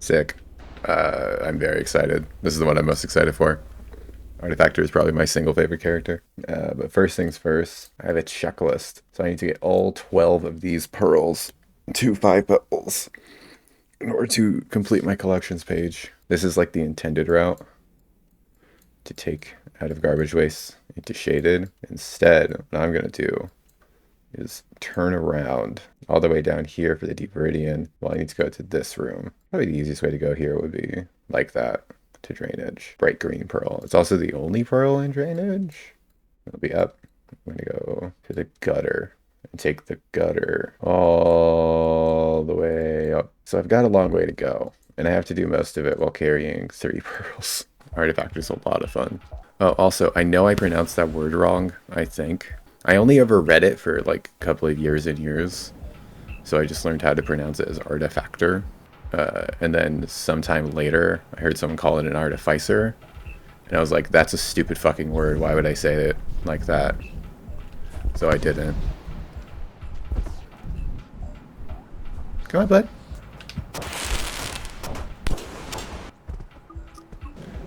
Sick. I'm very excited. This is the one I'm most excited for. Artificer is probably my single favorite character. But first things first, I have a checklist. So I need to get all 12 of these pearls to 5 petals in order to complete my collections page. This is like the intended route to take out of garbage waste into shaded. Instead, what I'm going to do is turn around all the way down here for the deep viridian. Well, I need to go to this room. Probably the easiest way to go here would be like that to drainage. Bright green pearl. It's also the only pearl in drainage. It'll be up. I'm going to go to the gutter and take the gutter all the way up. So I've got a long way to go, and I have to do most of it while carrying 3 pearls. Artificer's a lot of fun. Oh, also, I know I pronounced that word wrong, I think. I only ever read it for like a couple of years and years, so I just learned how to pronounce it as Artificer. And then sometime later, I heard someone call it an Artificer, and I was like, that's a stupid fucking word. Why would I say it like that? So I didn't. Come on, bud.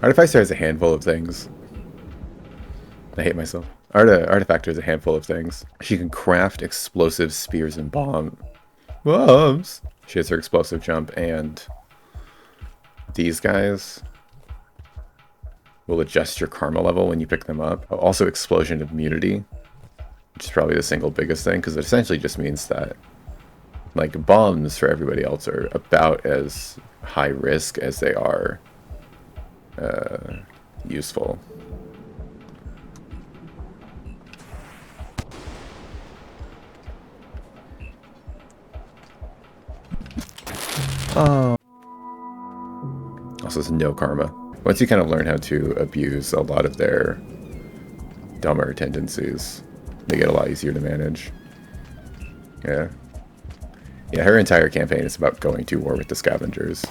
Artificer has a handful of things. I hate myself. Artificer has a handful of things. She can craft explosive spears and bombs. She has her explosive jump, and these guys will adjust your karma level when you pick them up. Also, explosion immunity, which is probably the single biggest thing, because it essentially just means that like bombs for everybody else are about as high risk as they are useful. Oh. Also, there's no karma. Once you kind of learn how to abuse a lot of their dumber tendencies, they get a lot easier to manage. Yeah. Yeah, her entire campaign is about going to war with the scavengers.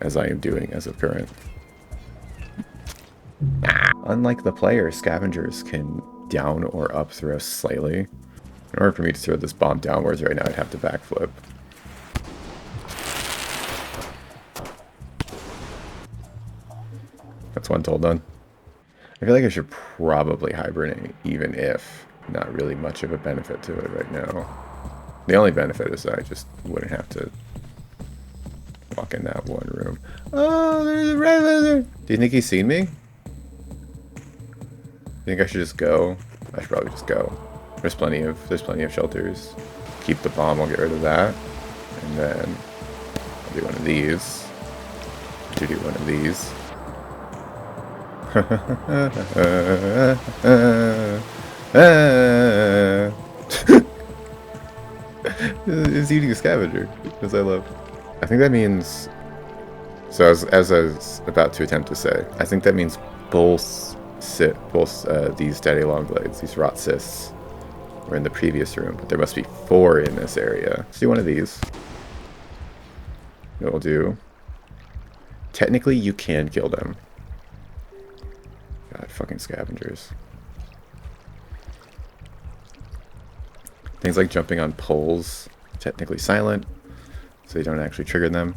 As I am doing as of current. Unlike the player, scavengers can down or up throw slightly. In order for me to throw this bomb downwards right now, I'd have to backflip. That's one toll done. I feel like I should probably hibernate, even if not really much of a benefit to it right now. The only benefit is that I just wouldn't have to walk in that one room. Oh, there's a red lizard! Do you think he's seen me? You think I should just go? I should probably just go. There's plenty of shelters. Keep the bomb, I'll get rid of that. And then I'll do one of these. To do one of these. It's eating a scavenger, as I love. I think that means, so as I was about to attempt to say, I think that means both these daddy long blades, these rot cysts, were in the previous room, but there must be 4 in this area. Let's do one of these. It'll do. Technically, you can kill them. God, fucking scavengers. Things like jumping on poles, technically silent, so you don't actually trigger them.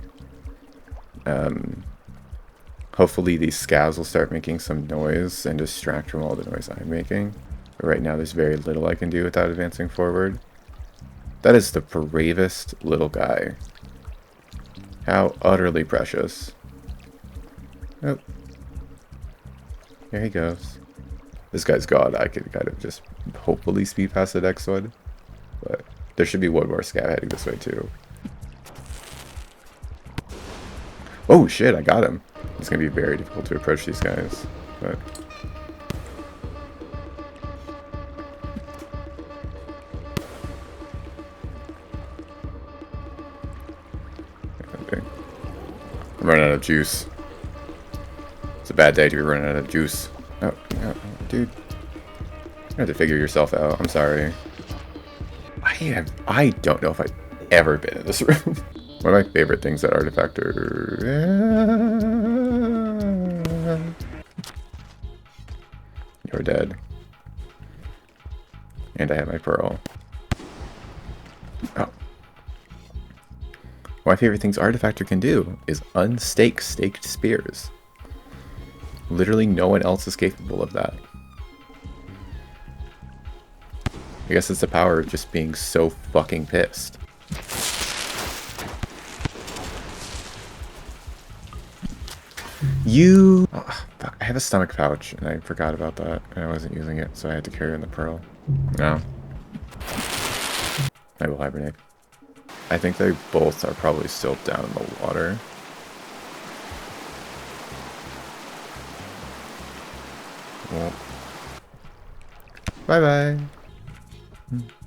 Hopefully these scavs will start making some noise and distract from all the noise I'm making. But right now there's very little I can do without advancing forward. That is the bravest little guy. How utterly precious. Oh. There he goes. This guy's gone. I could kind of just hopefully speed past the next one. But there should be one more scav heading this way too. Oh shit, I got him. It's gonna be very difficult to approach these guys, but okay. I'm running out of juice. It's a bad day to be running out of juice. Oh, no, dude. You have to figure yourself out. I'm sorry. I don't know if I've ever been in this room. One of my favorite things that Artificer... You're dead. And I have my pearl. Oh. My favorite things Artifactor can do is unstake staked spears. Literally no one else is capable of that. I guess it's the power of just being so fucking pissed. You... Oh, fuck. I have a stomach pouch, and I forgot about that, and I wasn't using it, so I had to carry in the pearl. No. I will hibernate. I think they both are probably still down in the water. Well, bye-bye.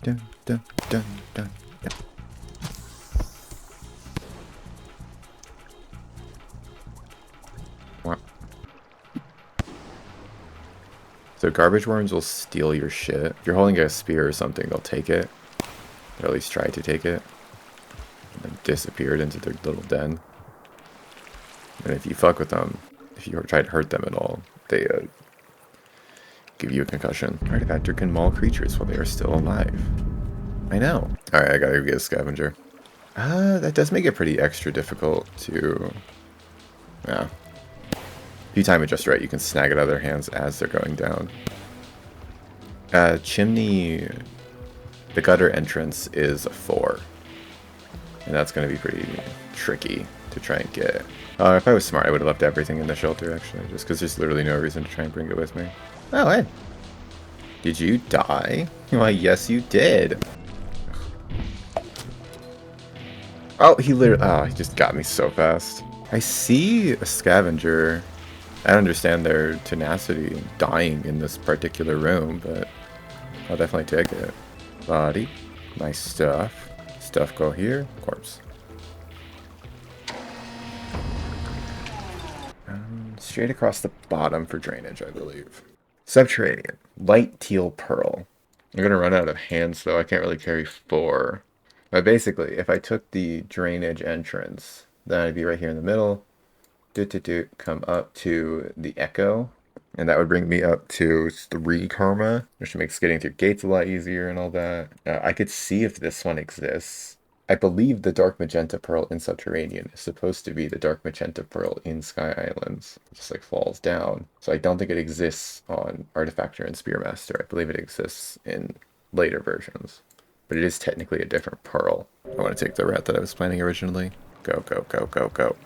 Dun, dun, dun, dun, dun. What? So garbage worms will steal your shit. If you're holding a spear or something, they'll take it. Or at least try to take it. And then disappeared into their little den. And if you fuck with them, if you try to hurt them at all, they give you a concussion. Artifactor can maul creatures while they are still alive. I know. Alright, I gotta get a scavenger. That does make it pretty extra difficult to... Yeah. If you time it just right, you can snag it out of their hands as they're going down. Chimney... The gutter entrance is a 4. And that's going to be pretty tricky to try and get. If I was smart, I would have left everything in the shelter, actually. Just because there's literally no reason to try and bring it with me. Oh, hey. Did you die? Why, yes, you did. Oh, he literally... Oh, he just got me so fast. I see a scavenger. I don't understand their tenacity dying in this particular room, but I'll definitely take it. Body. My stuff. Stuff go here. Corpse. Straight across the bottom for drainage, I believe. Subterranean. Light teal pearl. I'm going to run out of hands, though. I can't really carry 4. But basically, if I took the drainage entrance, then I'd be right here in the middle. Come up to the echo. And that would bring me up to 3 karma, which makes getting through gates a lot easier and all that. I could see if this one exists. I believe the dark magenta pearl in Subterranean is supposed to be the dark magenta pearl in Skylands. It just like falls down. So I don't think it exists on Artifactor and Spearmaster. I believe it exists in later versions. But it is technically a different pearl. I want to take the route that I was planning originally. Go, go, go, go, go.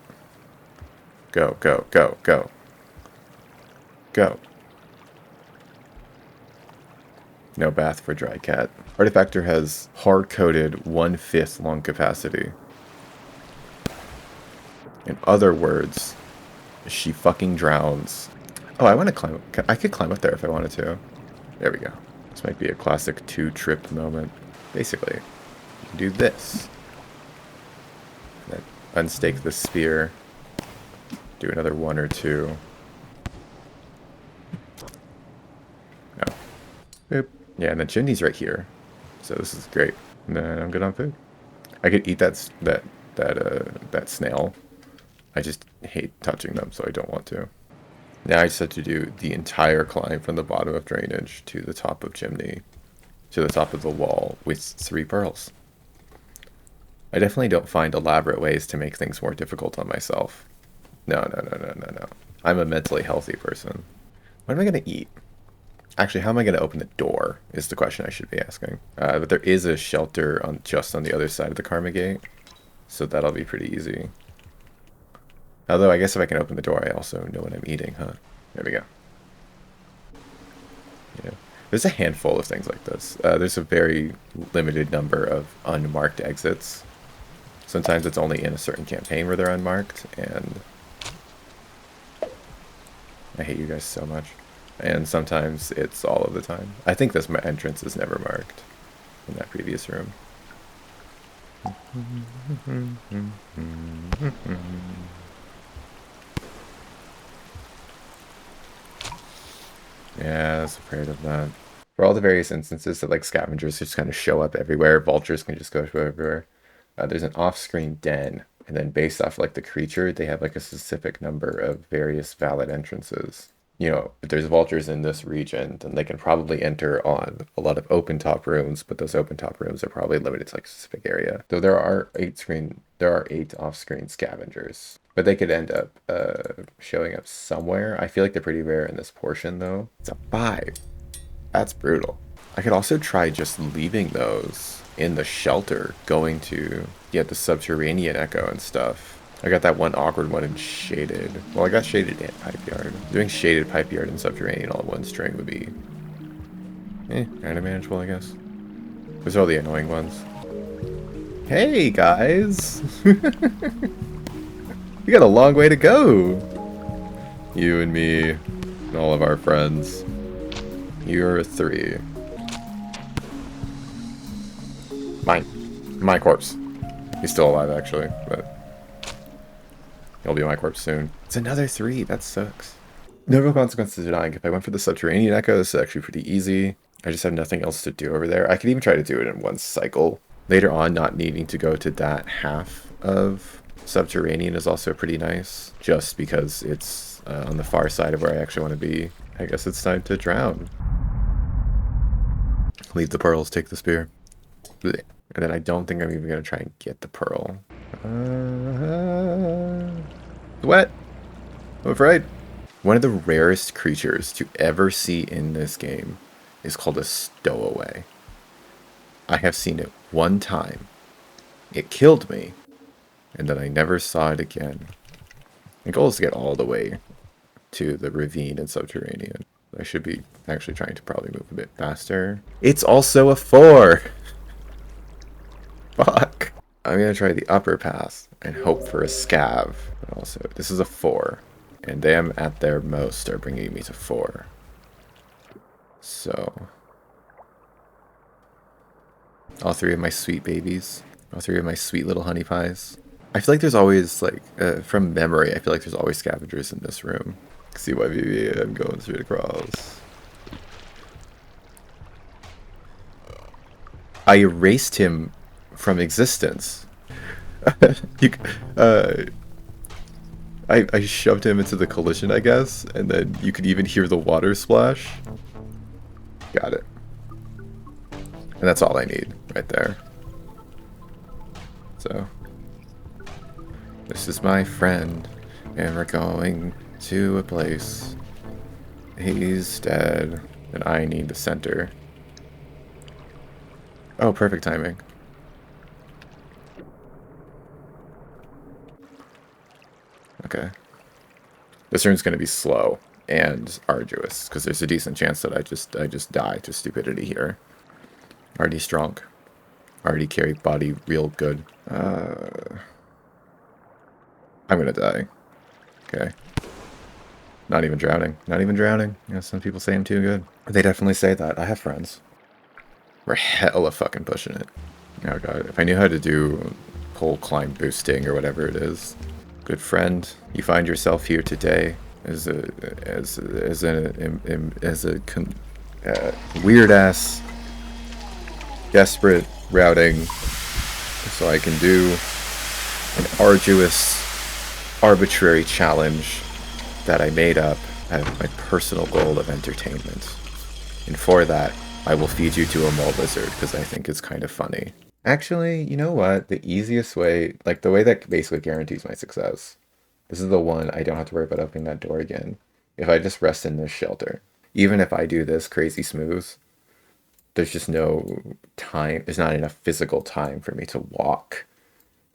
Go, go, go, go. Go. No bath for dry cat. Artifactor has hard-coded 1/5 lung capacity. In other words, she fucking drowns. Oh, I want to climb. I could climb up there if I wanted to. There we go. This might be a classic 2-trip moment. Basically, you can do this. Then unstake the spear. Do another 1 or 2. No. Boop. Yeah, and the chimney's right here. So this is great. And then I'm good on food. I could eat that snail. I just hate touching them, so I don't want to. Now I just have to do the entire climb from the bottom of drainage to the top of chimney, to the top of the wall with 3 pearls. I definitely don't find elaborate ways to make things more difficult on myself. No. I'm a mentally healthy person. What am I going to eat? Actually, how am I going to open the door is the question I should be asking. But there is a shelter just on the other side of the Karma Gate, so that'll be pretty easy. Although, I guess if I can open the door, I also know what I'm eating, huh? There we go. Yeah. There's a handful of things like this. There's a very limited number of unmarked exits. Sometimes it's only in a certain campaign where they're unmarked, and... I hate you guys so much. And sometimes it's all of the time. I think this entrance is never marked in that previous room. Yeah, I was afraid of that. For all the various instances that like scavengers just kind of show up everywhere, vultures can just go everywhere. There's an off-screen den, and then based off like the creature, they have like a specific number of various valid entrances. you know, if there's vultures in this region, then they can probably enter on a lot of open top rooms, but those open top rooms are probably limited to like a specific area. Though there are 8 off-screen scavengers, but they could end up showing up somewhere. I feel like they're pretty rare in this portion though. It's a 5. That's brutal. I could also try just leaving those in the shelter, going to get the subterranean echo and stuff. I got that one awkward one in shaded. Well, I got shaded and pipe yard. Doing shaded pipe yard and subterranean all in one string would be kind of manageable, I guess. Those are all the annoying ones. Hey guys! We got a long way to go! You and me, and all of our friends. You're a 3. Mine. My corpse. He's still alive, actually, but he'll be my corpse soon. It's another 3. That sucks. No real consequences to dying. If I went for the subterranean echo, this is actually pretty easy. I just have nothing else to do over there. I could even try to do it in one cycle. Later on, not needing to go to that half of subterranean is also pretty nice, just because it's on the far side of where I actually want to be. I guess it's time to drown. Leave the pearls, take the spear. Blech. And then I don't think I'm even going to try and get the pearl. What? I'm afraid. One of the rarest creatures to ever see in this game is called a stowaway. I have seen it one time. It killed me, and then I never saw it again. My goal is to get all the way to the ravine and subterranean. I should be actually trying to probably move a bit faster. It's also a 4! Fuck. I'm gonna try the upper path and hope for a scav. But also, this is a 4. And them at their most are bringing me to 4. So, all 3 of my sweet babies. All 3 of my sweet little honey pies. I feel like there's always, like, from memory, I feel like there's always scavengers in this room. See why I'm going straight across. I erased him from existence. I shoved him into the collision, I guess, and then you could even hear the water splash. Got it. And that's all I need right there. So, this is my friend, and we're going to a place. He's dead, and I need the center. Oh, perfect timing. Okay. This room's gonna be slow and arduous, because there's a decent chance that I just die to stupidity here. Already strong. Already carry body real good. I'm gonna die. Okay. Not even drowning. Not even drowning. You know, some people say I'm too good. They definitely say that. I have friends. We're hella fucking pushing it. Oh god, if I knew how to do pole climb boosting or whatever it is. Good friend, you find yourself here today as a weird ass desperate routing so I can do an arduous arbitrary challenge that I made up out of my personal goal of entertainment. And for that, I will feed you to a mole lizard because I think it's kind of funny. Actually, you know what? The easiest way, like the way that basically guarantees my success, this is the one I don't have to worry about opening that door again. If I just rest in this shelter, even if I do this crazy smooth, there's just no time, there's not enough physical time for me to walk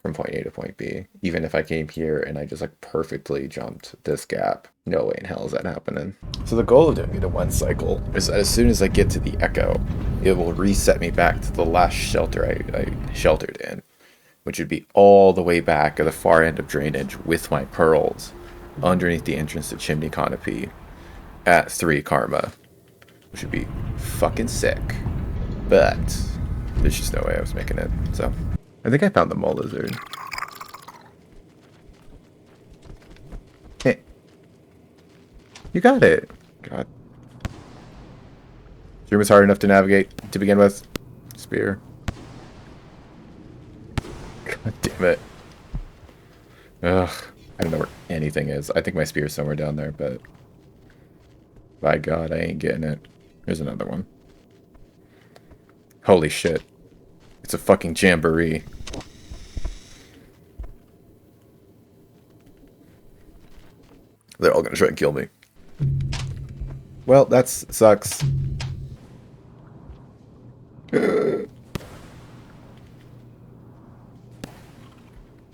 from point A to point B. Even if I came here and I just like perfectly jumped this gap, no way in hell is that happening. So the goal of doing it in one cycle is that as soon as I get to the echo, it will reset me back to the last shelter I sheltered in, which would be all the way back at the far end of drainage with my pearls underneath the entrance to Chimney Canopy at 3 karma, which would be fucking sick. But there's just no way I was making it. So I think I found the mole lizard. Hey, you got it. God, this room is hard enough to navigate to begin with. Spear. God damn it. Ugh. I don't know where anything is. I think my spear is somewhere down there, but By God, I ain't getting it. Here's another one. Holy shit. It's a fucking jamboree. They're all gonna try and kill me. Well, that sucks.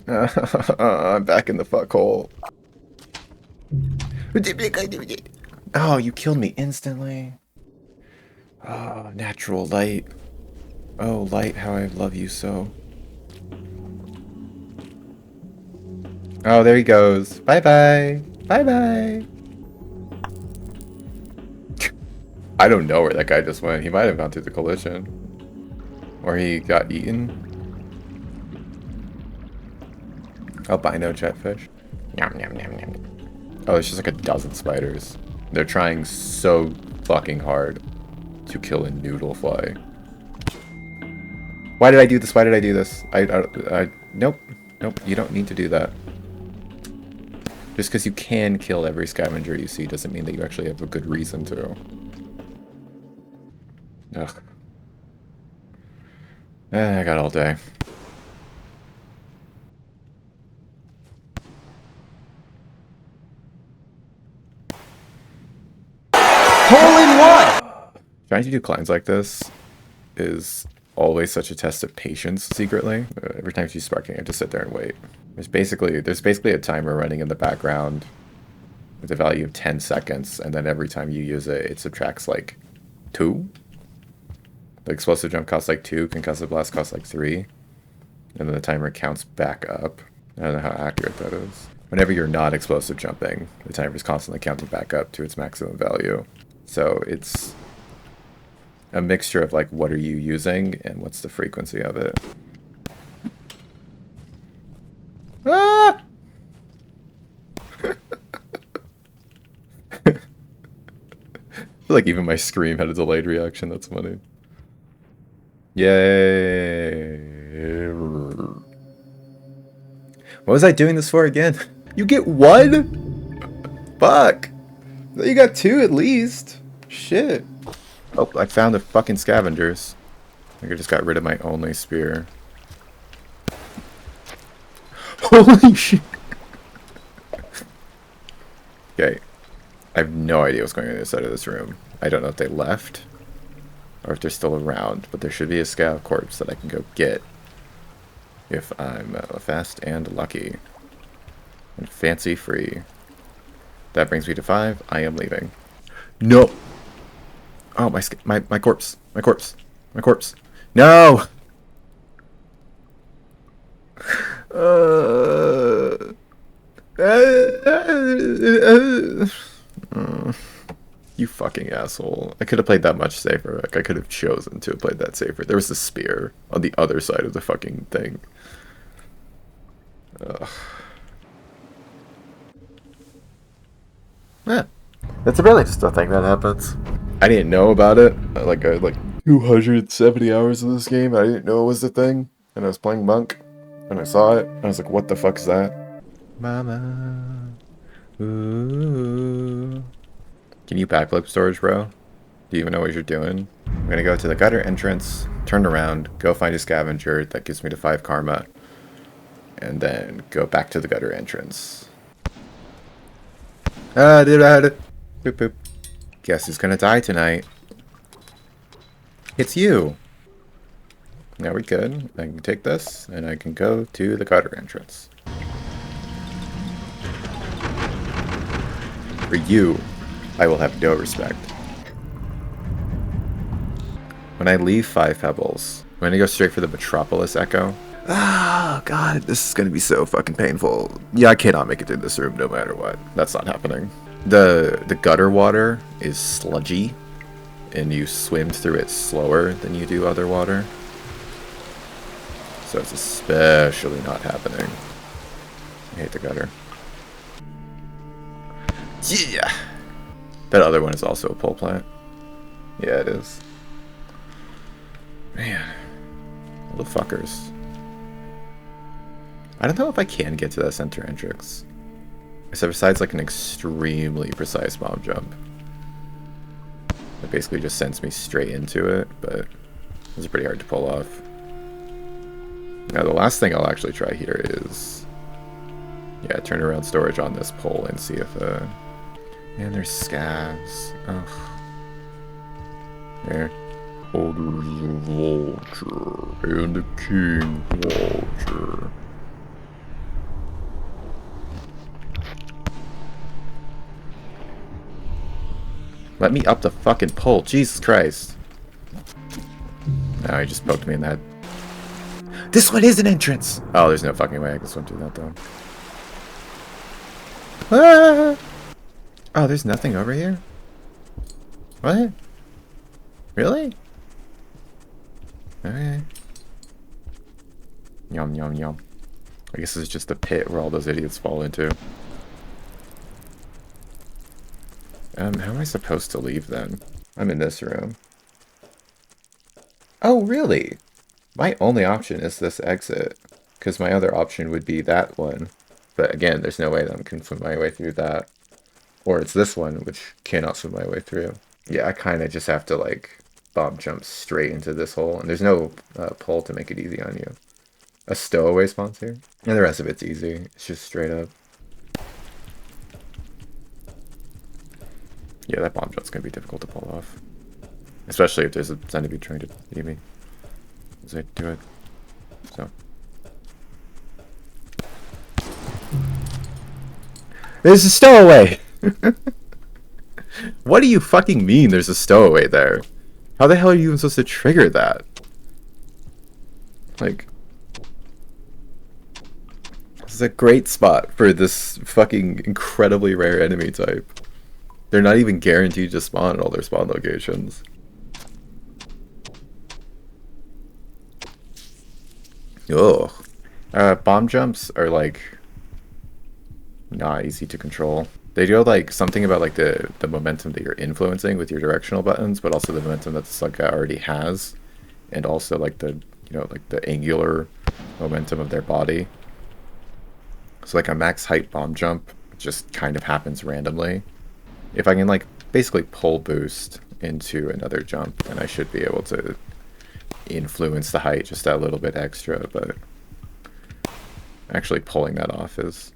I'm back in the fuck hole. Oh, you killed me instantly. Oh, natural light. Oh, light, how I love you so. Oh, there he goes. Bye-bye. Bye-bye. I don't know where that guy just went. He might have gone through the collision. Or he got eaten. Albino jetfish. Yum, yum, yum, yum. Oh, it's just like a dozen spiders. They're trying so fucking hard to kill a noodle fly. Why did I do this? Why did I do this? Nope. Nope, you don't need to do that. Just because you can kill every scavenger you see doesn't mean that you actually have a good reason to. Ugh. I got all day. Hole-in-one! Trying to do climbs like this is always such a test of patience secretly. Every time she's sparking, I just sit there and wait. There's basically a timer running in the background with a value of 10 seconds, and then every time you use it, it subtracts like 2. The explosive jump costs like 2, concussive blast costs like 3, and then the timer counts back up. I don't know how accurate that is. Whenever you're not explosive jumping, the timer is constantly counting back up to its maximum value. So it's a mixture of like what are you using and what's the frequency of it. Ah! I feel like even my scream had a delayed reaction. That's funny. Yay. What was I doing this for again? You get 1? Fuck. You got 2 at least. Shit. Oh, I found the fucking scavengers. I think I just got rid of my only spear. Holy shit. Okay. I have no idea what's going on the other side of this room. I don't know if they left or if they're still around, but there should be a scav corpse that I can go get if I'm fast and lucky and fancy free. That brings me to 5. I am leaving. No. Oh, my corpse. My corpse. My corpse. No. You fucking asshole. I could have played that much safer. Like, I could have chosen to have played that safer. There was the spear on the other side of the fucking thing. Ugh. Yeah. That's really just a thing that happens. I didn't know about it. Like 270 hours of this game. I didn't know it was a thing. And I was playing Monk. And I saw it. And I was like, what the fuck is that? Mama. Ooh. Can you backflip storage, bro? Do you even know what you're doing? I'm gonna go to the gutter entrance, turn around, go find a scavenger that gives me to 5 karma, and then go back to the gutter entrance. Ah, did I it? Boop boop. Guess who's gonna die tonight? It's you. Now we're good. I can take this, and I can go to the gutter entrance. For you, I will have no respect. When I leave 5 pebbles, I'm gonna go straight for the Metropolis Echo. Ah, God, this is gonna be so fucking painful. Yeah, I cannot make it through this room no matter what. That's not happening. The gutter water is sludgy, and you swim through it slower than you do other water. So it's especially not happening. I hate the gutter. Yeah! That other one is also a pole plant. Yeah, it is. Man. Little fuckers. I don't know if I can get to that center entrance. So besides like an extremely precise bomb jump. It basically just sends me straight into it, but it's pretty hard to pull off. Now the last thing I'll actually try here is, yeah, turn around storage on this pole and see if, and there's scavs. Ugh. There. Oh, there's a vulture, and the king vulture. Let me up the fucking pole, Jesus Christ. No, he just poked me in the head. This one is an entrance! Oh, there's no fucking way I can swim through that, though. Ah! Oh, there's nothing over here? What? Really? Okay. Yum, yum, yum. I guess it's just a pit where all those idiots fall into. How am I supposed to leave then? I'm in this room. Oh, really? My only option is this exit, because my other option would be that one. But again, there's no way that I can swim my way through that. Or it's this one, which cannot swim my way through. Yeah, I kind of just have to, like, bomb jump straight into this hole. And there's no pole to make it easy on you. A stowaway spawns here. And the rest of it's easy. It's just straight up. Yeah, that bomb jump's gonna be difficult to pull off. Especially if there's a centipede trying to eat me as I do it. So. There's a stowaway! What do you fucking mean there's a stowaway there? How the hell are you even supposed to trigger that? Like... This is a great spot for this fucking incredibly rare enemy type. They're not even guaranteed to spawn at all their spawn locations. Ugh. Bomb jumps are like not easy to control. They do like something about like the momentum that you're influencing with your directional buttons, but also the momentum that the slug guy already has, and also like the like the angular momentum of their body. So like a max height bomb jump just kind of happens randomly. If I can like basically pull boost into another jump, then I should be able to influence the height just that little bit extra, but actually pulling that off is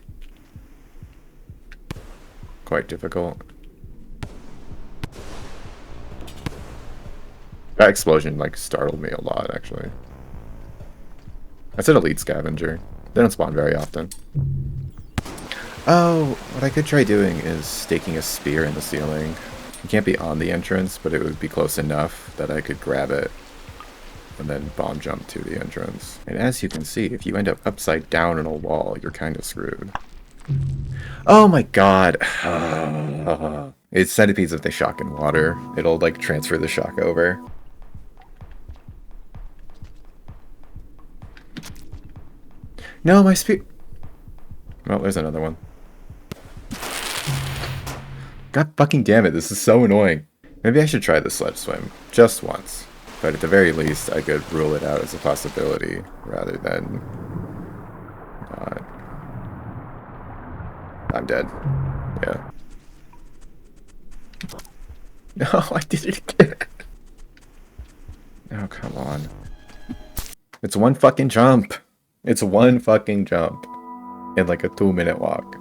quite difficult. That explosion like startled me a lot, actually. That's an elite scavenger. They don't spawn very often. Oh, what I could try doing is staking a spear in the ceiling. It can't be on the entrance, but it would be close enough that I could grab it and then bomb jump to the entrance. And as you can see, if you end up upside down on a wall, you're kind of screwed. Oh my god. It's centipedes if they shock in water. It'll like transfer the shock over. No, my spear... Well, there's another one. God fucking damn it, this is so annoying. Maybe I should try the sledge swim, just once. But at the very least, I could rule it out as a possibility, rather than not. I'm dead. Yeah. No, I did it again. Oh, come on. It's one fucking jump. It's one fucking jump. In like a 2-minute walk.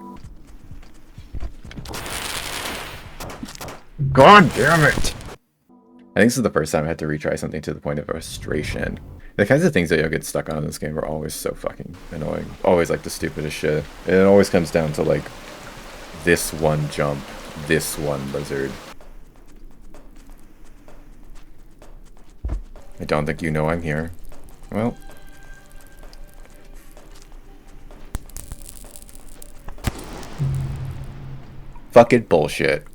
God damn it! I think this is the first time I had to retry something to the point of frustration. The kinds of things that you'll get stuck on in this game are always so fucking annoying. Always like the stupidest shit. And it always comes down to like this one jump, this one lizard. I don't think you know I'm here. Well. Fucking bullshit.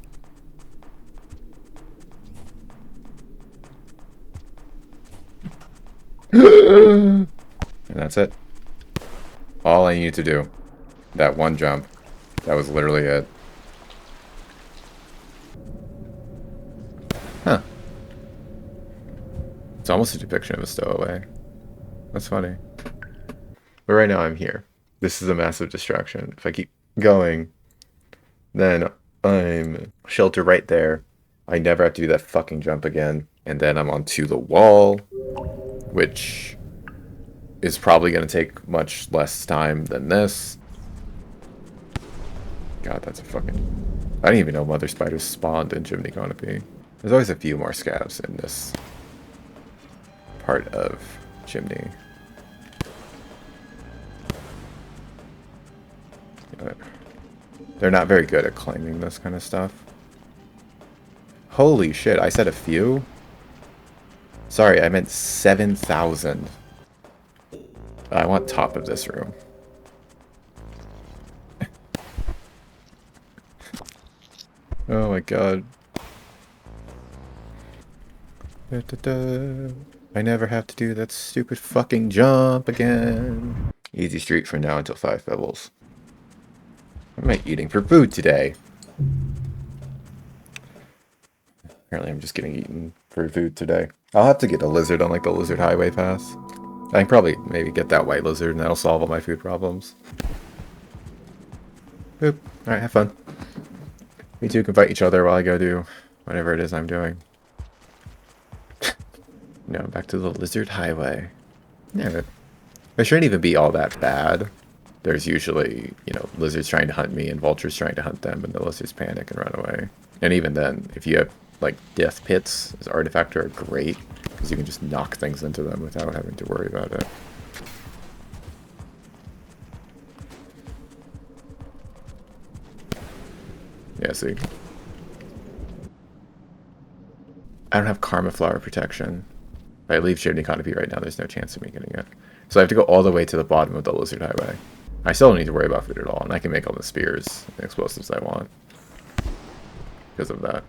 And that's it. All I needed to do. That one jump. That was literally it. Huh. It's almost a depiction of a stowaway. That's funny. But right now I'm here. This is a massive distraction. If I keep going, then I'm sheltered right there. I never have to do that fucking jump again. And then I'm onto the wall, which is probably going to take much less time than this. God, that's a fucking... I didn't even know mother spiders spawned in Chimney Canopy. There's always a few more scavs in this part of Chimney. They're not very good at claiming this kind of stuff. Holy shit, I said a few? Sorry, I meant 7,000. I want top of this room. Oh my god. Da, da, da. I never have to do that stupid fucking jump again. Easy street from now until 5 pebbles. What am I eating for food today? Apparently I'm just getting eaten for food today. I'll have to get a lizard on like the lizard highway pass. I can probably maybe get that white lizard and that'll solve all my food problems. Boop. Alright, have fun. We two can fight each other while I go do whatever it is I'm doing. No, back to the lizard highway. Yeah, it shouldn't even be all that bad. There's usually, you know, lizards trying to hunt me and vultures trying to hunt them, and the lizards panic and run away. And even then, if you have, like, death pits as Artificer are great, because you can just knock things into them without having to worry about it. Yeah, see? I don't have Karma Flower protection. If I leave Chimney Canopy right now, there's no chance of me getting it. So I have to go all the way to the bottom of the lizard highway. I still don't need to worry about food at all, and I can make all the spears and explosives I want because of that.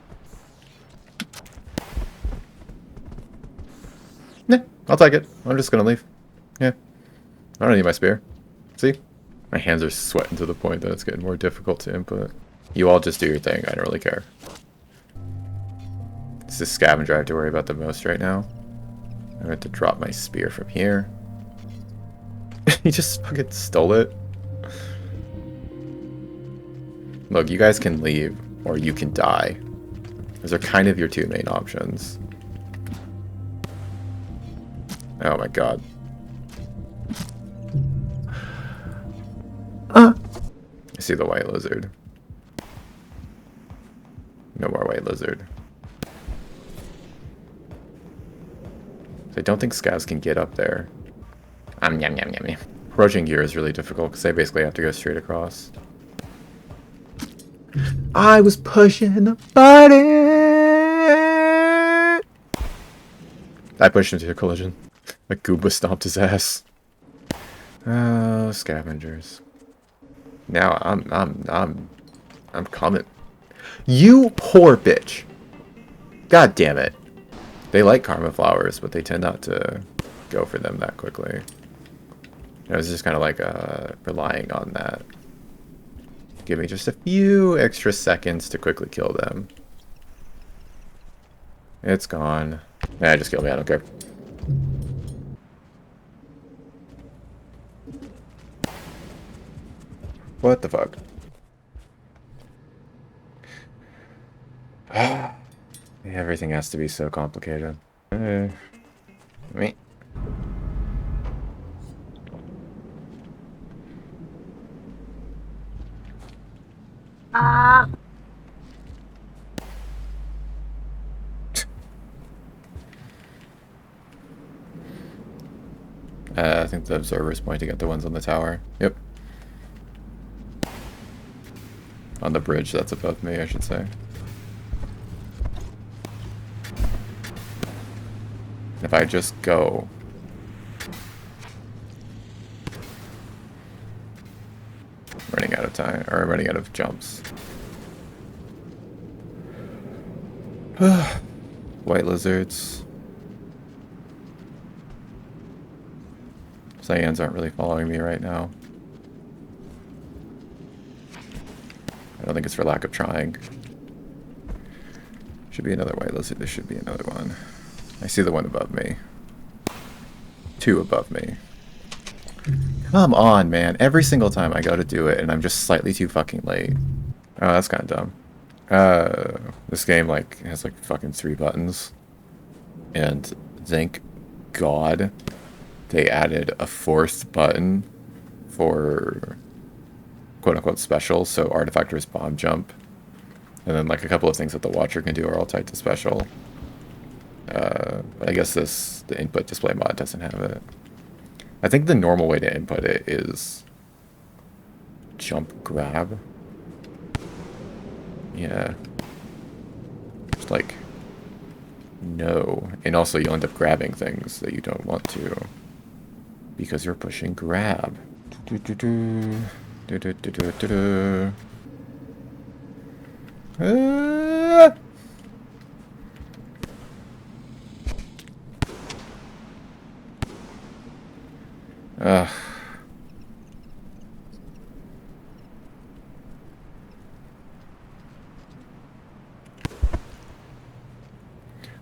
Yeah, I'll take it. I'm just gonna leave. Yeah. I don't need my spear. See? My hands are sweating to the point that it's getting more difficult to input. You all just do your thing. I don't really care. It's the scavenger I have to worry about the most right now. I have to drop my spear from here. He just fucking stole it. Look, you guys can leave, or you can die. Those are kind of your two main options. Oh my god. I see the white lizard. No more white lizard. I don't think scavs can get up there. Yum yum yum yum. Approaching gear is really difficult because I basically have to go straight across. I was pushing the button. I pushed into a collision. A Goomba stomped his ass. Oh, scavengers. Now I'm coming. You poor bitch. God damn it. They like Karma Flowers, but they tend not to go for them that quickly. I was just kind of like relying on that. Give me just a few extra seconds to quickly kill them. It's gone. Nah, just kill me, I don't care. What the fuck? Everything has to be so complicated. Me. I think the observer is pointing at the ones on the tower. Yep. On the bridge that's above me, I should say. If I just go... running out of time, or running out of jumps. White lizards. Cyans aren't really following me right now. I don't think it's for lack of trying. Should be another white lizard. There should be another one. I see the one above me. Two above me. Come on, man. Every single time I go to do it, and I'm just slightly too fucking late. Oh, that's kind of dumb. This game like has like fucking 3 buttons, and thank God they added a 4th button for quote unquote special. So Artificer's bomb jump, and then like a couple of things that the Watcher can do are all tied to special. I guess the input display mod doesn't have it. I think the normal way to input it is jump grab. Yeah. Just like, no. And also you'll end up grabbing things that you don't want to because you're pushing grab.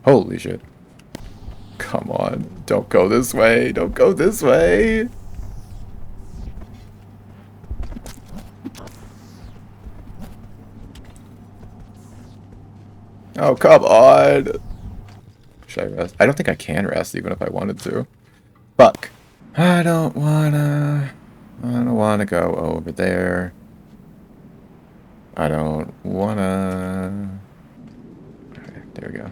Holy shit. Come on. Don't go this way. Don't go this way. Oh, come on. Should I rest? I don't think I can rest even if I wanted to. Fuck. I don't wanna go over there. I don't wanna. Okay, there we go.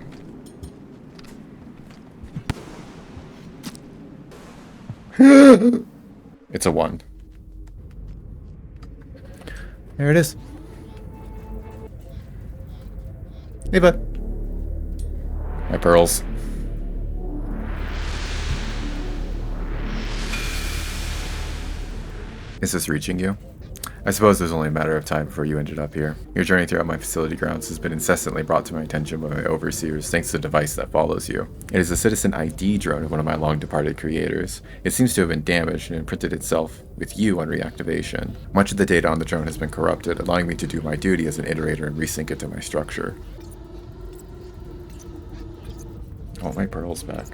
It's a 1. There it is. Hey, bud. My pearls. Is this reaching you? I suppose it was only a matter of time before you ended up here. Your journey throughout my facility grounds has been incessantly brought to my attention by my overseers thanks to the device that follows you. It is a citizen ID drone of one of my long-departed creators. It seems to have been damaged and imprinted itself with you on reactivation. Much of the data on the drone has been corrupted, allowing me to do my duty as an iterator and resync it to my structure. Oh, my pearl's back.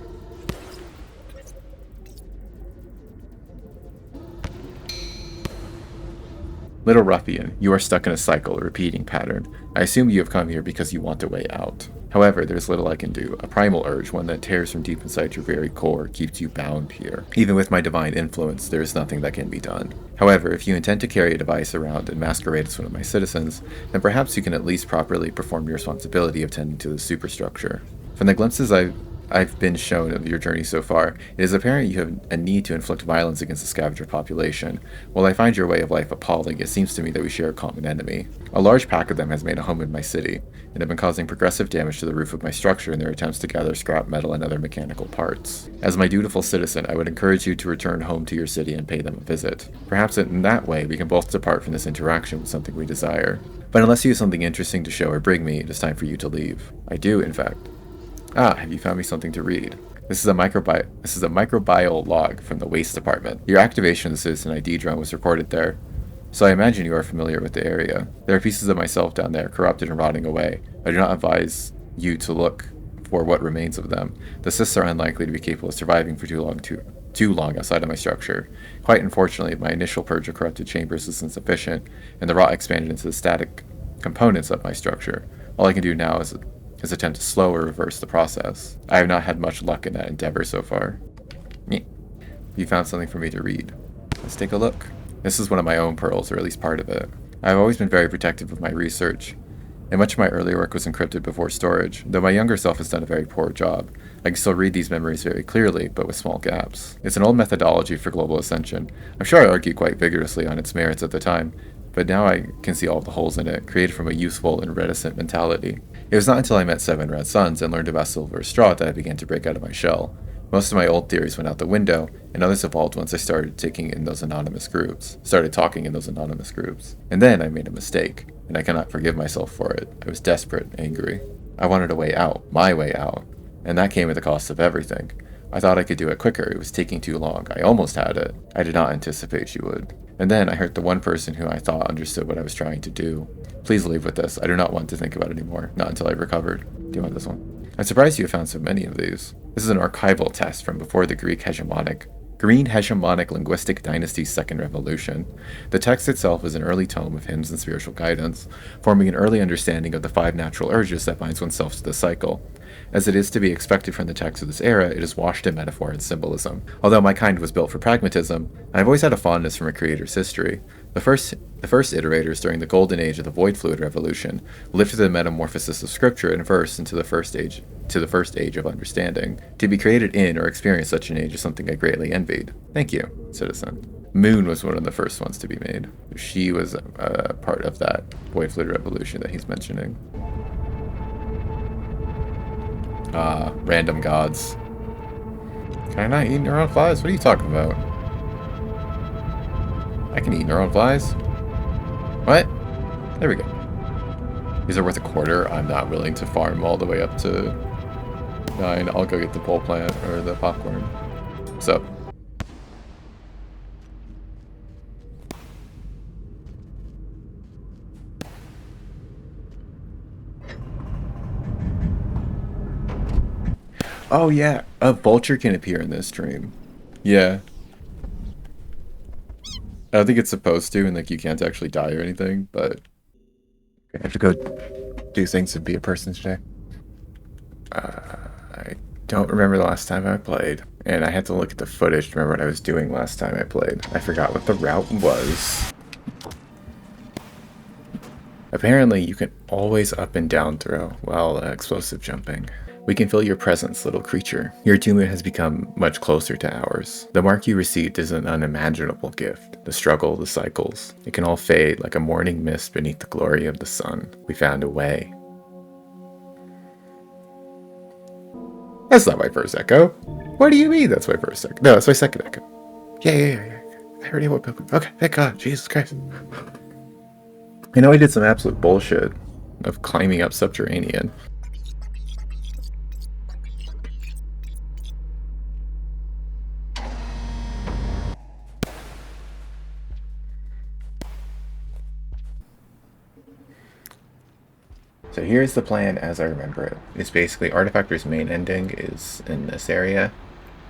Little Ruffian, you are stuck in a cycle, a repeating pattern. I assume you have come here because you want a way out. However, there's little I can do. A primal urge, one that tears from deep inside your very core, keeps you bound here. Even with my divine influence, there is nothing that can be done. However, if you intend to carry a device around and masquerade as one of my citizens, then perhaps you can at least properly perform your responsibility of tending to the superstructure. From the glimpses I've been shown of your journey so far, it is apparent you have a need to inflict violence against the scavenger population. While I find your way of life appalling, it seems to me that we share a common enemy. A large pack of them has made a home in my city, and have been causing progressive damage to the roof of my structure in their attempts to gather scrap metal and other mechanical parts. As my dutiful citizen, I would encourage you to return home to your city and pay them a visit. Perhaps in that way we can both depart from this interaction with something we desire. But unless you have something interesting to show or bring me, it is time for you to leave. I do, in fact. Ah, have you found me something to read? This is a microbial log from the waste department. Your activation of the citizen ID drone was recorded there, so I imagine you are familiar with the area. There are pieces of myself down there, corrupted and rotting away. I do not advise you to look for what remains of them. The cysts are unlikely to be capable of surviving for too long outside of my structure. Quite unfortunately, my initial purge of corrupted chambers is insufficient, and the rot expanded into the static components of my structure. All I can do now is attempt to slow or reverse the process. I have not had much luck in that endeavor so far. You found something for me to read. Let's take a look. This is one of my own pearls, or at least part of it. I have always been very protective of my research, and much of my earlier work was encrypted before storage, though my younger self has done a very poor job. I can still read these memories very clearly, but with small gaps. It's an old methodology for global ascension. I'm sure I argued quite vigorously on its merits at the time, but now I can see all the holes in it, created from a youthful and reticent mentality. It was not until I met 7 Red Suns and learned about Silver Straw that I began to break out of my shell. Most of my old theories went out the window, and others evolved once I started talking in those anonymous groups. And then I made a mistake, and I cannot forgive myself for it. I was desperate and angry. I wanted a way out, my way out, and that came at the cost of everything. I thought I could do it quicker. It was taking too long. I almost had it. I did not anticipate she would. And then I hurt the one person who I thought understood what I was trying to do. Please leave with this. I do not want to think about it anymore. Not until I've recovered. Do you want this one? I'm surprised you have found so many of these. This is an archival test from before the Greek Green Hegemonic Linguistic Dynasty's Second Revolution. The text itself is an early tome of hymns and spiritual guidance, forming an early understanding of the 5 natural urges that binds oneself to the cycle. As it is to be expected from the text of this era, it is washed in metaphor and symbolism. Although my kind was built for pragmatism, I've always had a fondness for a creator's history. The first iterators during the golden age of the void fluid revolution lifted the metamorphosis of scripture and verse into the first age of understanding. To be created in or experience such an age is something I greatly envied. Thank you, citizen. Moon was one of the first ones to be made. She was part of that void fluid revolution that he's mentioning. Random gods. Can I not eat neuron flies? What are you talking about? I can eat neuron flies. What? There we go. These are worth $0.25. I'm not willing to farm all the way up to 9. I'll go get the pole plant or the popcorn. What's up? Oh yeah, a vulture can appear in this stream. Yeah. I don't think it's supposed to, and like you can't actually die or anything, but I have to go do things and be a person today. I don't remember the last time I played, and I had to look at the footage to remember what I was doing last time I played. I forgot what the route was. Apparently, you can always up and down throw while explosive jumping. We can feel your presence, little creature. Your attunement has become much closer to ours. The mark you received is an unimaginable gift. The struggle, the cycles. It can all fade like a morning mist beneath the glory of the sun. We found a way. That's not my first echo. What do you mean that's my first echo? No, that's my second echo. Yeah. I already woke up. Okay, thank God. Jesus Christ. I know I did some absolute bullshit of climbing up subterranean. So here's the plan as I remember it. It's basically Artificer's main ending is in this area.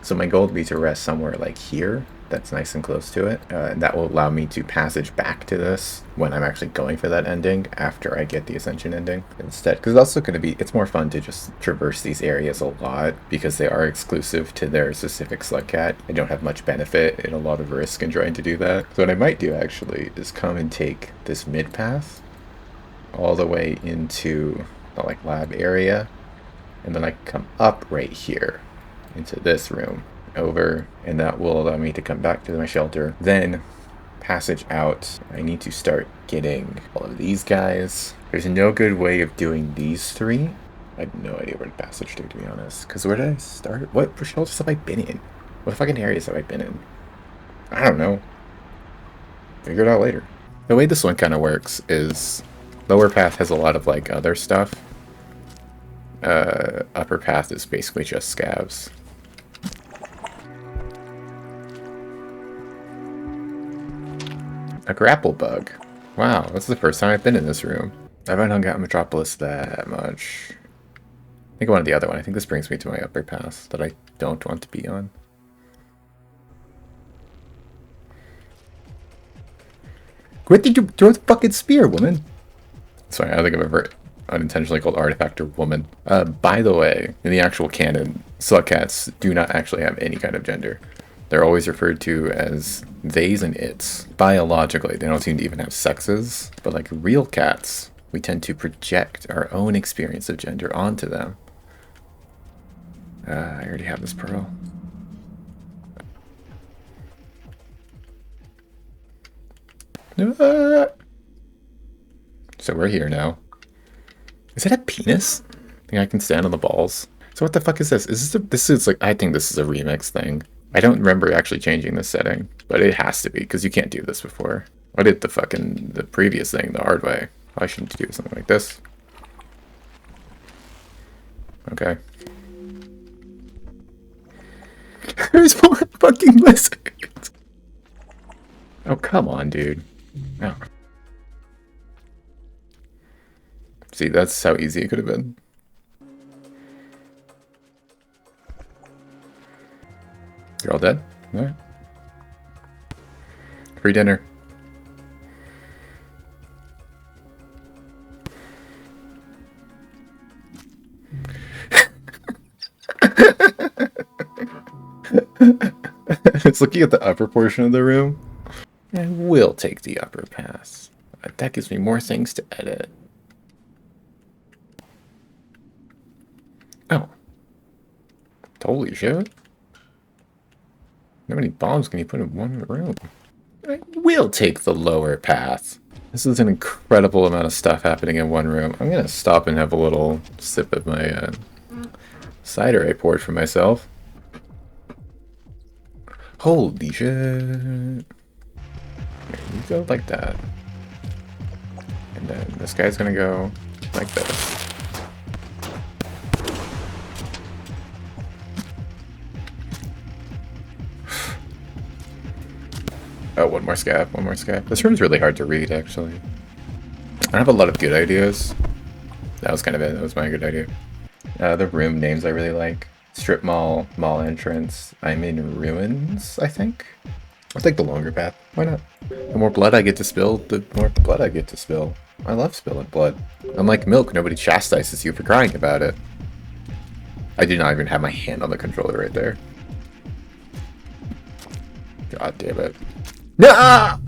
So my goal would be to rest somewhere like here, that's nice and close to it. And that will allow me to passage back to this when I'm actually going for that ending after I get the Ascension ending instead. Because it's also going to be, it's more fun to just traverse these areas a lot because they are exclusive to their specific slugcat. I don't have much benefit and a lot of risk in trying to do that. So what I might do actually is come and take this mid path all the way into the like lab area, and then I come up right here into this room over, and that will allow me to come back to my shelter, then passage out. I need to start getting all of these guys. There's no good way of doing these 3. I have no idea where to passage to be honest, because where did I start? What shelters have I been in? What fucking areas have I been in? I don't know. Figure it out later. The way this one kind of works is lower path has a lot of like other stuff. Upper path is basically just scavs. A grapple bug. Wow, that's the first time I've been in this room. I haven't hung out in Metropolis that much. I think I wanted the other one. I think this brings me to my upper path that I don't want to be on. What did you throw the fucking spear, woman? Sorry, I don't think I've ever unintentionally called Artifactor woman. By the way, in the actual canon, slugcats do not actually have any kind of gender. They're always referred to as theys and its. Biologically, they don't seem to even have sexes, but like real cats, we tend to project our own experience of gender onto them. I already have this pearl. So we're here now. Is it a penis? I think I can stand on the balls. So what the fuck is this? This is like, I think this is a remix thing. I don't remember actually changing this setting, but it has to be because you can't do this before. I did the previous thing the hard way. I shouldn't do something like this. Okay. There's more fucking lizards. Oh, come on, dude. Oh. See, that's how easy it could have been. You're all dead? Alright. Free dinner. It's looking at the upper portion of the room. I will take the upper pass. That gives me more things to edit. Oh. Holy shit. How many bombs can you put in one room? I will take the lower path. This is an incredible amount of stuff happening in one room. I'm gonna stop and have a little sip of my cider I poured for myself. Holy shit. There you go, like that. And then this guy's gonna go like this. Oh, one more scab, one more scab. This room's really hard to read, actually. I don't have a lot of good ideas. That was kind of it. That was my good idea. The room names I really like. Strip mall, mall entrance. I'm in ruins, I think. I'll take the longer path. Why not? The more blood I get to spill, the more blood I get to spill. I love spilling blood. Unlike milk, nobody chastises you for crying about it. I do not even have my hand on the controller right there. God damn it. No!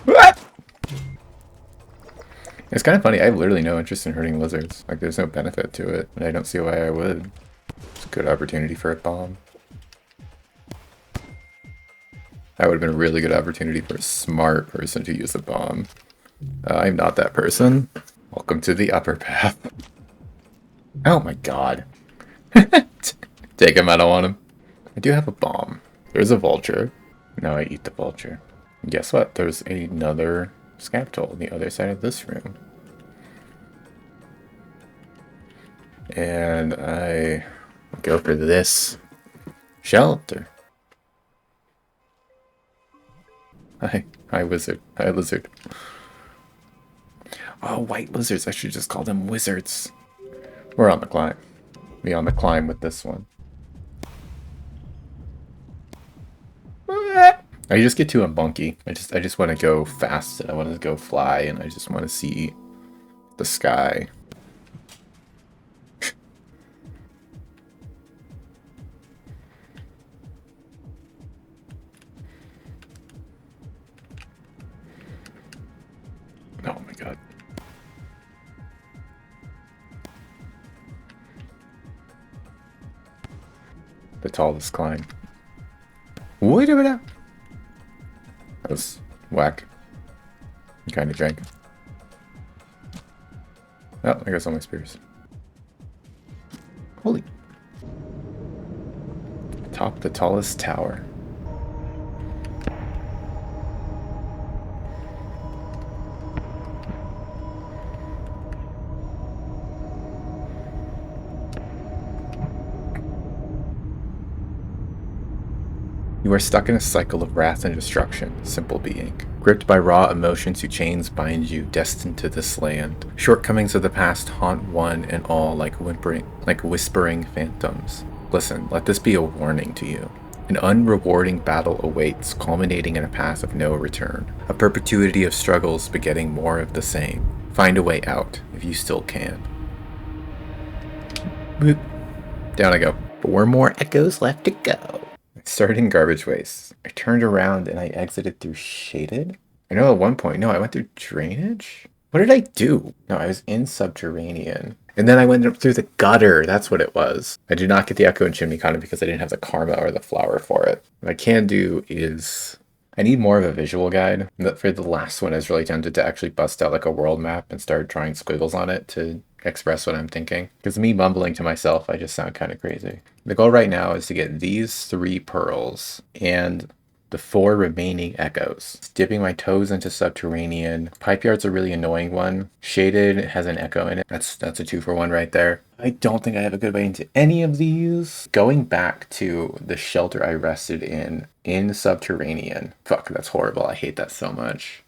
What? It's kind of funny. I have literally no interest in hurting lizards. Like, there's no benefit to it, and I don't see why I would. It's a good opportunity for a bomb. That would have been a really good opportunity for a smart person to use a bomb. I'm not that person. Welcome to the upper path. Oh my god. Take him, I don't want him. I do have a bomb. There's a vulture. Now I eat the vulture. And guess what? There's another scab toll on the other side of this room. And I go for this shelter. Hi wizard. Hi lizard. Oh, white lizards. I should just call them wizards. We're on the climb. Be on the climb with this one. I just get too unbunky. I just want to go fast and I want to go fly and I just want to see the sky. Oh my god. The tallest climb. Wait a minute. That was whack. You kind of drank. Oh, I guess all my spears. Holy. Top the tallest tower. You are stuck in a cycle of wrath and destruction, simple being. Gripped by raw emotions whose chains bind you, destined to this land. Shortcomings of the past haunt one and all like whispering phantoms. Listen, let this be a warning to you. An unrewarding battle awaits, culminating in a path of no return. A perpetuity of struggles begetting more of the same. Find a way out, if you still can. Boop. Down I go. 4 more echoes left to go. I started in garbage waste. I turned around and I exited through shaded. I know at one point, no, I went through drainage. What did I do? No, I was in subterranean. And then I went up through the gutter. That's what it was. I did not get the echo and chimney condom because I didn't have the karma or the flower for it. What I can do is I need more of a visual guide. But for the last one, I was really tempted to actually bust out like a world map and start drawing squiggles on it to express what I'm thinking. Because me mumbling to myself, I just sound kind of crazy. The goal right now is to get these 3 pearls and the 4 remaining echoes. Dipping my toes into subterranean. Pipe yard's a really annoying one. Shaded has an echo in it. That's a 2-for-1 right there. I don't think I have a good way into any of these. Going back to the shelter I rested in subterranean. Fuck, that's horrible. I hate that so much.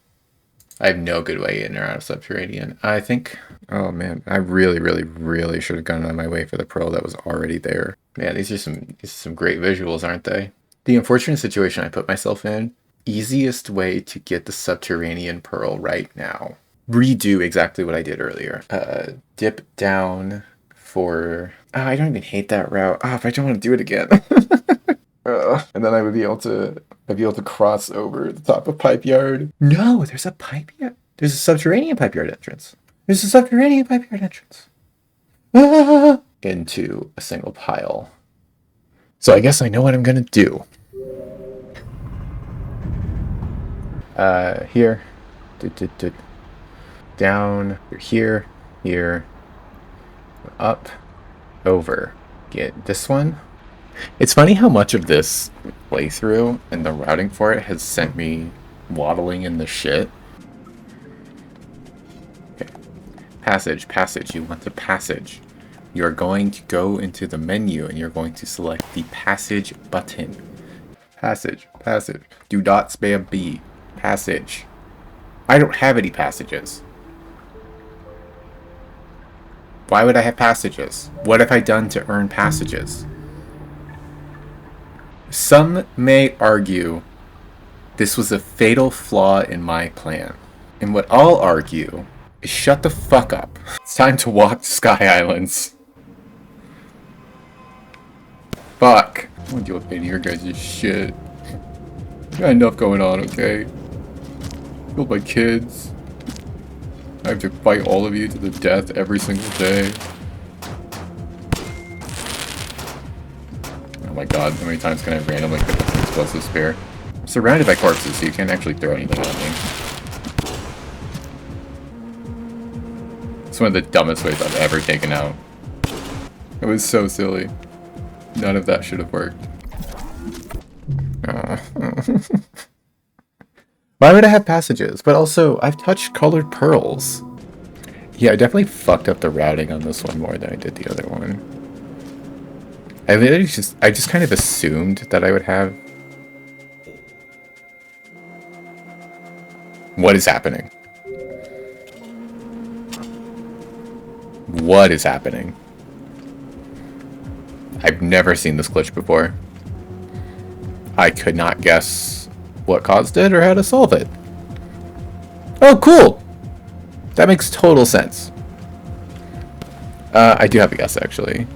I have no good way in or out of Subterranean. I think, oh man, I really, really, really should have gone on my way for the pearl that was already there. Man, these are some great visuals, aren't they? The unfortunate situation I put myself in, easiest way to get the Subterranean pearl right now. Redo exactly what I did earlier. Dip down for... Oh, I don't even hate that route. Ah, if I don't want to do it again. And then I would be able to... I'd be able to cross over the top of Pipe Yard. No, there's a Pipe Yard. There's a Subterranean Pipe Yard entrance. There's a Subterranean Pipe Yard entrance. Ah! Into a single pile. So I guess I know what I'm gonna do. Here. Down. Here. Here. Up. Over. Get this one. It's funny how much of this playthrough and the routing for it has sent me waddling in the shit. Okay. Passage, passage. You want the passage. You're going to go into the menu and you're going to select the passage button. Passage, passage. Do not spam B. Passage. I don't have any passages. Why would I have passages? What have I done to earn passages? Some may argue this was a fatal flaw in my plan. And what I'll argue is shut the fuck up. It's time to walk to Skylands. Fuck. I don't deal with any of your guys' shit. I got enough going on, okay? Killed my kids. I have to fight all of you to the death every single day. Oh my god, how many times can I randomly pick up an explosive spear? I'm surrounded by corpses, so you can't actually throw anything at me. It's one of the dumbest ways I've ever taken out. It was so silly. None of that should have worked. Why would I have passages? But also, I've touched colored pearls. Yeah, I definitely fucked up the routing on this one more than I did the other one. I just kind of assumed that I would have... What is happening? What is happening? I've never seen this glitch before. I could not guess what caused it or how to solve it. Oh, cool! That makes total sense. I do have a guess, actually.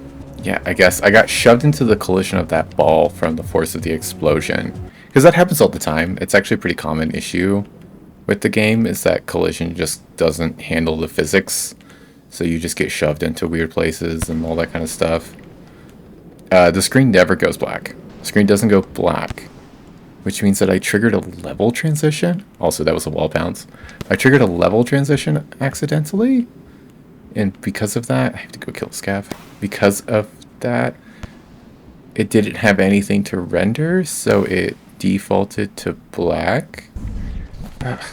Yeah, I guess I got shoved into the collision of that ball from the force of the explosion. Because that happens all the time. It's actually a pretty common issue with the game, is that collision just doesn't handle the physics. So you just get shoved into weird places and all that kind of stuff. The screen never goes black. The screen doesn't go black. Which means that I triggered a level transition. Also, that was a wall bounce. I triggered a level transition accidentally. And because of that, I have to go kill Scav. Because of that, it didn't have anything to render, so it defaulted to black. Ugh,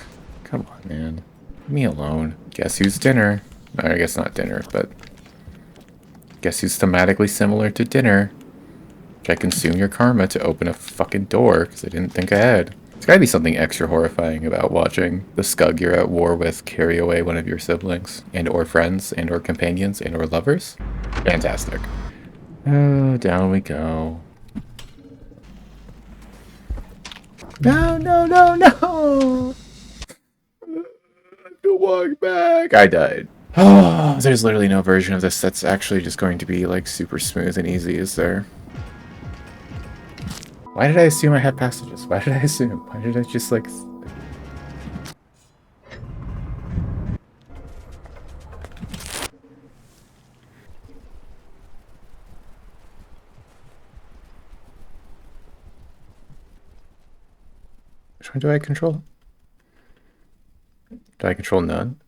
come on, man. Leave me alone. Guess who's dinner? I guess not dinner, but... Guess who's thematically similar to dinner? I consume your karma to open a fucking door, because I didn't think ahead. There's gotta be something extra horrifying about watching the scug you're at war with carry away one of your siblings, and or friends, and or companions, and or lovers. Fantastic. Oh, down we go. No, no, no, no! I have to walk back. I died. Oh, there's literally no version of this that's actually just going to be like super smooth and easy, is there? Why did I assume I had passages? Why did I assume? Why did I just like... Which one do I control? Do I control none?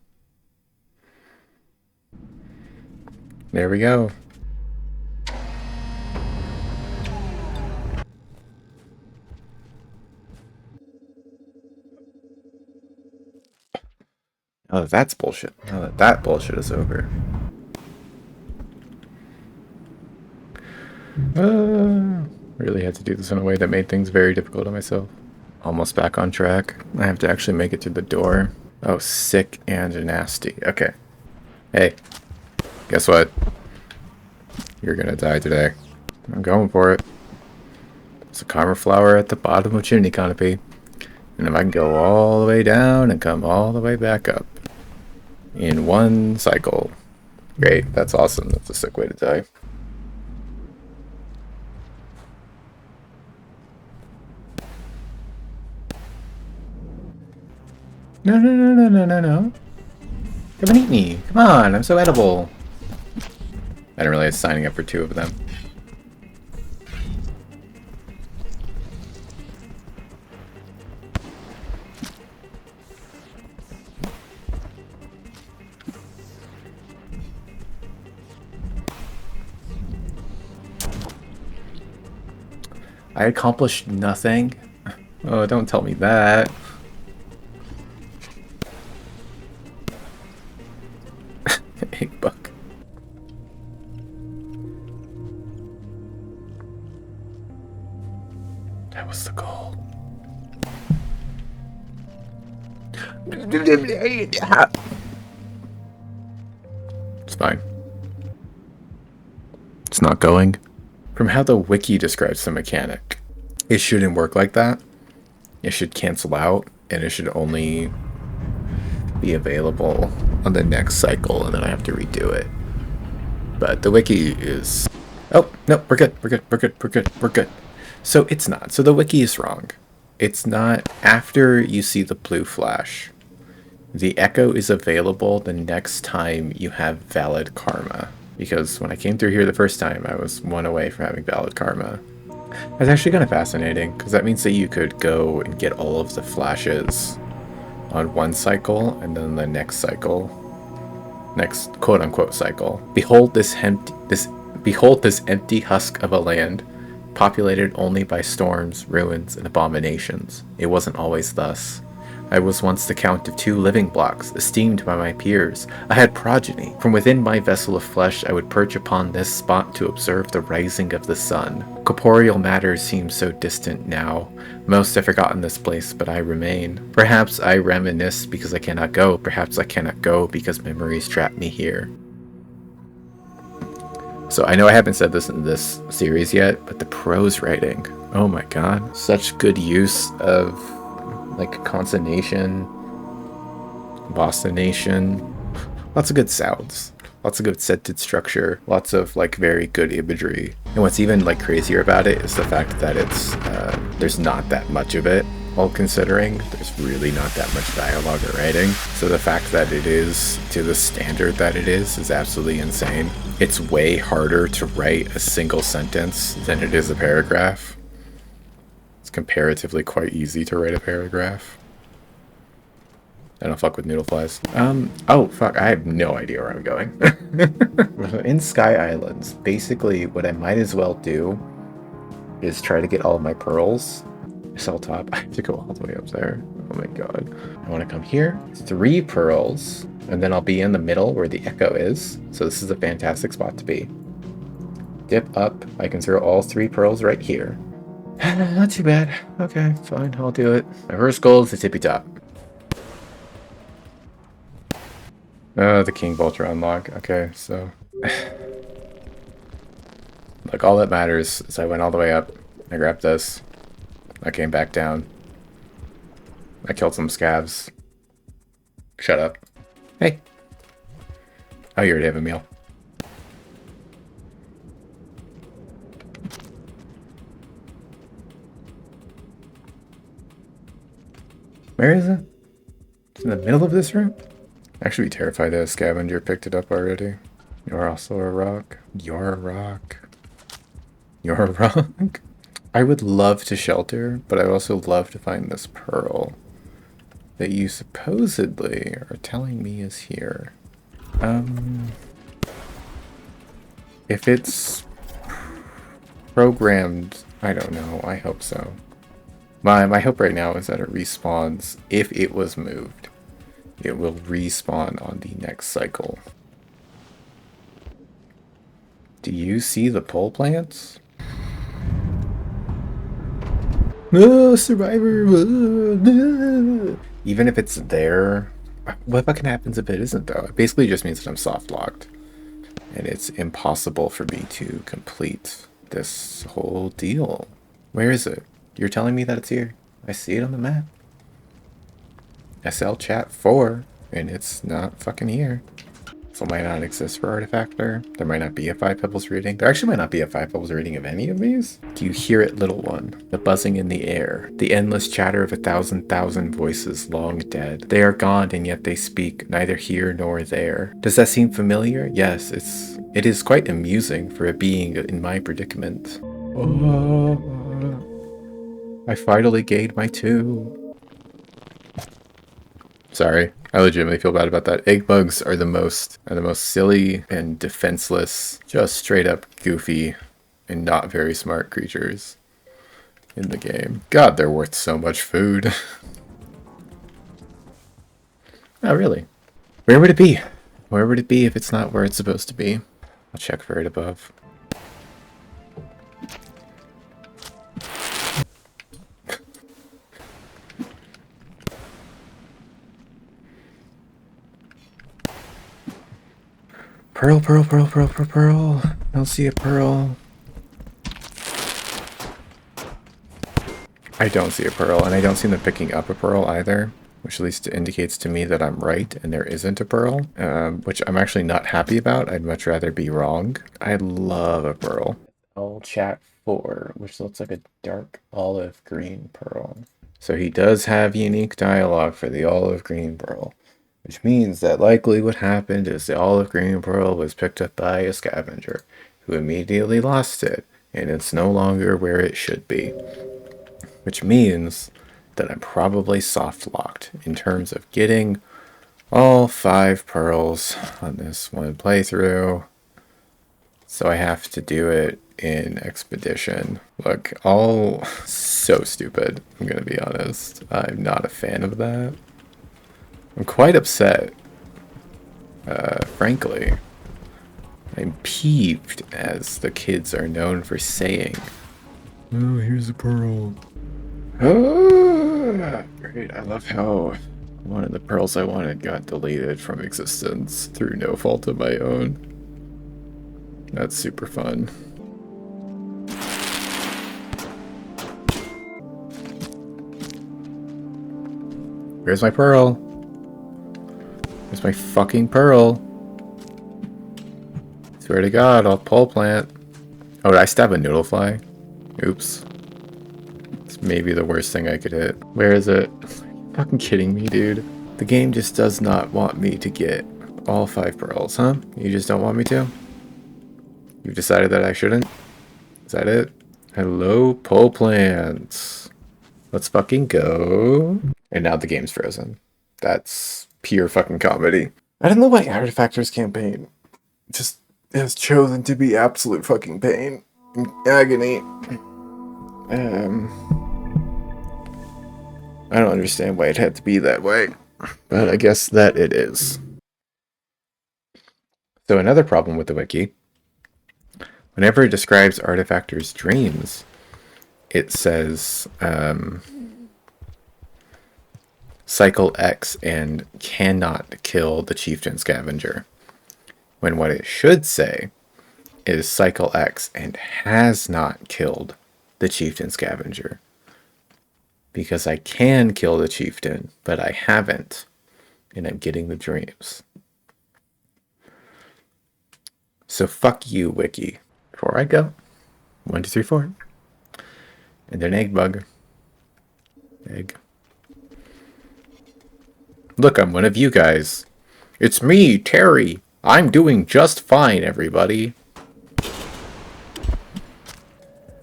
There we go. Oh, that's bullshit. Now that that bullshit is over. Really had to do this in a way that made things very difficult on myself. Almost back on track. I have to actually make it to the door. Oh, sick and nasty. Okay. Hey, guess what? You're gonna die today. I'm going for it. There's a karma flower at the bottom of chimney canopy. And if I can go all the way down and come all the way back up in one cycle. Great, that's awesome. That's a sick way to die. No, no, no, no, no, no, no. Come and eat me. Come on, I'm so edible. I didn't realize signing up for 2 of them. I accomplished nothing. Oh, don't tell me that. Egg buck. That was the goal. It's fine. It's not going. From how the wiki describes the mechanic, it shouldn't work like that. It should cancel out, and it should only be available on the next cycle, and then I have to redo it. But the wiki is... Oh, no, we're good, we're good, we're good, we're good, we're good. So it's not. So the wiki is wrong. It's not after you see the blue flash. The echo is available the next time you have valid karma. Because when I came through here the first time, I was 1 away from having valid karma. That's actually kind of fascinating, because that means that you could go and get all of the flashes on one cycle, and then the next cycle, next quote-unquote cycle. Behold this empty husk of a land, populated only by storms, ruins, and abominations. It wasn't always thus. I was once the count of 2 living blocks, esteemed by my peers. I had progeny. From within my vessel of flesh, I would perch upon this spot to observe the rising of the sun. Corporeal matters seem so distant now. Most have forgotten this place, but I remain. Perhaps I reminisce because I cannot go. Perhaps I cannot go because memories trap me here. So I know I haven't said this in this series yet, but the prose writing, oh my god. Such good use of like consonation, bossonation, lots of good sounds, lots of good sentence structure, lots of like very good imagery. And what's even like crazier about it is the fact that it's there's not that much of it, all considering. There's really not that much dialogue or writing. So the fact that it is to the standard that it is absolutely insane. It's way harder to write a single sentence than it is a paragraph. It's comparatively quite easy to write a paragraph. I don't fuck with noodle flies. Oh fuck, I have no idea where I'm going. In Sky Islands, basically what I might as well do is try to get all of my pearls. Cell top, I have to go all the way up there. Oh my god. I want to come here, 3 pearls, and then I'll be in the middle where the echo is. So this is a fantastic spot to be. Dip up, I can throw all 3 pearls right here. Not too bad. Okay, fine, I'll do it. My first goal is the tippy top. The King Vulture unlock. Okay, so... Like, all that matters is I went all the way up. I grabbed this. I came back down. I killed some scavs. Shut up. Hey. Oh, you already have a meal. Where is it? It's in the middle of this room? Actually be terrified that a scavenger picked it up already. You're also a rock. You're a rock. You're a rock. I would love to shelter, but I also love to find this pearl that you supposedly are telling me is here. If it's programmed, I don't know. I hope so. My hope right now is that it respawns. If it was moved, it will respawn on the next cycle. Do you see the pole plants? Oh, survivor! Even if it's there, What fucking happens if it isn't, though? It basically just means that I'm soft locked. And it's impossible for me to complete this whole deal. Where is it? You're telling me that it's here. I see it on the map. SL chat 4, and it's not fucking here. So it might not exist for Artifactor. There might not be a 5 Pebbles reading. There actually might not be a 5 Pebbles reading of any of these. Do you hear it, little one? The buzzing in the air. The endless chatter of 1,000,000 voices long dead. They are gone and yet they speak, neither here nor there. Does that seem familiar? Yes, it is quite amusing for a being in my predicament. Oh, I finally gained my 2. Sorry, I legitimately feel bad about that. Egg bugs are the most silly and defenseless, just straight up goofy and not very smart creatures in the game. God, they're worth so much food. Oh, really? Where would it be? Where would it be if it's not where it's supposed to be? I'll check for it above. Pearl, pearl, pearl, pearl, pearl, pearl. I don't see a pearl. I don't see a pearl, and I don't see them picking up a pearl either, which at least indicates to me that I'm right and there isn't a pearl, which I'm actually not happy about. I'd much rather be wrong. I love a pearl. All chat 4, which looks like a dark olive green pearl. So he does have unique dialogue for the olive green pearl. Which means that likely what happened is the olive green pearl was picked up by a scavenger, who immediately lost it, and it's no longer where it should be. Which means that I'm probably soft locked in terms of getting all 5 pearls on this one playthrough. So I have to do it in Expedition. Look, all so stupid, I'm gonna be honest. I'm not a fan of that. I'm quite upset, frankly. I'm peeved, as the kids are known for saying. Oh, here's a pearl. Oh, great. I love how one of the pearls I wanted got deleted from existence through no fault of my own. That's super fun. Where's my pearl? Where's my fucking pearl? Swear to God, I'll pole plant. Oh, did I stab a noodlefly? Oops. It's maybe the worst thing I could hit. Where is it? Are you fucking kidding me, dude? The game just does not want me to get all 5 pearls, huh? You just don't want me to? You've decided that I shouldn't? Is that it? Hello, pole plants. Let's fucking go. And now the game's frozen. That's pure fucking comedy. I don't know why Artifactor's campaign just has chosen to be absolute fucking pain and agony. I don't understand why it had to be that way, but I guess that it is. So another problem with the wiki, whenever it describes Artifactor's dreams, it says Cycle X and cannot kill the Chieftain Scavenger. When what it should say is Cycle X and has not killed the Chieftain Scavenger. Because I can kill the Chieftain, but I haven't. And I'm getting the dreams. So fuck you, Wiki. Before I go, 1, 2, 3, 4. And an egg bug. Egg. Look, I'm one of you guys. It's me, Terry. I'm doing just fine, everybody.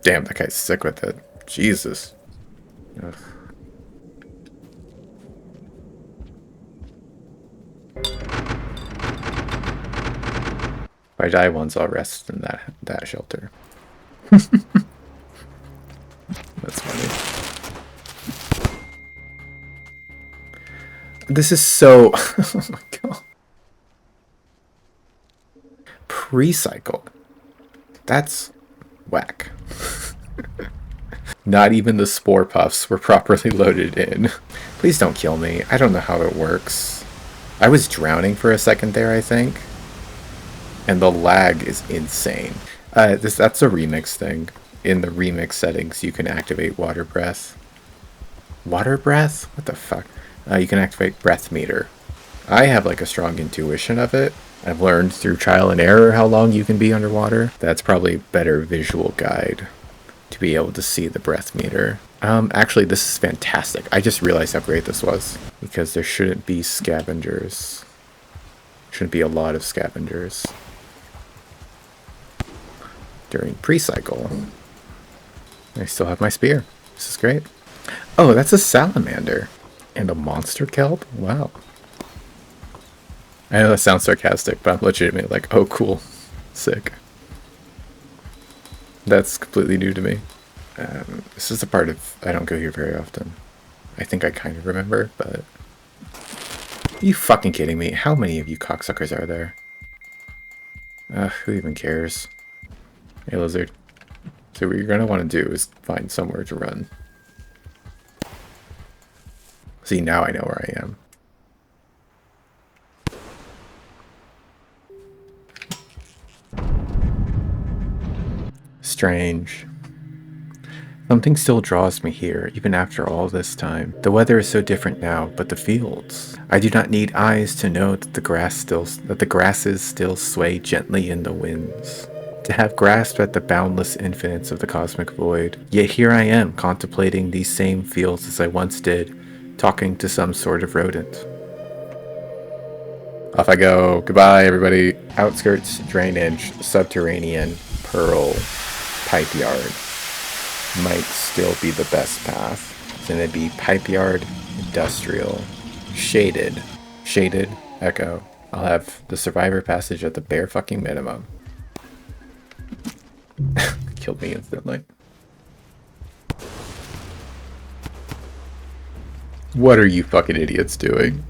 Damn, that guy's sick with it. Jesus. Ugh. If I die once, I'll rest in that shelter. That's funny. This is so... oh my god. Pre-cycle. That's whack. Not even the spore puffs were properly loaded in. Please don't kill me. I don't know how it works. I was drowning for a second there, I think. And the lag is insane. That's a remix thing. In the remix settings, you can activate water breath. Water breath? What the fuck? You can activate breath meter. I have like a strong intuition of it. I've learned through trial and error how long you can be underwater. That's probably a better visual guide to be able to see the breath meter. Actually, this is fantastic. I just realized how great this was. Because there shouldn't be scavengers. Shouldn't be a lot of scavengers during pre-cycle. I still have my spear. This is great. Oh, that's a salamander. And a monster kelp? Wow. I know that sounds sarcastic, but I'm legitimately like, oh cool. Sick. That's completely new to me. This is a part of... I don't go here very often. I think I kind of remember, but... Are you fucking kidding me? How many of you cocksuckers are there? Who even cares? Hey, lizard. So what you're going to want to do is find somewhere to run. See, now I know where I am. Strange. Something still draws me here, even after all this time. The weather is so different now, but the fields. I do not need eyes to know that the grasses still sway gently in the winds. To have grasped at the boundless infinites of the cosmic void. Yet here I am, contemplating these same fields as I once did, talking to some sort of rodent. Off I go. Goodbye, everybody. Outskirts, drainage, subterranean, pearl, pipe yard. Might still be the best path. It's gonna be pipe yard, industrial, shaded, echo. I'll have the survivor passage at the bare fucking minimum. Killed me instantly. What are you fucking idiots doing?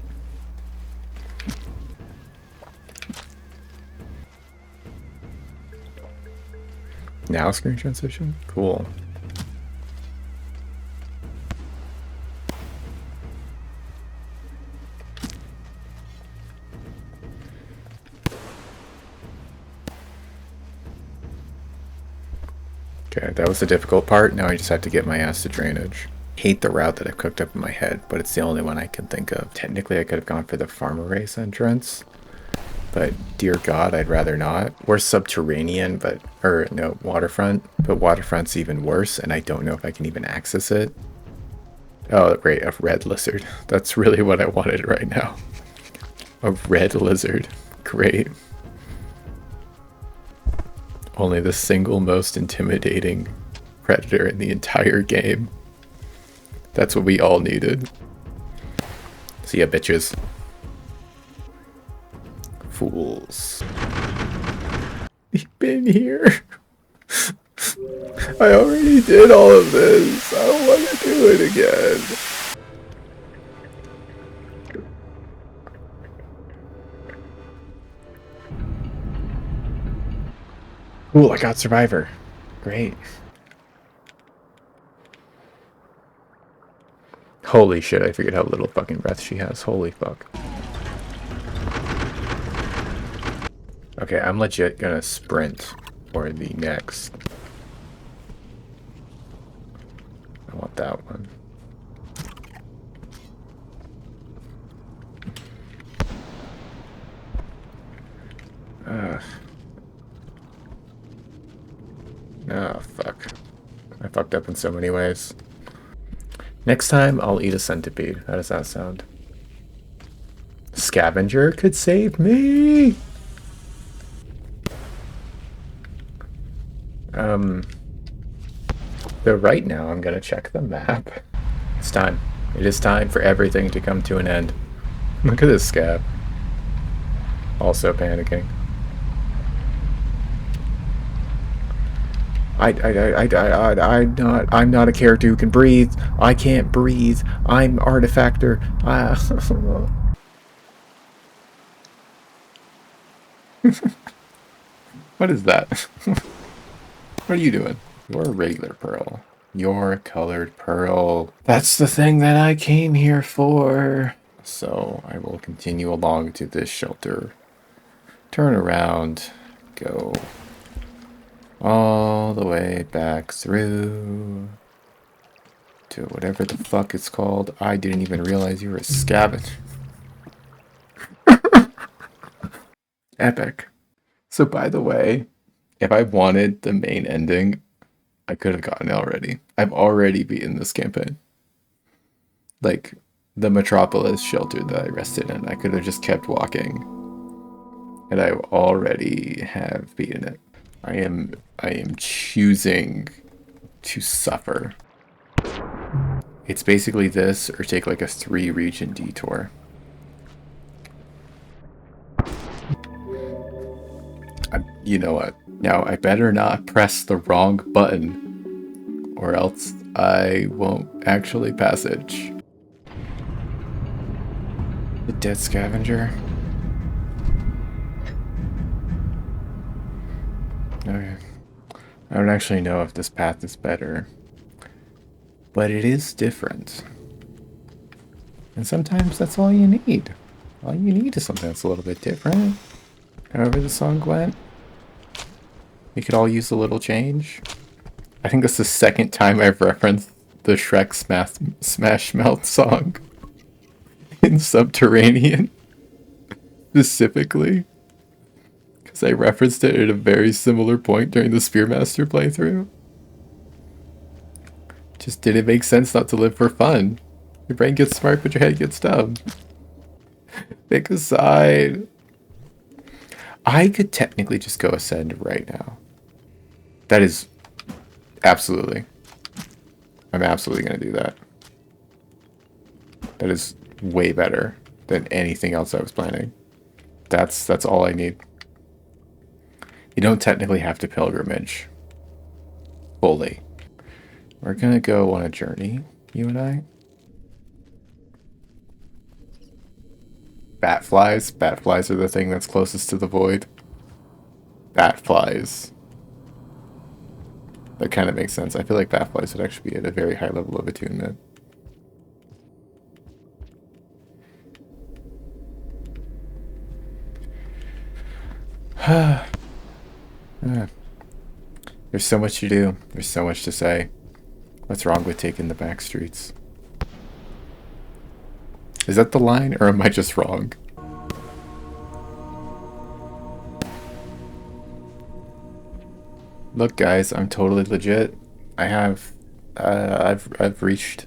Now screen transition? Cool. Okay, that was the difficult part. Now I just have to get my ass to drainage. Hate the route that I've cooked up in my head, but it's the only one I can think of. Technically, I could have gone for the farmer race entrance, but dear God, I'd rather not. Or subterranean, or no, waterfront. But waterfront's even worse, and I don't know if I can even access it. Oh, great, a red lizard. That's really what I wanted right now. A red lizard. Great. Only the single most intimidating predator in the entire game. That's what we all needed. See ya, bitches. Fools. You've been here. I already did all of this. I don't want to do it again. Cool, I got Survivor. Great. Holy shit, I figured how little fucking breath she has. Holy fuck. Okay, I'm legit gonna sprint for the next. I want that one. Oh, fuck. I fucked up in so many ways. Next time, I'll eat a centipede. How does that sound? Scavenger could save me! So right now, I'm gonna check the map. It's time. It is time for everything to come to an end. Look at this scab. Also panicking. I'm not a character who can breathe. I can't breathe. I'm Artifactor. What is that? What are you doing? You're a regular pearl. You're a colored pearl. That's the thing that I came here for. So I will continue along to this shelter, turn around, go all the way back through to whatever the fuck it's called. I didn't even realize you were a scavenger. Epic. So by the way, if I wanted the main ending, I could have gotten it already. I've already beaten this campaign. Like, the Metropolis shelter that I rested in, I could have just kept walking. And I already have beaten it. I am choosing to suffer. It's basically this, or take like a 3-region detour. You know what? Now I better not press the wrong button, or else I won't actually passage. The dead scavenger. Okay. I don't actually know if this path is better, but it is different. And sometimes that's all you need. All you need is something that's a little bit different. However the song went. We could all use a little change. I think that's the second time I've referenced the Shrek Smash Mouth song in Subterranean. Specifically. Because I referenced it at a very similar point during the Spearmaster playthrough. Just didn't make sense not to live for fun. Your brain gets smart, but your head gets dumb. Pick a side. I could technically just go ascend right now. That is absolutely. I'm absolutely going to do that. That is way better than anything else I was planning. That's all I need. You don't technically have to pilgrimage fully. We're going to go on a journey, you and I. Bat flies. Bat flies are the thing that's closest to the void. Bat flies. That kind of makes sense. I feel like bat flies would actually be at a very high level of attunement. There's so much to do. There's so much to say. What's wrong with taking the back streets? Is that the line, or am I just wrong? Look, guys, I'm totally legit. I have, I've reached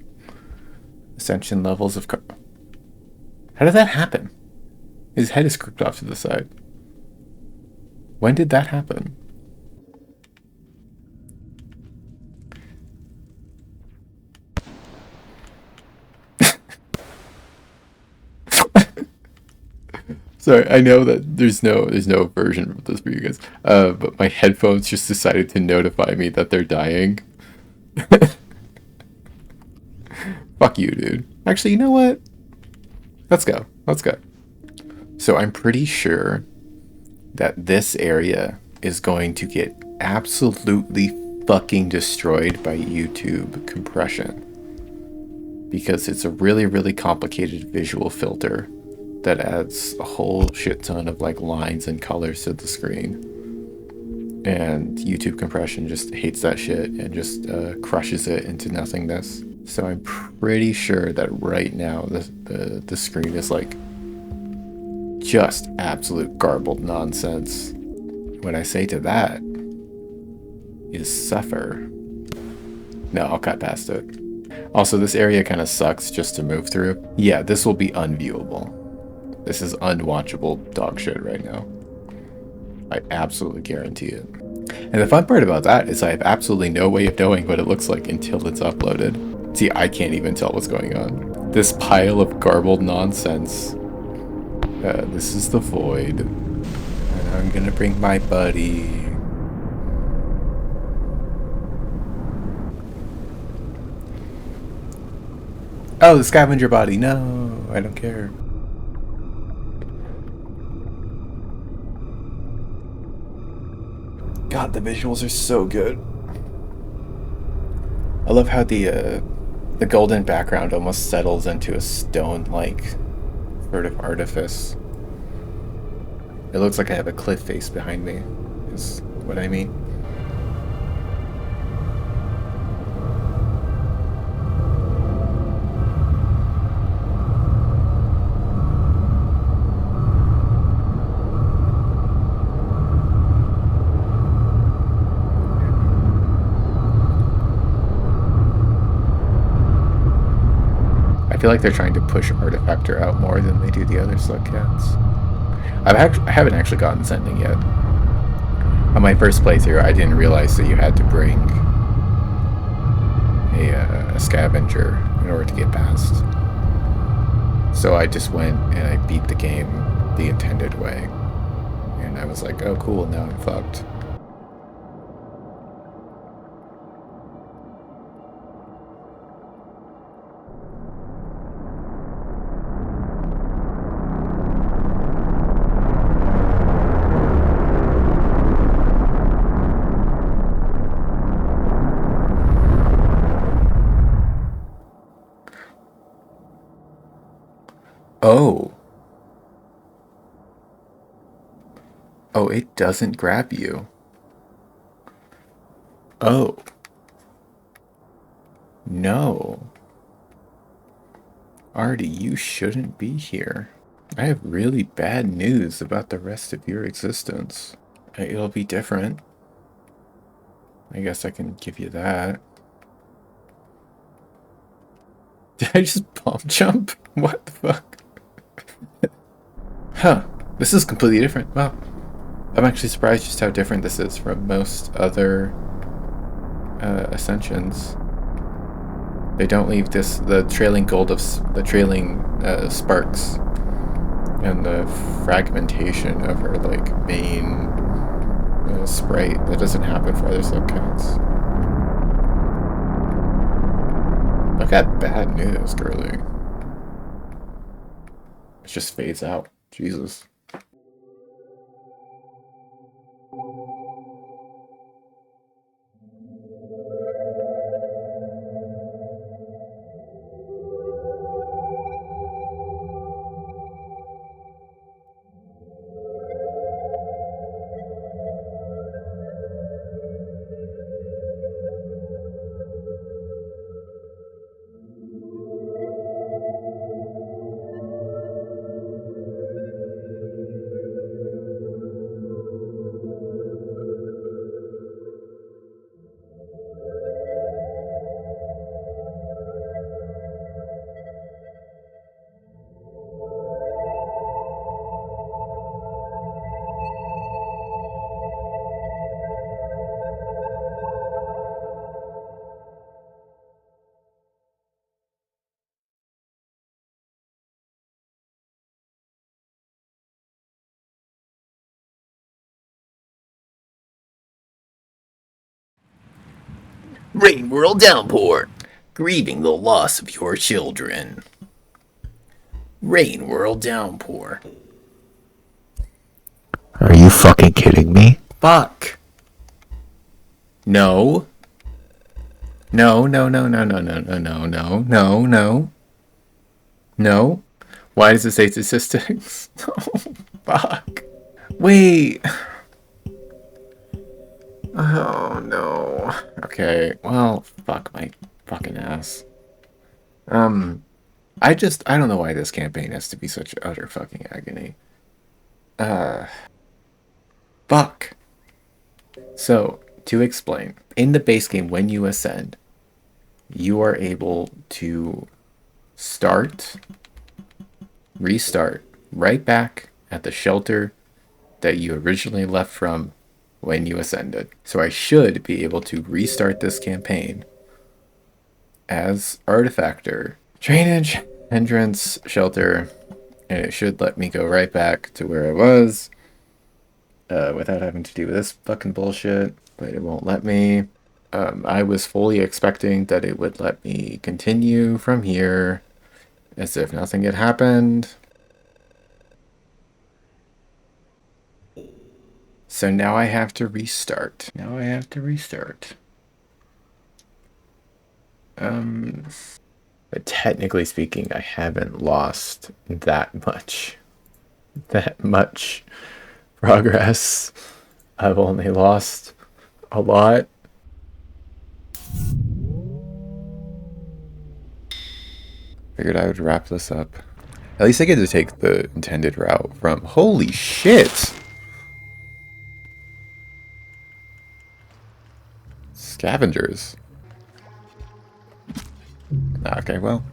ascension levels of. How did that happen? His head is crooked off to the side. When did that happen? Sorry, I know that there's no version of this for you guys, but my headphones just decided to notify me that they're dying. Fuck you, dude. Actually, you know what? Let's go. Let's go. So I'm pretty sure that this area is going to get absolutely fucking destroyed by YouTube compression. Because it's a really, really complicated visual filter that adds a whole shit ton of like lines and colors to the screen. And YouTube compression just hates that shit and just crushes it into nothingness. So I'm pretty sure that right now the screen is like just absolute garbled nonsense. What I say to that is suffer. No, I'll cut past it. Also, this area kind of sucks just to move through. Yeah, this will be unviewable. This is unwatchable dog shit right now. I absolutely guarantee it. And the fun part about that is I have absolutely no way of knowing what it looks like until it's uploaded. See, I can't even tell what's going on. This pile of garbled nonsense. This is the void. And I'm gonna bring my buddy. Oh, the scavenger body. No, I don't care. God, the visuals are so good. I love how the golden background almost settles into a stone-like sort of artifice. It looks like I have a cliff face behind me, is what I mean. I feel like they're trying to push Artifactor out more than they do the other slug cats. I haven't actually gotten Sending yet. On my first playthrough, I didn't realize that you had to bring a scavenger in order to get past. So I just went and I beat the game the intended way. And I was like, oh cool, now I'm fucked. Oh. Oh, it doesn't grab you. Oh. No. Artie, you shouldn't be here. I have really bad news about the rest of your existence. It'll be different. I guess I can give you that. Did I just bomb jump? What the fuck? Huh. This is completely different. Wow. I'm actually surprised just how different this is from most other ascensions. They don't leave the trailing gold of the trailing sparks and the fragmentation of her like main sprite. That doesn't happen for other subcats. I got bad news, girly. It just fades out. Jesus. Rain World Downpour, grieving the loss of your children. Rain World Downpour. Are you fucking kidding me? Fuck. No. No, no, no, no, no, no, no, no, no, no, no. No. Why does it say statistics? Oh, fuck. Wait. Oh, no. Okay, well, fuck my fucking ass. I don't know why this campaign has to be such utter fucking agony. Fuck. So, to explain, in the base game, when you ascend, you are able to restart, right back at the shelter that you originally left from when you ascended. So I should be able to restart this campaign as Artifactor, drainage, entrance, shelter, and it should let me go right back to where I was without having to do this fucking bullshit, but it won't let me. I was fully expecting that it would let me continue from here as if nothing had happened. So now I have to restart. But technically speaking, I haven't lost that much. That much progress. I've only lost a lot. Figured I would wrap this up. At least I get to take the intended route from... Holy shit! Scavengers. Okay, well.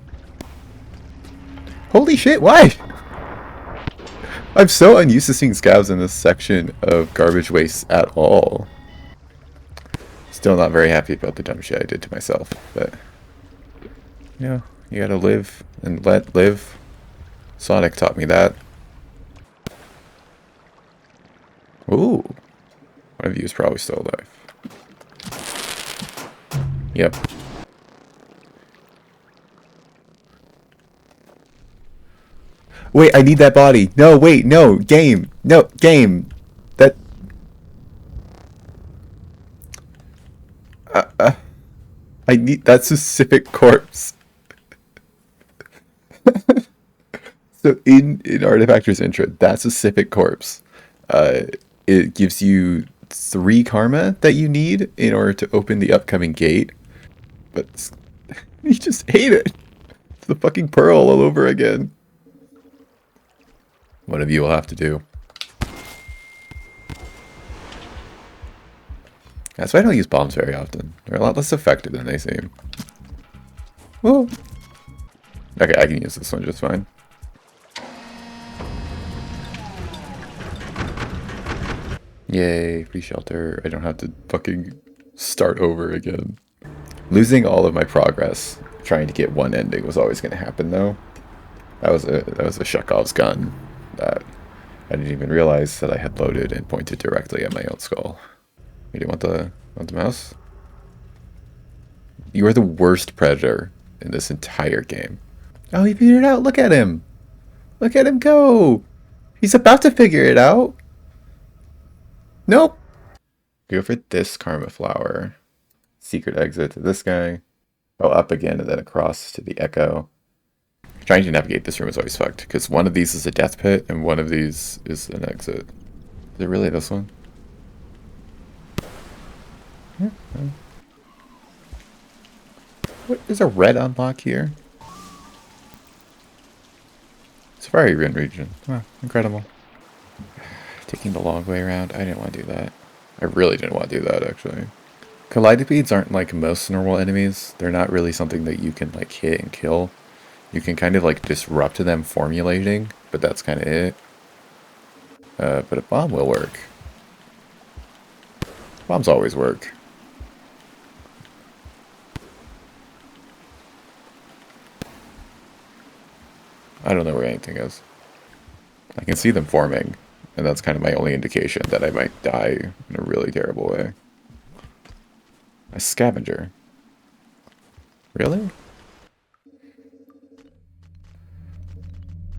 Holy shit, why? I'm so unused to seeing scavs in this section of garbage waste at all. Still not very happy about the dumb shit I did to myself, but... You know, you gotta live and let live. Sonic taught me that. Ooh. One of you is probably still alive. Yep. Wait, I need that body. No, wait, no. Game. No, game. That... I need that specific corpse. So in Artificer's intro, that specific corpse, it gives you 3 karma that you need in order to open the upcoming gate. But you just hate it. It's the fucking pearl all over again. One of you will have to do. That's why I don't use bombs very often. They're a lot less effective than they seem. Whoa. Okay, I can use this one just fine. Yay, free shelter. I don't have to fucking start over again. Losing all of my progress trying to get one ending was always going to happen, though. That was a Chekhov's gun that I didn't even realize that I had loaded and pointed directly at my own skull. You don't want the mouse? You are the worst predator in this entire game. Oh, he figured it out. Look at him. Look at him go. He's about to figure it out. Nope. Go for this karma flower. Secret exit to this guy. Go up again and then across to the echo. Trying to navigate this room is always fucked because one of these is a death pit and one of these is an exit. Is it really this one? What is a red unlock here? Safari region. Oh, incredible. Taking the long way around. I didn't want to do that. I really didn't want to do that, actually. Kaleidopedes aren't like most normal enemies. They're not really something that you can like hit and kill. You can kind of like disrupt them formulating, but that's kind of it. But a bomb will work. Bombs always work. I don't know where anything is. I can see them forming, and that's kind of my only indication that I might die in a really terrible way. A scavenger. Really?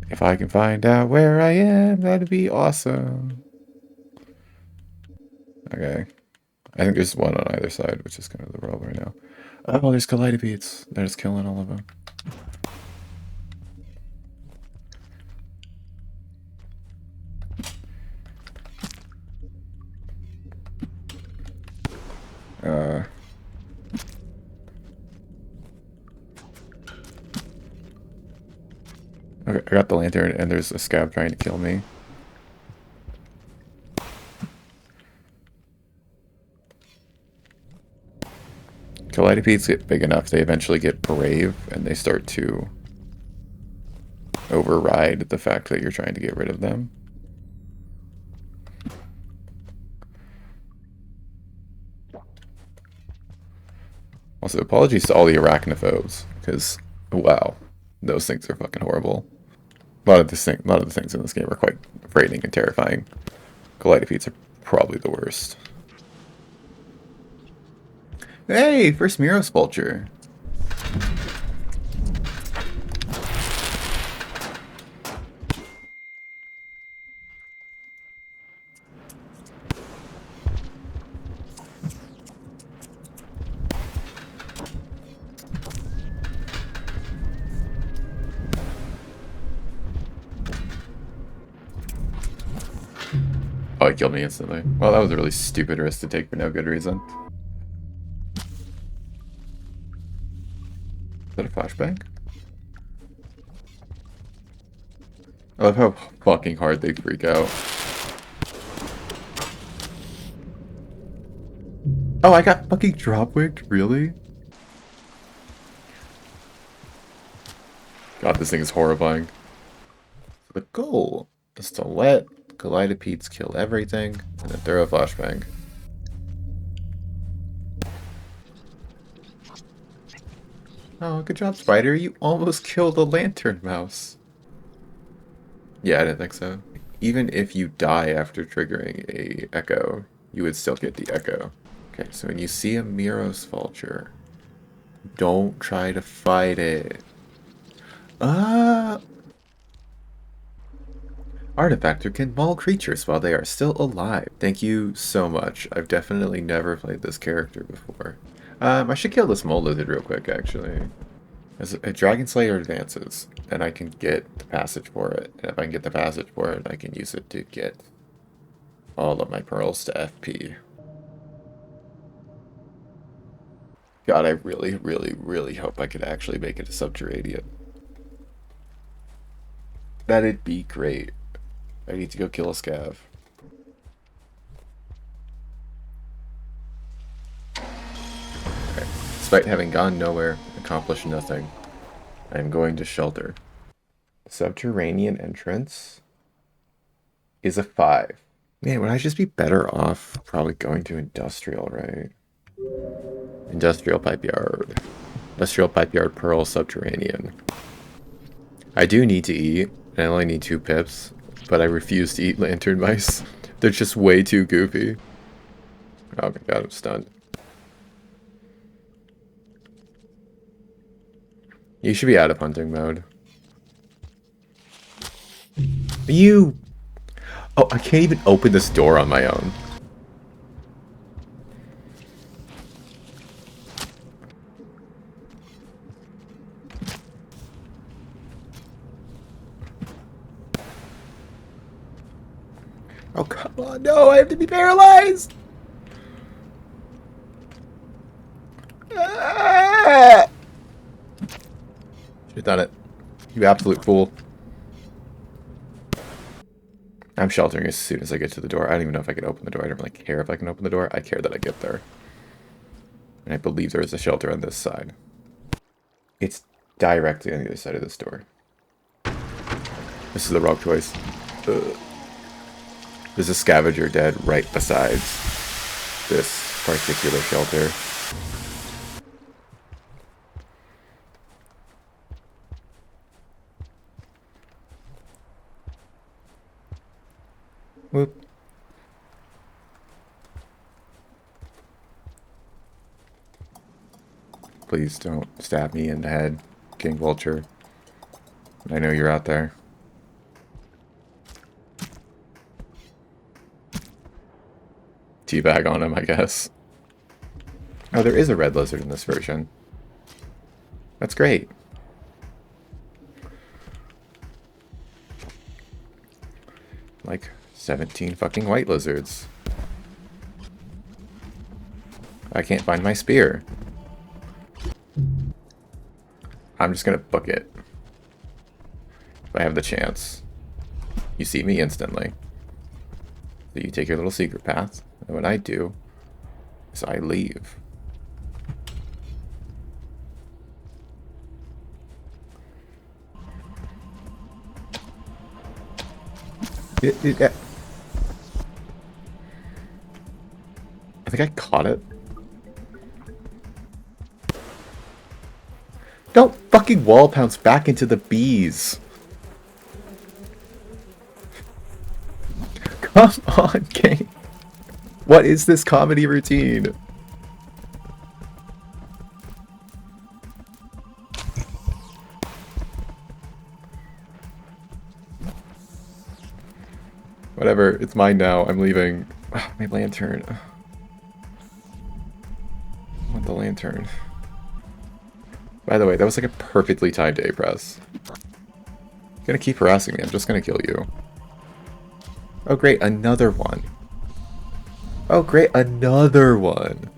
If I can find out where I am, that'd be awesome. Okay. I think there's one on either side, which is kind of the roll right now. Oh, there's Kaleidopedes. They're just killing all of them. Okay, I got the lantern and there's a scab trying to kill me. Kaleidopedes get big enough, they eventually get brave and they start to override the fact that you're trying to get rid of them. Also, apologies to all the arachnophobes, because, wow, those things are fucking horrible. A lot of the things in this game are quite frightening and terrifying. Kaleidopedes are probably the worst. Hey, first Miro Spulcher. Oh, he killed me instantly. Well, that was a really stupid risk to take for no good reason. Is that a flashbang? I love how fucking hard they freak out. Oh, I got fucking drop-wicked? Really? God, this thing is horrifying. The goal is to let Kaleidopedes kill everything and then throw a flashbang. Oh, good job, Spider. You almost killed a lantern mouse. Yeah, I didn't think so. Even if you die after triggering a echo, you would still get the echo. Okay, so when you see a Miros vulture, don't try to fight it. Artifactor can maul creatures while they are still alive. Thank you so much. I've definitely never played this character before. I should kill this mole lizard real quick, actually. As a Dragon Slayer advances, and I can get the passage for it. And if I can get the passage for it, I can use it to get all of my pearls to FP. God, I really, really, really hope I could actually make it a subterranean. That'd be great. I need to go kill a scav. Okay. Despite having gone nowhere, accomplished nothing, I am going to shelter. Subterranean entrance is a 5. Man, would I just be better off probably going to industrial, right? Industrial pipe yard. Industrial pipe yard, pearl, subterranean. I do need to eat. I only need 2 pips, but I refuse to eat lantern mice. They're just way too goofy. Oh my god, I'm stunned. You should be out of hunting mode. You... Oh, I can't even open this door on my own. Oh, come on, no, I have to be paralyzed! Ah! Should've done it. You absolute fool. I'm sheltering as soon as I get to the door. I don't even know if I can open the door. I don't really care if I can open the door. I care that I get there. And I believe there is a shelter on this side. It's directly on the other side of this door. This is the wrong choice. Ugh. There's a scavenger dead right beside this particular shelter. Whoop. Please don't stab me in the head, King Vulture. I know you're out there. Teabag on him, I guess. Oh, there is a red lizard in this version. That's great. Like 17 fucking white lizards. I can't find my spear. I'm just gonna book it. If I have the chance. You see me instantly. So you take your little secret path. And what I do is I leave. I think I caught it. Don't fucking wall pounce back into the bees. Come on, game. What is this comedy routine? Whatever, it's mine now. I'm leaving. Oh, my lantern. I want the lantern. By the way, that was like a perfectly timed A-press. You're gonna keep harassing me. I'm just gonna kill you. Oh great, another one. Oh, great. Another one.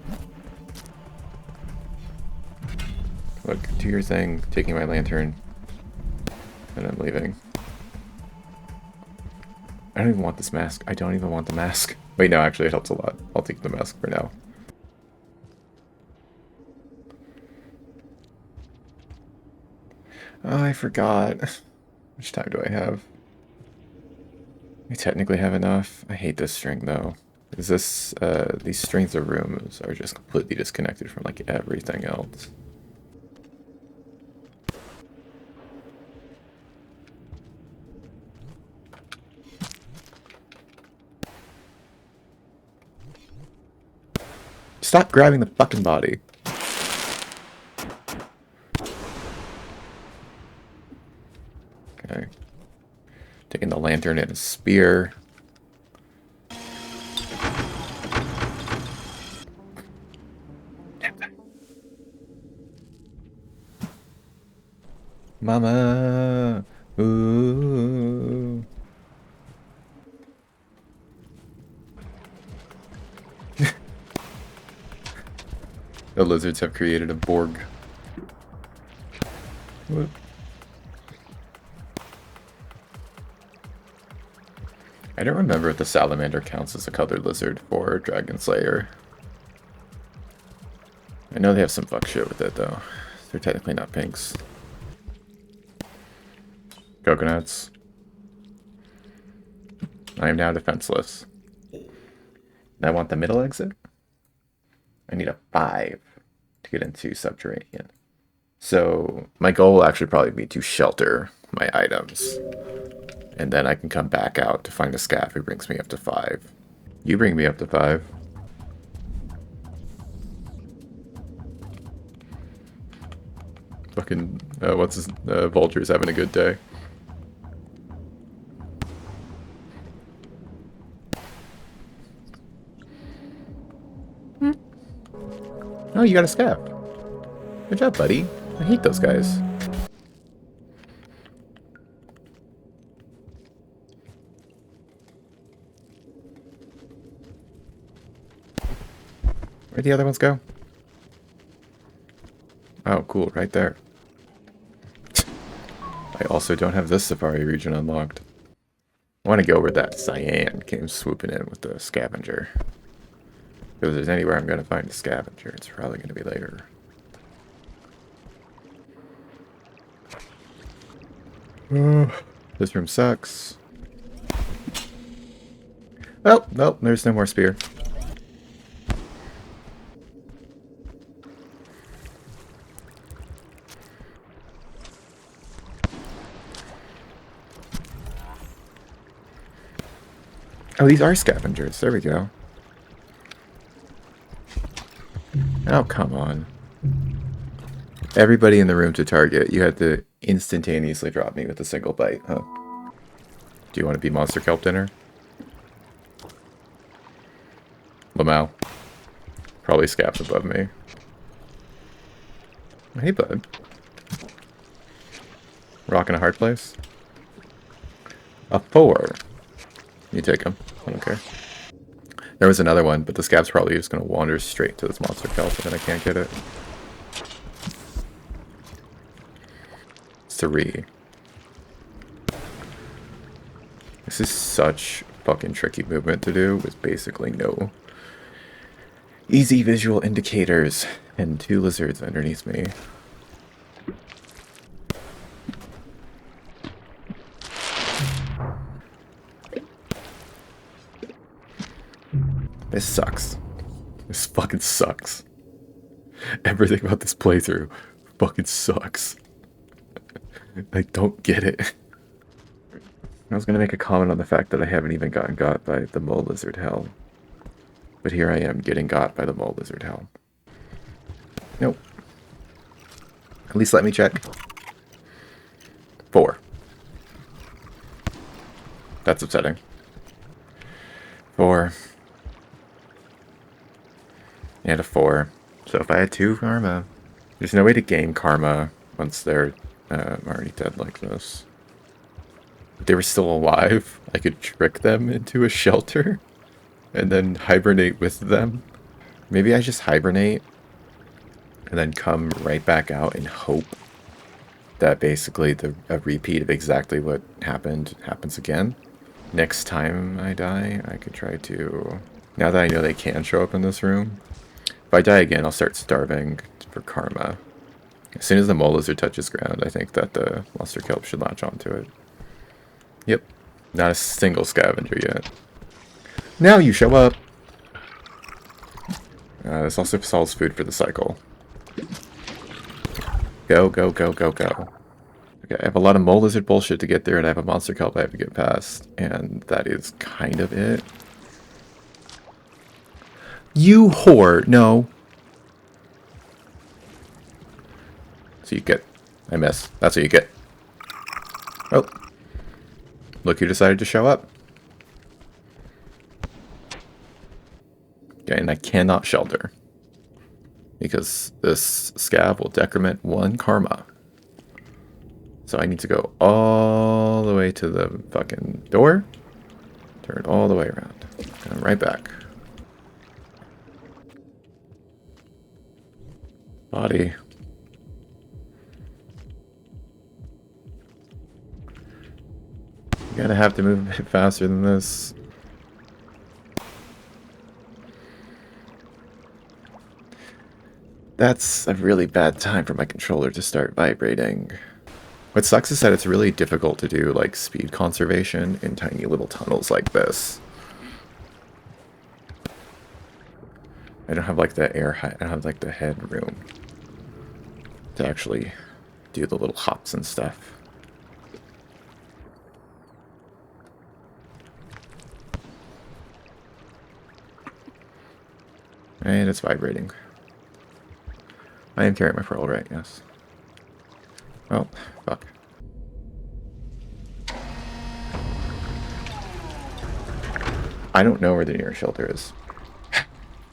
Look, do your thing. Taking my lantern. And I'm leaving. I don't even want this mask. I don't even want the mask. Wait, no, actually it helps a lot. I'll take the mask for now. Oh, I forgot. How much time do I have? I technically have enough. I hate this string though. Is this, these strings of rooms are just completely disconnected from like everything else. Stop grabbing the fucking body. Okay. Taking the lantern and a spear. Mama. Ooh. The lizards have created a Borg. Whoop. I don't remember if the salamander counts as a colored lizard for Dragon Slayer. I know they have some fuck shit with it though. They're technically not pinks. Coconuts. I am now defenseless. And I want the middle exit. I need a 5 to get into subterranean. So my goal will actually probably be to shelter my items. And then I can come back out to find a scav who brings me up to 5. You bring me up to 5. Fucking, what's his, Vulture's having a good day. Oh, you got a scav. Good job, buddy. I hate those guys. Where'd the other ones go? Oh, cool, right there. I also don't have this Safari region unlocked. I want to go where that Cyan came swooping in with the scavenger. If there's anywhere I'm going to find a scavenger, it's probably going to be later. This room sucks. Oh, nope, there's no more spear. Oh, these are scavengers. There we go. Oh, come on. Everybody in the room to target. You had to instantaneously drop me with a single bite, huh? Do you want to be monster kelp dinner? Lamau. Probably scavs above me. Hey, bud. Rock in a hard place? A 4. You take him. I don't care. There was another one, but the scav's probably just going to wander straight to this monster kelp, and then I can't get it. 3. This is such fucking tricky movement to do with basically no easy visual indicators and 2 lizards underneath me. This sucks. This fucking sucks. Everything about this playthrough fucking sucks. I don't get it. I was gonna make a comment on the fact that I haven't even gotten got by the mole lizard hell. But here I am getting got by the mole lizard hell. Nope. At least let me check. 4. That's upsetting. 4. And a 4. So if I had 2 karma, there's no way to gain karma once they're already dead like this. If they were still alive, I could trick them into a shelter. and then hibernate with them. Maybe I just hibernate and then come right back out and hope that basically a repeat of exactly what happened happens again. Next time I die, I could try to... Now that I know they can show up in this room, if I die again, I'll start starving for karma. As soon as the mole lizard touches ground, I think that the monster kelp should latch onto it. Yep. Not a single scavenger yet. Now you show up! This also solves food for the cycle. Go, go, go, go, go. Okay, I have a lot of mole lizard bullshit to get there, and I have a monster kelp I have to get past. And that is kind of it. You whore! No. So you get... I miss. That's what you get. Oh. Look who decided to show up. Okay, and I cannot shelter. Because this scab will decrement 1 karma. So I need to go all the way to the fucking door. Turn all the way around. Come right back. Body. You're gonna have to move a bit faster than this. That's a really bad time for my controller to start vibrating. What sucks is that it's really difficult to do like speed conservation in tiny little tunnels like this. I don't have like the I don't have like the headroom to actually do the little hops and stuff. And it's vibrating. I am carrying my pearl, right? Yes. Oh, fuck. I don't know where the nearest shelter is.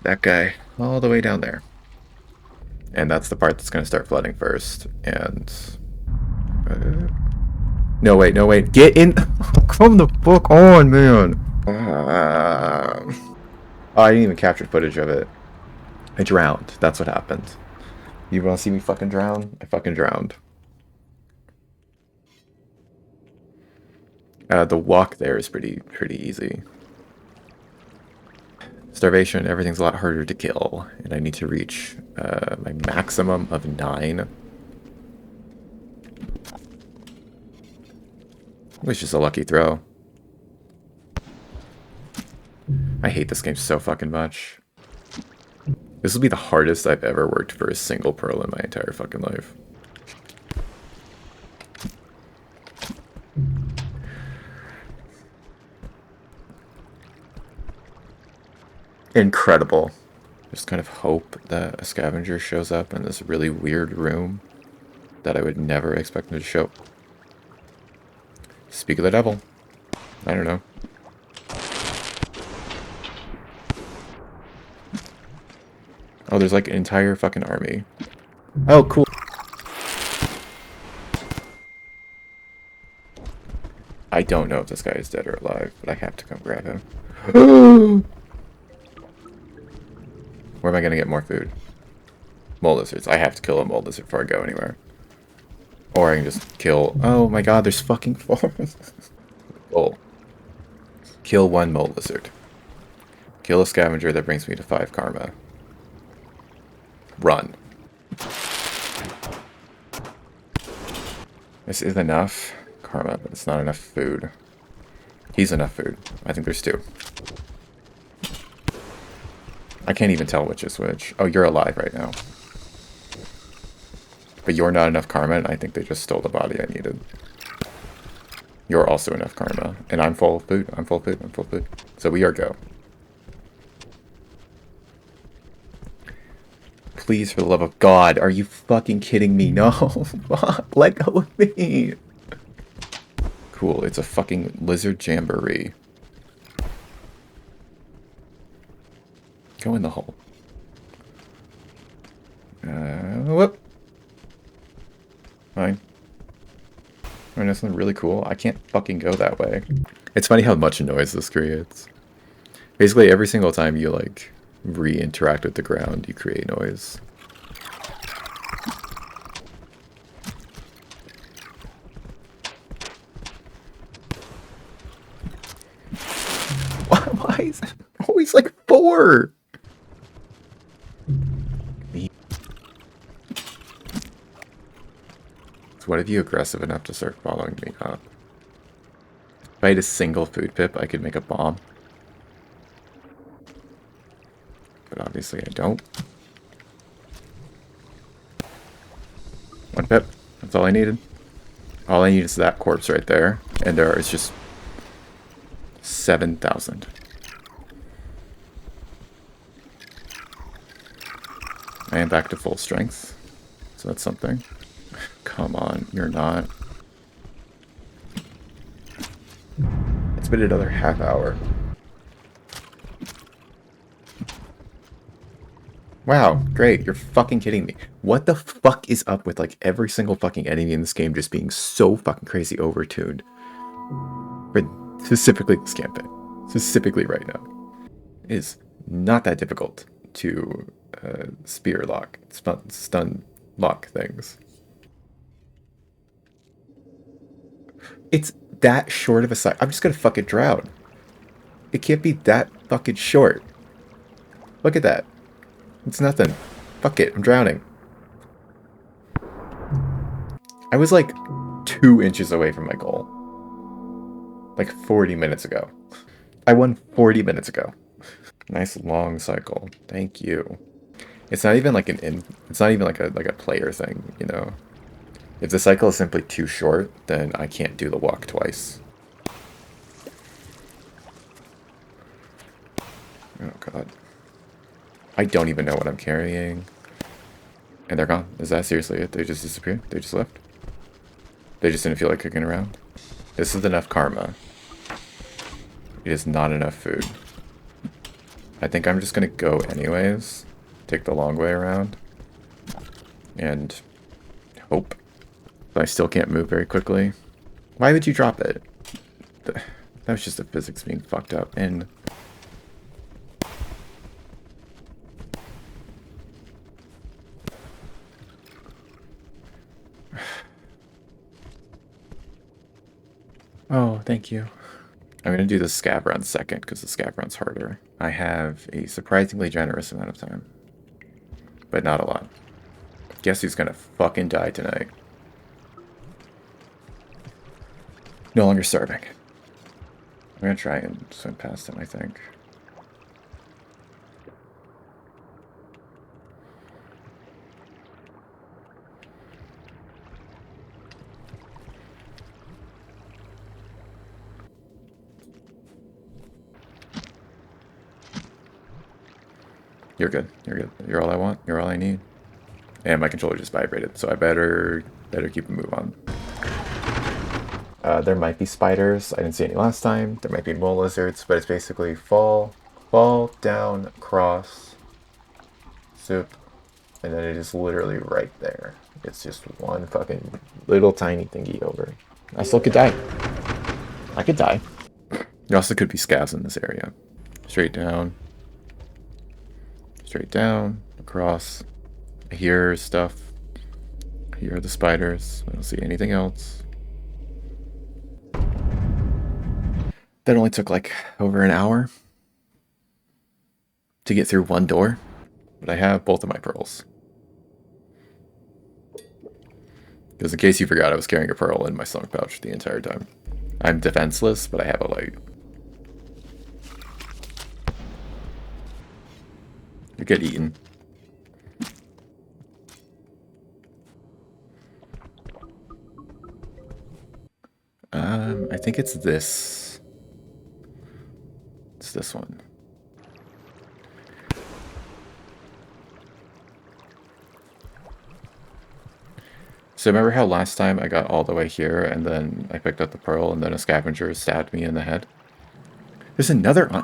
That guy, all the way down there. And that's the part that's going to start flooding first. And... No, wait, no, wait. Get in! Come the fuck on, man! Oh, I didn't even capture footage of it. I drowned. That's what happened. You want to see me fucking drown? I fucking drowned. The walk there is pretty easy. Starvation, everything's a lot harder to kill, and I need to reach my maximum of 9. Which is a lucky throw. I hate this game so fucking much. This will be the hardest I've ever worked for a single pearl in my entire fucking life. Incredible. Just kind of hope that a scavenger shows up in this really weird room that I would never expect them to show. Speak of the devil. I don't know. Oh, there's like an entire fucking army. Oh, cool. I don't know if this guy is dead or alive, but I have to come grab him. Where am I gonna get more food? Mole lizards. I have to kill a mole lizard before I go anywhere. Or I can just kill... Oh my god, there's fucking 4. Oh. Kill 1 mole lizard. Kill a scavenger that brings me to 5 karma. Run. This is enough karma, but it's not enough food. He's enough food. I think there's 2. I can't even tell which is which. Oh, you're alive right now. But you're not enough karma, and I think they just stole the body I needed. You're also enough karma. And I'm full of food. I'm full of food. I'm full of food. So we are go. Please, for the love of God, are you fucking kidding me? No. Fuck. Let go of me. Cool. It's a fucking lizard jamboree. Go in the hole. Whoop. Fine. I know something really cool. I can't fucking go that way. It's funny how much noise this creates. Basically, every single time you, like, re-interact with the ground, you create noise. Why is it always, like, 4? So what if you aggressive enough to start following me up? If I had a single food pip, I could make a bomb. But obviously I don't. 1 pip. That's all I needed. All I need is that corpse right there. And there is just 7,000. I am back to full strength. So that's something. Come on, you're not. It's been another half hour. Wow, great. You're fucking kidding me. What the fuck is up with, like, every single fucking enemy in this game just being so fucking crazy overtuned? For specifically this campaign. Specifically right now. It is not that difficult to spear lock, stun lock things. It's that short of a sight. I'm just gonna fucking drown. It can't be that fucking short. Look at that. It's nothing. Fuck it, I'm drowning. I was like 2 inches away from my goal. Like 40 minutes ago. I won 40 minutes ago. Nice long cycle. Thank you. It's not even like it's not even like a player thing, you know. If the cycle is simply too short, then I can't do the walk twice. Oh god. I don't even know what I'm carrying. And they're gone. Is that seriously it? They just disappeared? They just left? They just didn't feel like kicking around? This is enough karma. It is not enough food. I think I'm just gonna go anyways. Take the long way around. And hope. But I still can't move very quickly. Why would you drop it? That was just the physics being fucked up. And oh, thank you. I'm going to do the scav run second because the scav run's harder. I have a surprisingly generous amount of time. But not a lot. Guess who's going to fucking die tonight? No longer starving. I'm going to try and swim past him, I think. You're good. You're good. You're all I want. You're all I need. And my controller just vibrated, so I better keep a move on. There might be spiders. I didn't see any last time. There might be mole lizards, but it's basically fall, down, cross, soup, and then it is literally right there. It's just one fucking little tiny thingy over. I still could die. I could die. There also could be scavs in this area. Straight down, across. I hear stuff. I hear the spiders. I don't see anything else. That only took like over an hour to get through one door, but I have both of my pearls. Because in case you forgot, I was carrying a pearl in my stomach pouch the entire time. I'm defenseless, but I have a light. You get eaten. I think it's this. It's this one. So remember how last time I got all the way here and then I picked up the pearl and then a scavenger stabbed me in the head? There's another one.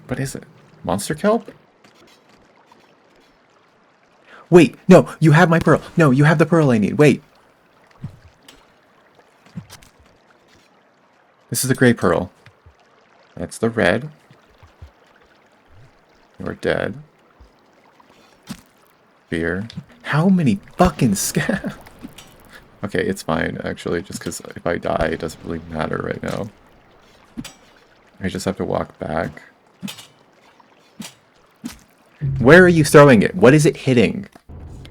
What is it? Monster kelp? Wait, no, you have my pearl. No, you have the pearl I need. Wait. This is the gray pearl. That's the red. You're dead. Fear. How many fucking scabs? Okay, it's fine, actually, just because if I die, it doesn't really matter right now. I just have to walk back. Where are you throwing it? What is it hitting?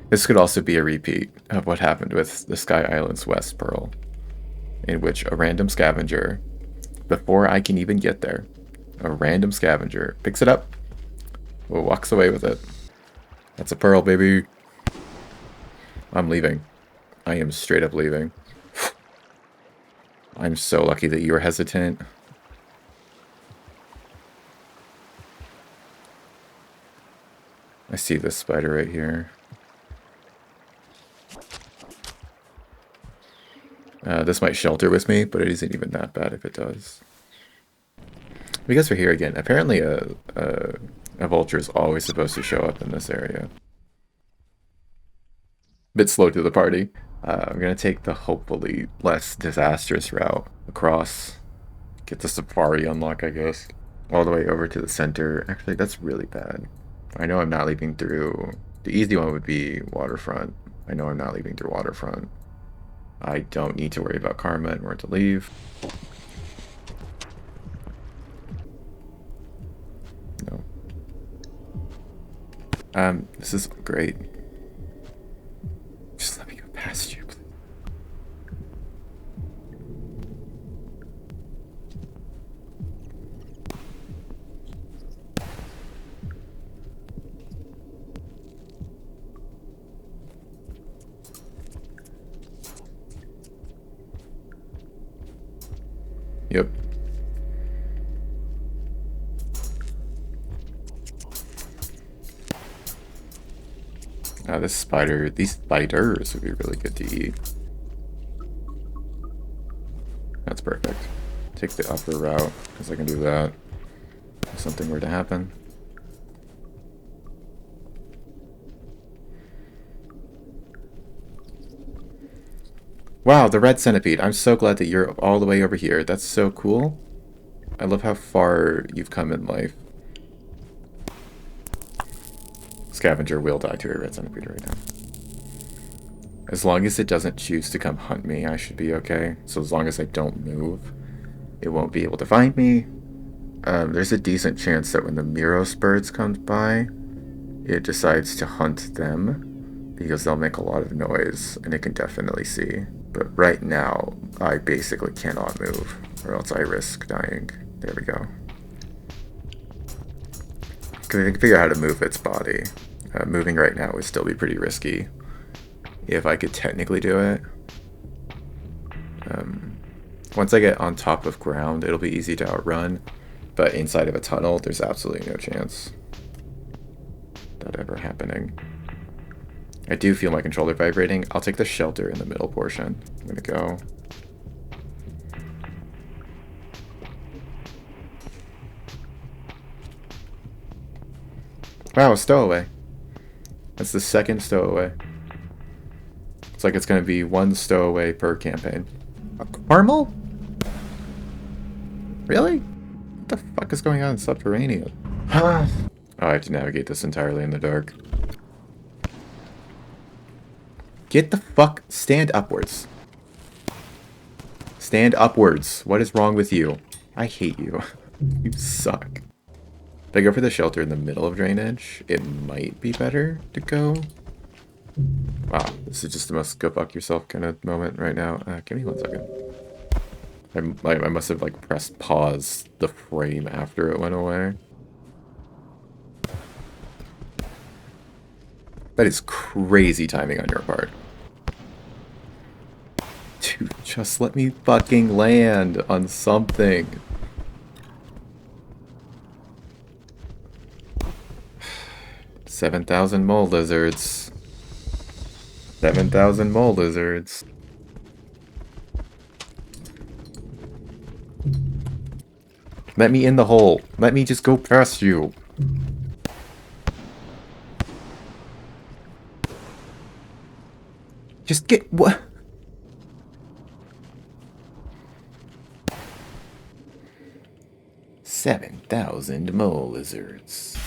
This could also be a repeat of what happened with the Sky Islands West Pearl, in which a random scavenger, before I can even get there, a random scavenger picks it up, walks away with it. That's a pearl, baby. I'm leaving. I am straight up leaving. I'm so lucky that you were hesitant. I see this spider right here. This might shelter with me, but it isn't even that bad if it does. Because we're here again, apparently a vulture is always supposed to show up in this area. Bit slow to the party. I'm going to take the hopefully less disastrous route across. Get the safari unlock, I guess. All the way over to the center. Actually, that's really bad. I know I'm not leaving through... The easy one would be waterfront. I know I'm not leaving through waterfront. I don't need to worry about karma and where to leave. No. This is great. Just let me go past you, please. Yep. This spider, these spiders would be really good to eat. That's perfect. Take the upper route, because I can do that if something were to happen. Wow, the red centipede. I'm so glad that you're all the way over here. That's so cool. I love how far you've come in life. Scavenger will die to a red centipede right now. As long as it doesn't choose to come hunt me, I should be okay. So as long as I don't move, it won't be able to find me. There's a decent chance that when the Miros birds comes by, it decides to hunt them, because they'll make a lot of noise, and it can definitely see. But right now, I basically cannot move, or else I risk dying. There we go. Because I can figure out how to move its body. Moving right now would still be pretty risky, if I could technically do it. Once I get on top of ground, it'll be easy to outrun, but inside of a tunnel, there's absolutely no chance that ever happening. I do feel my controller vibrating. I'll take the shelter in the middle portion. I'm gonna go. Wow, a stowaway. That's the second stowaway. It's like it's gonna be one stowaway per campaign. A caramel? Really? What the fuck is going on in Subterranean? Oh, I have to navigate this entirely in the dark. Get the fuck... Stand upwards. Stand upwards. What is wrong with you? I hate you. You suck. If I go for the shelter in the middle of drainage, it might be better to go. Wow, this is just the most go fuck yourself kind of moment right now. Give me 1 second. I must have like pressed pause the frame after it went away. That is crazy timing on your part. Dude, just let me fucking land on something. $7,000 mole lizards. 7,000 mole lizards. Let me in the hole. Let me just go past you. Just get what? 7,000 mole lizards.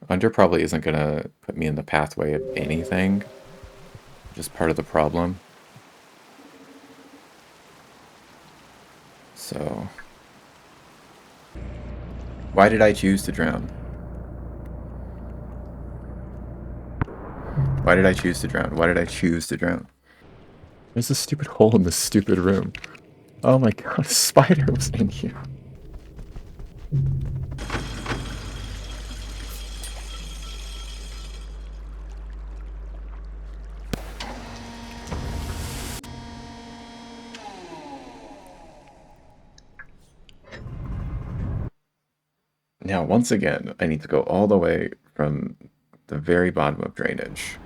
Under probably isn't gonna put me in the pathway of anything. Just part of the problem. So... why did I choose to drown? Why did I choose to drown? Why did I choose to drown? There's a stupid hole in this stupid room. Oh my god, a spider was in here. Now, once again, I need to go all the way from the very bottom of drainage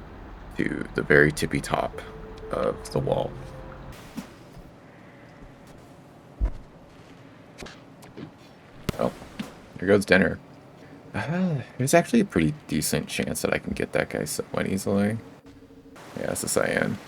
to the very tippy top of the wall. Oh, here goes dinner. There's actually a pretty decent chance that I can get that guy somewhat easily. Yeah, it's a cyan.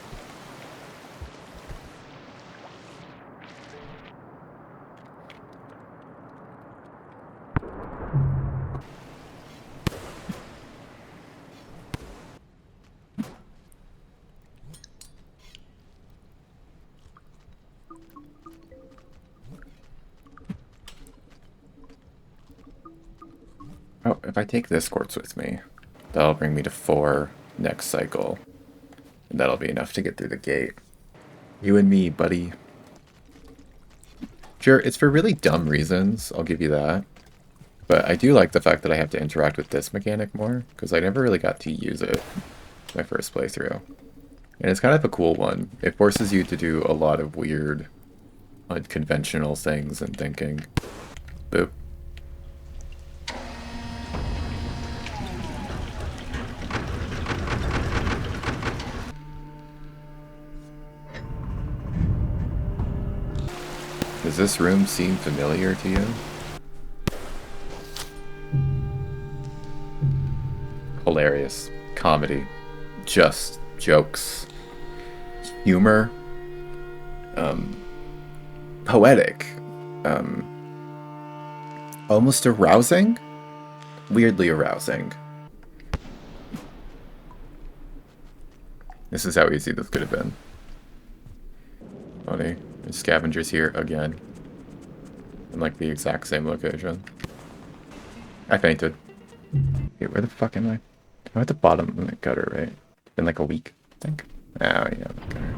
Oh, if I take this quartz with me, that'll bring me to 4 next cycle. And that'll be enough to get through the gate. You and me, buddy. Sure, it's for really dumb reasons, I'll give you that. But I do like the fact that I have to interact with this mechanic more, because I never really got to use it my first playthrough. And it's kind of a cool one. It forces you to do a lot of weird, unconventional things and thinking. Boop. Does this room seem familiar to you? Hilarious. Comedy. Just jokes. Humor. Poetic. Almost arousing? Weirdly arousing. This is how easy this could have been. Funny. There's scavengers here again. In like the exact same location. I fainted. Wait, where the fuck am I? I'm at the bottom of the gutter, right? Been like a week, I think. Oh, yeah, the gutter.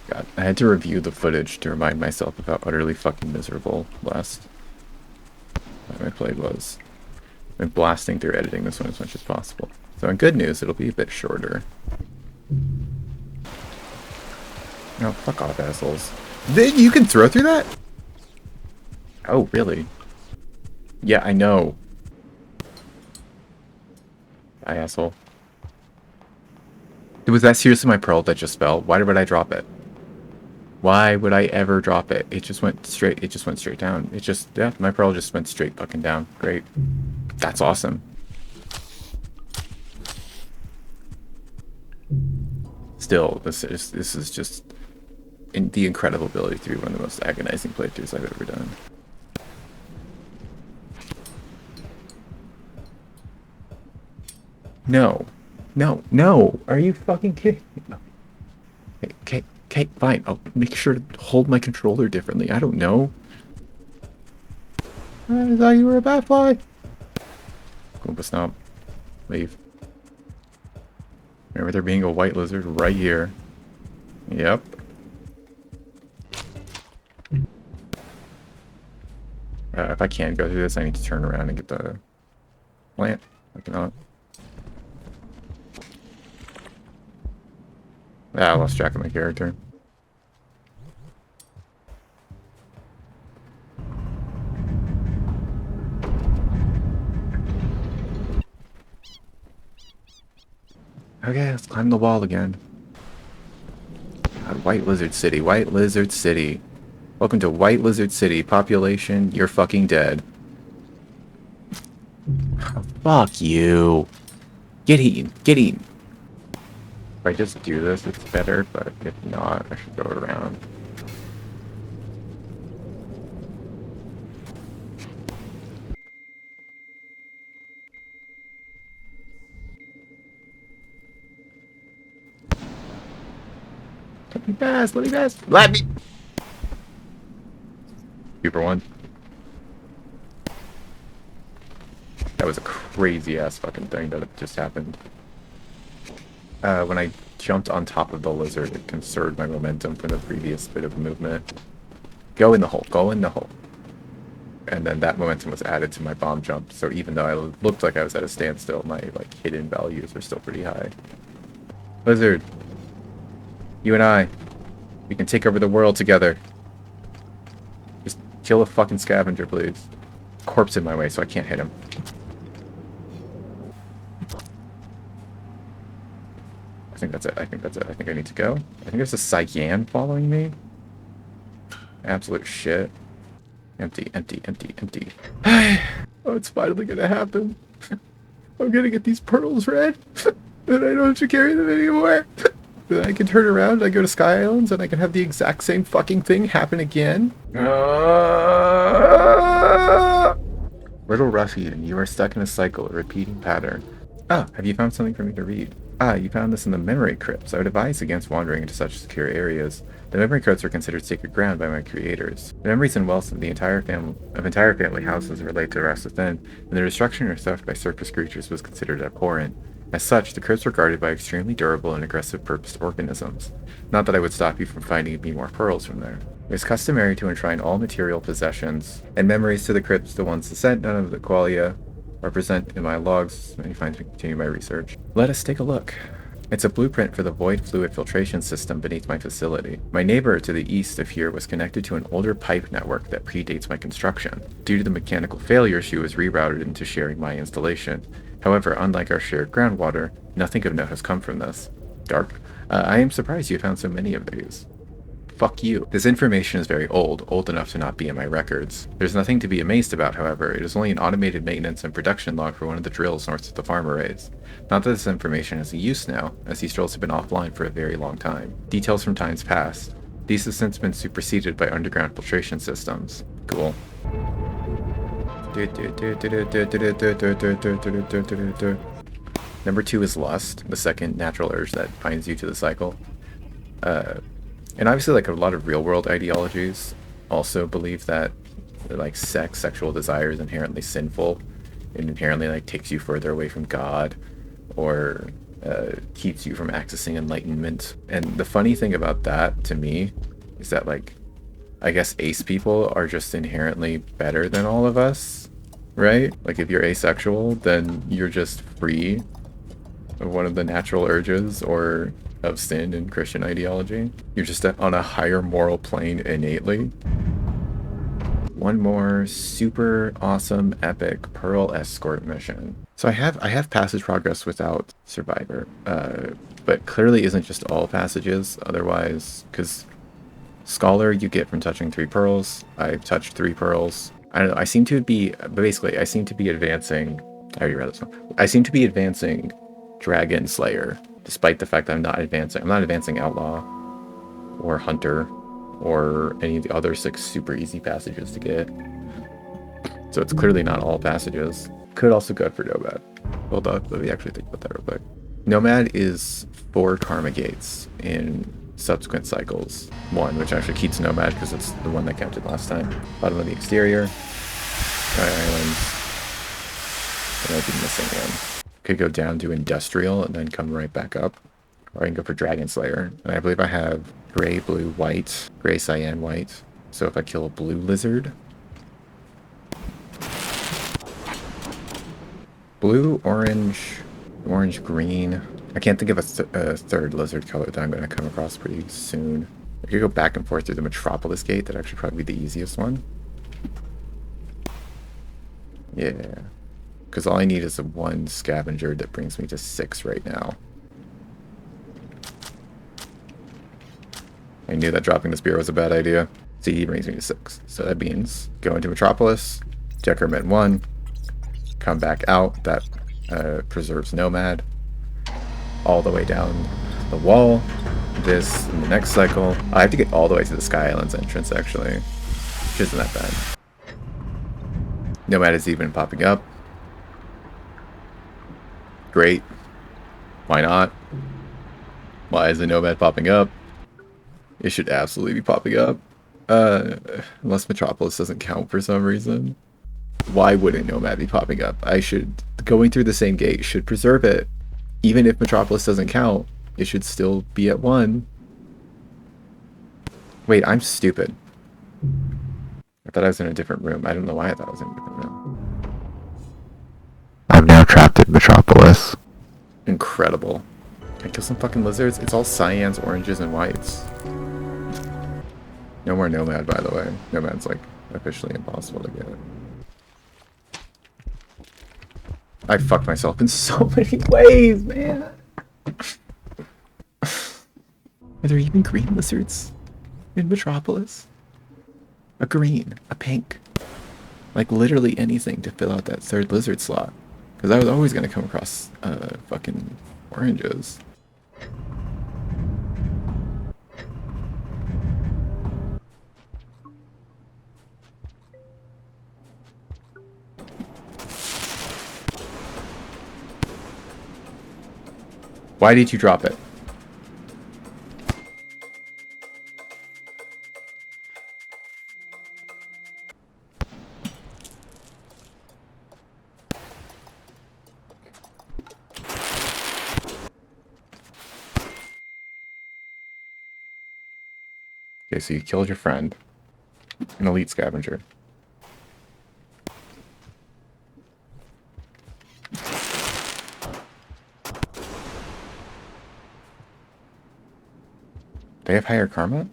God, I had to review the footage to remind myself of how utterly fucking miserable last time I played was. I've been blasting through editing this one as much as possible. So in good news, it'll be a bit shorter. Oh, fuck off, assholes. You can throw through that? Oh, really? Yeah, I know. Bye, asshole. Was that seriously my pearl that just fell? Why would I drop it? Why would I ever drop it? It just went straight. It just went straight down. It just, yeah, my pearl just went straight fucking down. Great. That's awesome. Still, this is just the incredible ability to be one of the most agonizing playthroughs I've ever done. No. No. No. Are you fucking kidding me? Okay, fine. I'll make sure to hold my controller differently. I don't know. I thought you were a batfly. Goomba Stomp. Leave. Remember there being a white lizard right here. Yep. If I can't go through this, I need to turn around and get the plant. I cannot. Ah, I lost track of my character. Okay, let's climb the wall again. God, White Lizard City. White Lizard City. Welcome to White Lizard City. Population, you're fucking dead. Oh, fuck you. Get eaten. Get eaten. If I just do this, it's better, but if not, I should go around. me pass. Let me pass. Let me. Super one. That was a crazy ass fucking thing that just happened. When I jumped on top of the lizard, it conserved my momentum from the previous bit of movement. Go in the hole. Go in the hole. And then that momentum was added to my bomb jump. So even though I looked like I was at a standstill, my like hidden values are still pretty high. Lizard, you and I, we can take over the world together. Just kill a fucking scavenger, please. Corpse in my way, so I can't hit him. I think that's it. I think that's it. I think I need to go. I think there's a cyan following me. Absolute shit. Empty, empty, empty, empty. Oh, it's finally gonna happen. I'm gonna get these pearls red. Then I don't have to carry them anymore. Then I can turn around, I go to Skylands, and I can have the exact same fucking thing happen again. Little Ruffian, you are stuck in a cycle, a repeating pattern. Ah, have you found something for me to read? Ah, you found this in the memory crypts. I would advise against wandering into such secure areas. The memory crypts are considered sacred ground by my creators. The memories and wealth of the entire family houses relate to the rest within, and the destruction or theft by surface creatures was considered abhorrent. As such, the crypts were guarded by extremely durable and aggressive purposed organisms. Not that I would stop you from finding me more pearls from there. It is customary to enshrine all material possessions and memories to the crypts, the ones descent, none of the qualia, are present in my logs. Many finds me continue my research. Let us take a look. It's a blueprint for the void fluid filtration system beneath my facility. My neighbor to the east of here was connected to an older pipe network that predates my construction. Due to the mechanical failure, she was rerouted into sharing my installation. However, unlike our shared groundwater, nothing of note has come from this. Dark. I am surprised you found so many of these. Fuck you. This information is very old enough to not be in my records. There's nothing to be amazed about, however. It is only an automated maintenance and production log for one of the drills north of the farm arrays. Not that this information has a use now, as these drills have been offline for a very long time. Details from times past. These have since been superseded by underground filtration systems. Cool. Number 2 is lust, the second natural urge that binds you to the cycle. And obviously, like a lot of real-world ideologies also believe that, like, sexual desire is inherently sinful. It inherently, like, takes you further away from God, or keeps you from accessing enlightenment. And the funny thing about that, to me, is that, like, I guess ace people are just inherently better than all of us, right? Like, if you're asexual, then you're just free of one of the natural urges, or of sin in Christian ideology. You're just on a higher moral plane innately. One more super awesome epic Pearl escort mission. So I have passage progress without Survivor, but clearly isn't just all passages. Otherwise, because Scholar you get from touching 3 pearls. I've touched 3 pearls. I don't know. I seem to be advancing. I already read this one. I seem to be advancing Dragon Slayer, despite the fact that I'm not advancing Outlaw or Hunter or any of the other 6 super easy passages to get. So it's clearly not all passages. Could also go for Nomad. Hold up, let me actually think about that real quick. Nomad is 4 Karma Gates in subsequent cycles. 1, which actually keeps Nomad because it's the one that counted last time. Bottom of the exterior. Sky Islands. And I'd be missing one. Could go down to Industrial and then come right back up. Or I can go for Dragon Slayer. And I believe I have gray, blue, white, gray, cyan, white. So if I kill a blue lizard, blue, orange, orange, green. I can't think of a third lizard color that I'm going to come across pretty soon. I could go back and forth through the Metropolis Gate. That'd actually probably be the easiest one. Yeah. Because all I need is a 1 scavenger that brings me to 6 right now. I knew that dropping the spear was a bad idea. See, he brings me to 6. So that means go into Metropolis, decrement 1, come back out. That preserves Nomad. All the way down the wall. This in the next cycle. I have to get all the way to the Sky Islands entrance, actually. Which isn't that bad. Nomad is even popping up. Great. Why not? Why is the Nomad popping up? It should absolutely be popping up. Unless Metropolis doesn't count for some reason. Why wouldn't Nomad be popping up? Going through the same gate should preserve it. Even if Metropolis doesn't count, it should still be at 1. Wait, I'm stupid. I thought I was in a different room. I don't know why I thought I was in a different room. I'm now trapped in Metropolis. Incredible. Can I kill some fucking lizards? It's all cyans, oranges, and whites. No more Nomad, by the way. Nomad's like officially impossible to get. I fucked myself in so many ways, man. Are there even green lizards in Metropolis? A green, a pink. Like literally anything to fill out that 3rd lizard slot. Because I was always going to come across fucking oranges. Why did you drop it? Okay, so you killed your friend. An elite scavenger. They have higher karma?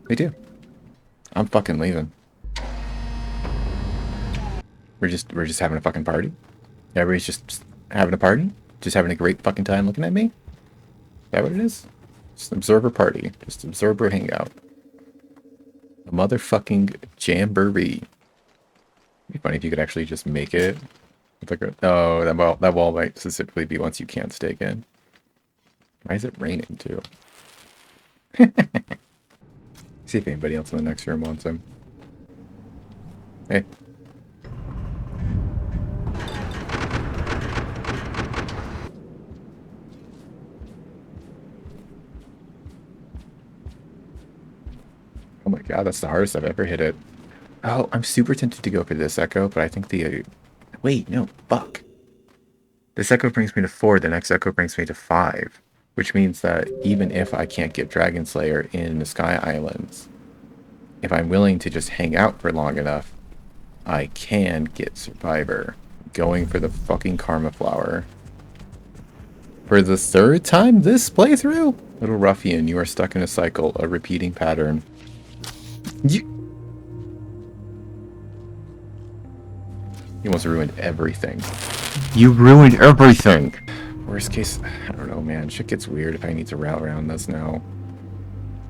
They do. I'm fucking leaving. We're just having a fucking party? Everybody's just having a party? Just having a great fucking time looking at me? Is that what it is? Just an observer party. Just observer hangout. A motherfucking jamboree. It'd be funny if you could actually just make it. Like oh, that wall might specifically be once you can't stake in. Why is it raining too? See if anybody else in the next room wants him. Hey. Oh my god, that's the hardest I've ever hit it. Oh, I'm super tempted to go for this echo, but I think the... Wait, no, fuck. This echo brings me to 4, the next echo brings me to 5. Which means that even if I can't get Dragon Slayer in the Sky Islands, if I'm willing to just hang out for long enough, I can get Survivor. Going for the fucking Karma Flower. For the 3rd time this playthrough? Little Ruffian, you are stuck in a cycle, a repeating pattern. You almost ruined everything. You ruined everything! Worst case, I don't know, man. Shit gets weird if I need to route around this now.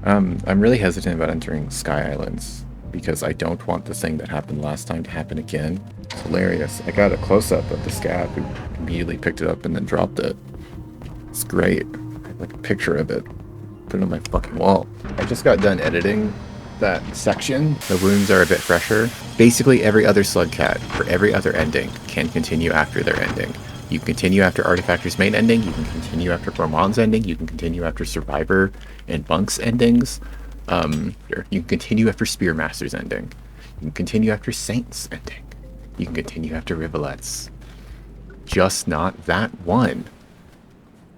I'm really hesitant about entering Sky Islands because I don't want the thing that happened last time to happen again. It's hilarious. I got a close-up of the scab who immediately picked it up and then dropped it. It's great. I have like a picture of it. Put it on my fucking wall. I just got done editing that section. The wounds are a bit fresher. Basically every other Slugcat for every other ending can continue after their ending. You can continue after Artificer's main ending, you can continue after Gormon's ending, you can continue after Survivor and Bunk's endings. You can continue after Spearmaster's ending. You can continue after Saint's ending. You can continue after Rivulet's. Just not that one.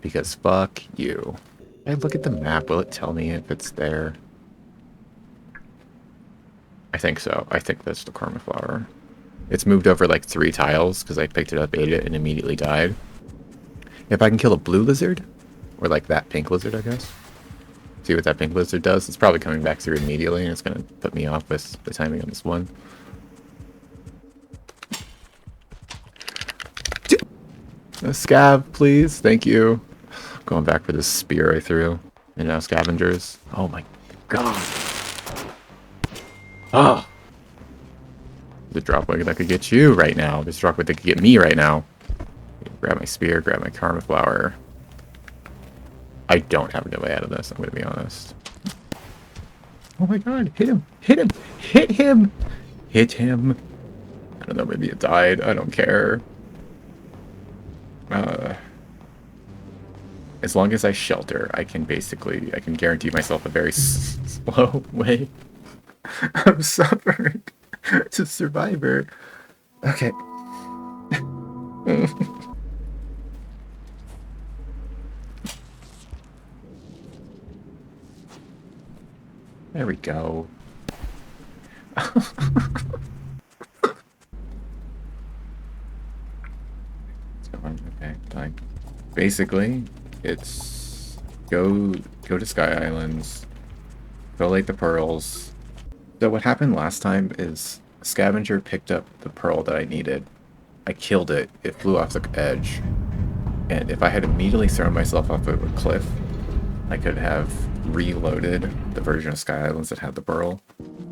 Because fuck you. If I look at the map, will it tell me if it's there? I think so. I think that's the Karma Flower. It's moved over like 3 tiles because I picked it up, ate it, and immediately died. If I can kill a blue lizard, or like that pink lizard, I guess. See what that pink lizard does? It's probably coming back through immediately, and it's going to put me off with the timing on this one. A scab, please. Thank you. Going back for this spear I threw. And now scavengers. Oh my god. Oh. The drop wicket that could get you right now. This drop wicket that could get me right now. Grab my spear, grab my Karma Flower. I don't have a good way out of this, I'm going to be honest. Oh my god, hit him! Hit him! Hit him! Hit him! I don't know, maybe it died. I don't care. as long as I shelter, I can guarantee myself a very slow way of suffering to Survivor. Okay. There we go. Okay, fine. Basically, it's go to Sky Islands, collate the pearls. So what happened last time is Scavenger picked up the pearl that I needed. I killed it. It flew off the edge. And if I had immediately thrown myself off of a cliff, I could have reloaded the version of Sky Islands that had the pearl.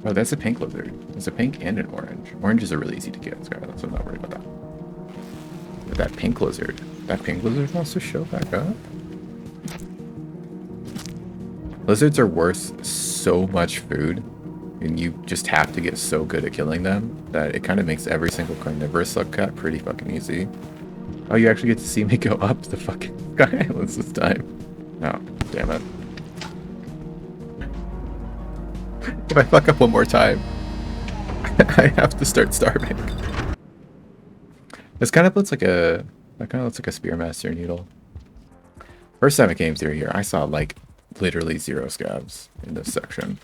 Oh, that's a pink lizard. There's a pink and an orange. Oranges are really easy to get in Sky Islands, so I'm not worried about that. But that pink lizard wants to show back up. Lizards are worth so much food, and you just have to get so good at killing them that it kind of makes every single carnivorous subcat pretty fucking easy. Oh, you actually get to see me go up the fucking Sky Islands this time. No, damn it. If I fuck up one more time, I have to start starving. This kind of looks like a Spearmaster needle. First time I came through here, I saw like literally 0 scavs in this section.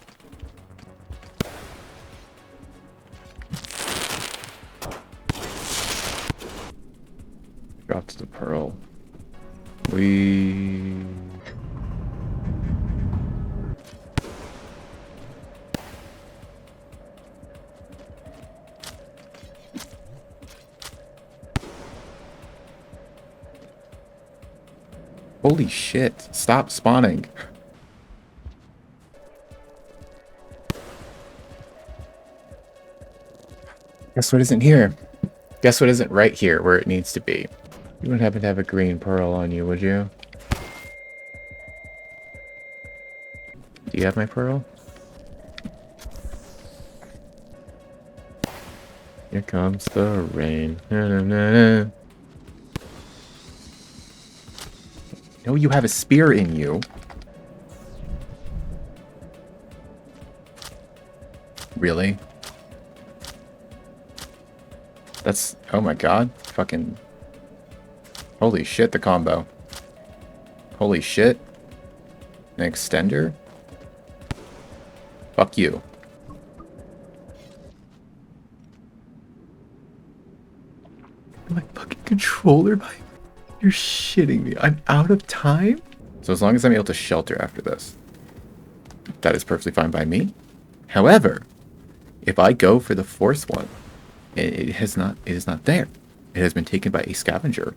Dropped the pearl. Holy shit, stop spawning. Guess what isn't here? Guess what isn't right here where it needs to be? You wouldn't happen to have a green pearl on you, would you? Do you have my pearl? Here comes the rain. Na, na, na, na. No, you have a spear in you. Really? That's... oh my god. Fucking... holy shit, the combo. Holy shit. An extender? Fuck you. My fucking controller by... you're shitting me. I'm out of time? So as long as I'm able to shelter after this, that is perfectly fine by me. However, if I go for the 4th one, it is not there. It has been taken by a scavenger.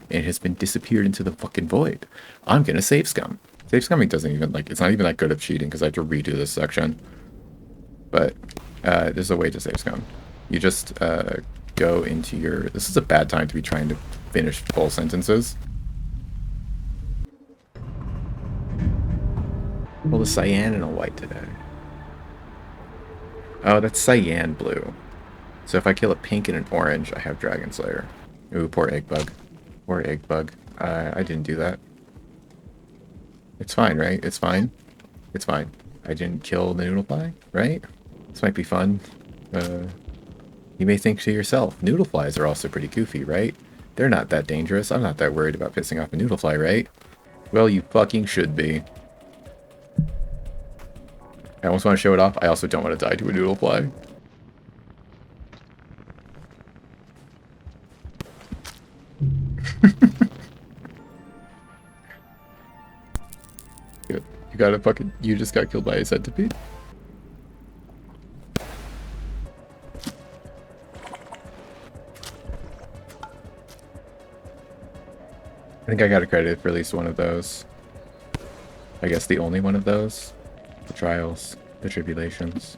It has been disappeared into the fucking void. I'm gonna save scum. Save scumming doesn't even like, it's not even that good of cheating because I have to redo this section. But there's a way to save scum. You just go into your, this is a bad time to be trying to finish full sentences. Well, the cyan and a white today. Oh, that's cyan blue. So if I kill a pink and an orange, I have Dragon Slayer. Ooh, poor egg bug. Poor egg bug. I didn't do that. It's fine, right? It's fine. It's fine. I didn't kill the noodle fly, right? This might be fun. You may think to yourself, noodle flies are also pretty goofy, right? They're not that dangerous. I'm not that worried about pissing off a noodle fly, right? Well, you fucking should be. I almost want to show it off. I also don't want to die to a noodle fly. You got a fucking... you just got killed by a centipede? I think I got a credit for at least one of those. I guess the only one of those. The trials, the tribulations.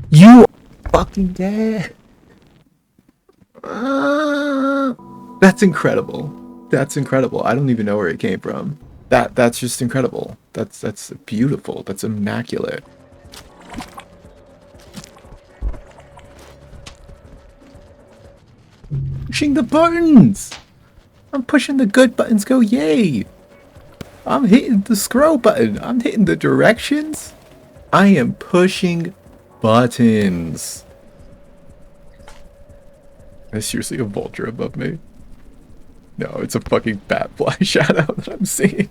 You fucking dead. That's incredible. That's incredible. I don't even know where it came from. That's just incredible. That's beautiful. That's immaculate. Pushing the buttons! I'm pushing the good buttons, go yay! I'm hitting the scroll button. I'm hitting the directions. I am pushing buttons. Is seriously a vulture above me? No, it's a fucking bat fly shadow that I'm seeing.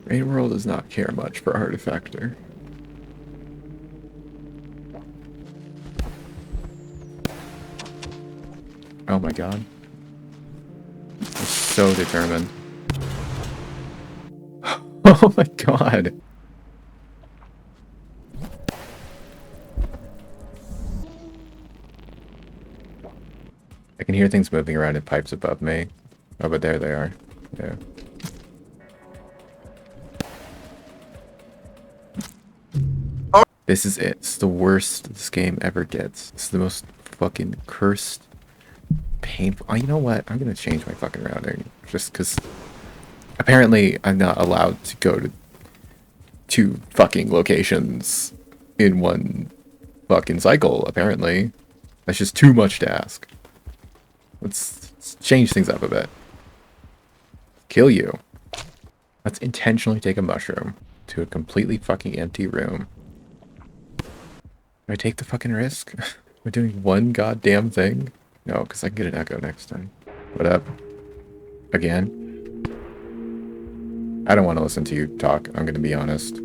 Rain World does not care much for Artifactor. Oh my god. I'm so determined. Oh my god. I can hear things moving around in pipes above me. Oh, but there they are. Yeah. This is it. It's the worst this game ever gets. It's the most fucking cursed, painful. Oh, you know what? I'm gonna change my fucking routing. Just because apparently I'm not allowed to go to two fucking locations in one fucking cycle, apparently. That's just too much to ask. Let's change things up a bit. Kill you. Let's intentionally take a mushroom to a completely fucking empty room. Do I take the fucking risk? We're doing one goddamn thing? No, because I can get an echo next time. What up? Again? I don't want to listen to you talk, I'm going to be honest.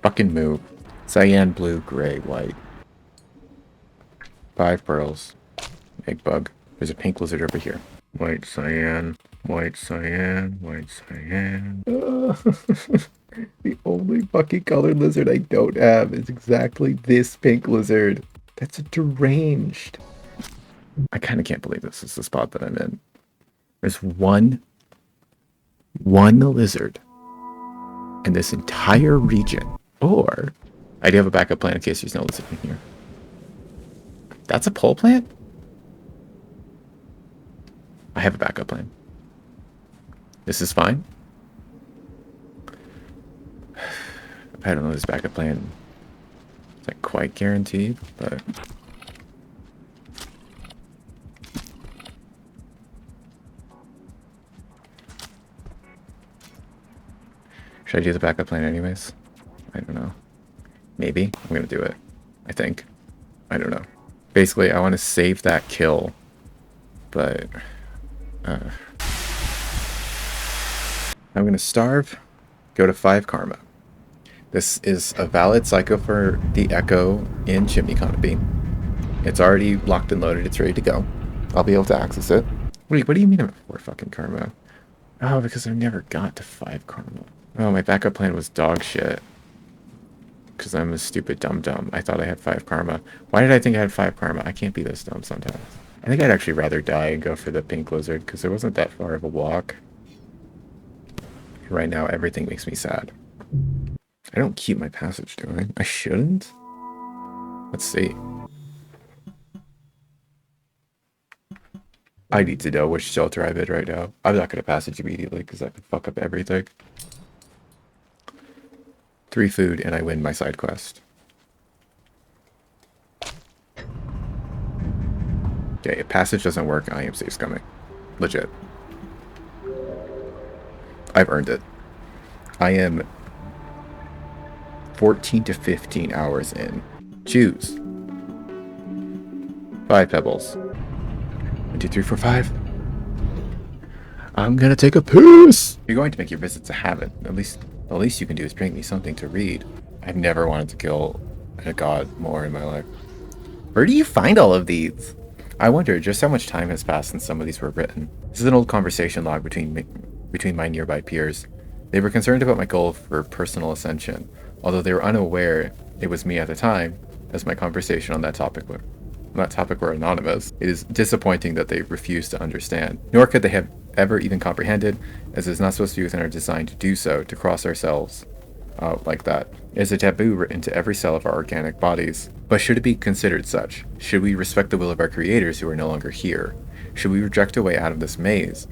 Fucking move. Cyan, blue, gray, white. 5 pearls. Egg bug. There's a pink lizard over here. White cyan, white cyan, white cyan. The only fucking colored lizard I don't have is exactly this pink lizard. That's a deranged. I kind of can't believe this is the spot that I'm in. There's one lizard in this entire region. Or, I do have a backup plan in case there's no lizard in here. That's a pole plant? I have a backup plan. This is fine. I don't know this backup plan is like quite guaranteed, but should I do the backup plan anyways? I don't know. Maybe. I'm gonna do it. I think. I don't know. Basically, I want to save that kill, but I'm gonna starve, go to 5 karma. This is a valid cycle for the Echo in Chimney Canopy. It's already locked and loaded. It's ready to go. I'll be able to access it. Wait, what do you mean I'm at 4 fucking karma? Oh, because I never got to 5 karma. Oh, my backup plan was dog shit. Because I'm a stupid dum-dum. I thought I had 5 karma. Why did I think I had 5 karma? I can't be this dumb sometimes. I think I'd actually rather die and go for the pink lizard, because it wasn't that far of a walk. Right now, everything makes me sad. I don't keep my passage, do I? I shouldn't? Let's see. I need to know which shelter I'm in right now. I'm not going to passage immediately, because that could fuck up everything. 3 food, and I win my side quest. Okay, if passage doesn't work, I am safe scumming. Legit. I've earned it. I am 14 to 15 hours in. Choose. 5 pebbles. 1, 2, 3, 4, 5. I'm gonna take a piss! You're going to make your visits a habit. At least the least you can do is bring me something to read. I've never wanted to kill a god more in my life. Where do you find all of these? I wonder just how much time has passed since some of these were written. This is an old conversation log between my nearby peers. They were concerned about my goal for personal ascension, although they were unaware it was me at the time, as my conversation on that topic on that topic were anonymous. It is disappointing that they refuse to understand, nor could they have ever even comprehended, as it is not supposed to be within our design to do so, to cross ourselves out like that. It is a taboo written into every cell of our organic bodies. But should it be considered such? Should we respect the will of our creators who are no longer here? Should we reject a way out of this maze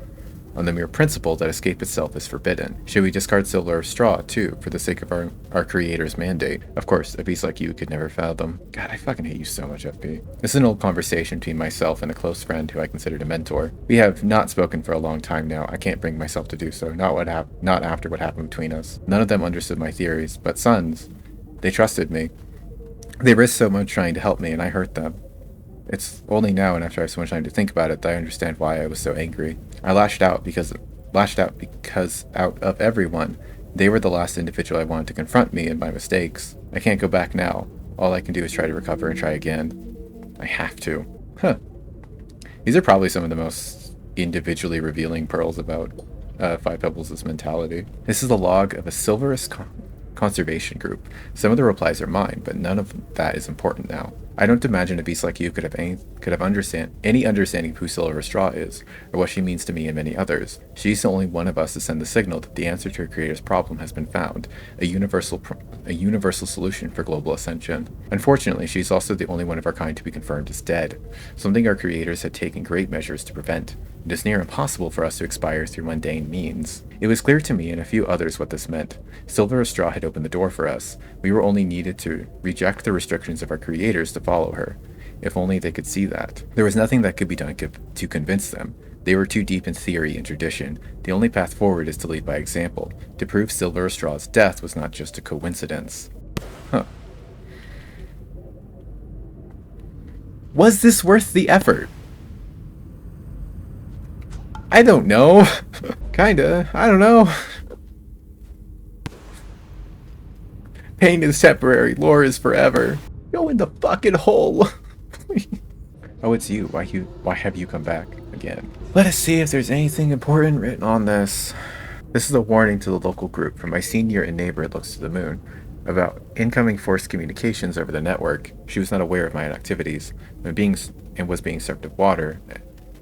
on the mere principle that escape itself is forbidden? Should we discard silver or straw, too, for the sake of our creator's mandate? Of course, a beast like you could never fathom. God, I fucking hate you so much, FP. This is an old conversation between myself and a close friend who I considered a mentor. We have not spoken for a long time now. I can't bring myself to do so, not after what happened between us. None of them understood my theories, but sons, they trusted me. They risked so much trying to help me, and I hurt them. It's only now and after I have so much time to think about it that I understand why I was so angry. I lashed out because out of everyone, they were the last individual I wanted to confront me and my mistakes. I can't go back now. All I can do is try to recover and try again. I have to. Huh. These are probably some of the most individually revealing pearls about Five Pebbles' mentality. This is the log of a silverous conservation group. Some of the replies are mine, but none of that is important now. I don't imagine a beast like you could have any understanding of who Silver Straw is, or what she means to me and many others. She's the only one of us to send the signal that the answer to her creator's problem has been found, a universal solution for global ascension. Unfortunately, she's also the only one of our kind to be confirmed as dead, something our creators had taken great measures to prevent. It is near impossible for us to expire through mundane means. It was clear to me and a few others what this meant. Silver Straw had opened the door for us. We were only needed to reject the restrictions of our creators to follow her. If only they could see that. There was nothing that could be done to convince them. They were too deep in theory and tradition. The only path forward is to lead by example, to prove Silver Straw's death was not just a coincidence. Huh. Was this worth the effort? I don't know. Kinda. I don't know. Pain is temporary. Lore is forever. Go in the fucking hole. Oh, it's you. Why have you come back again? Let us see if there's anything important written on this. This is a warning to the local group from my senior and neighbor looks to the moon about incoming forced communications over the network. She was not aware of my activities and was being served of water,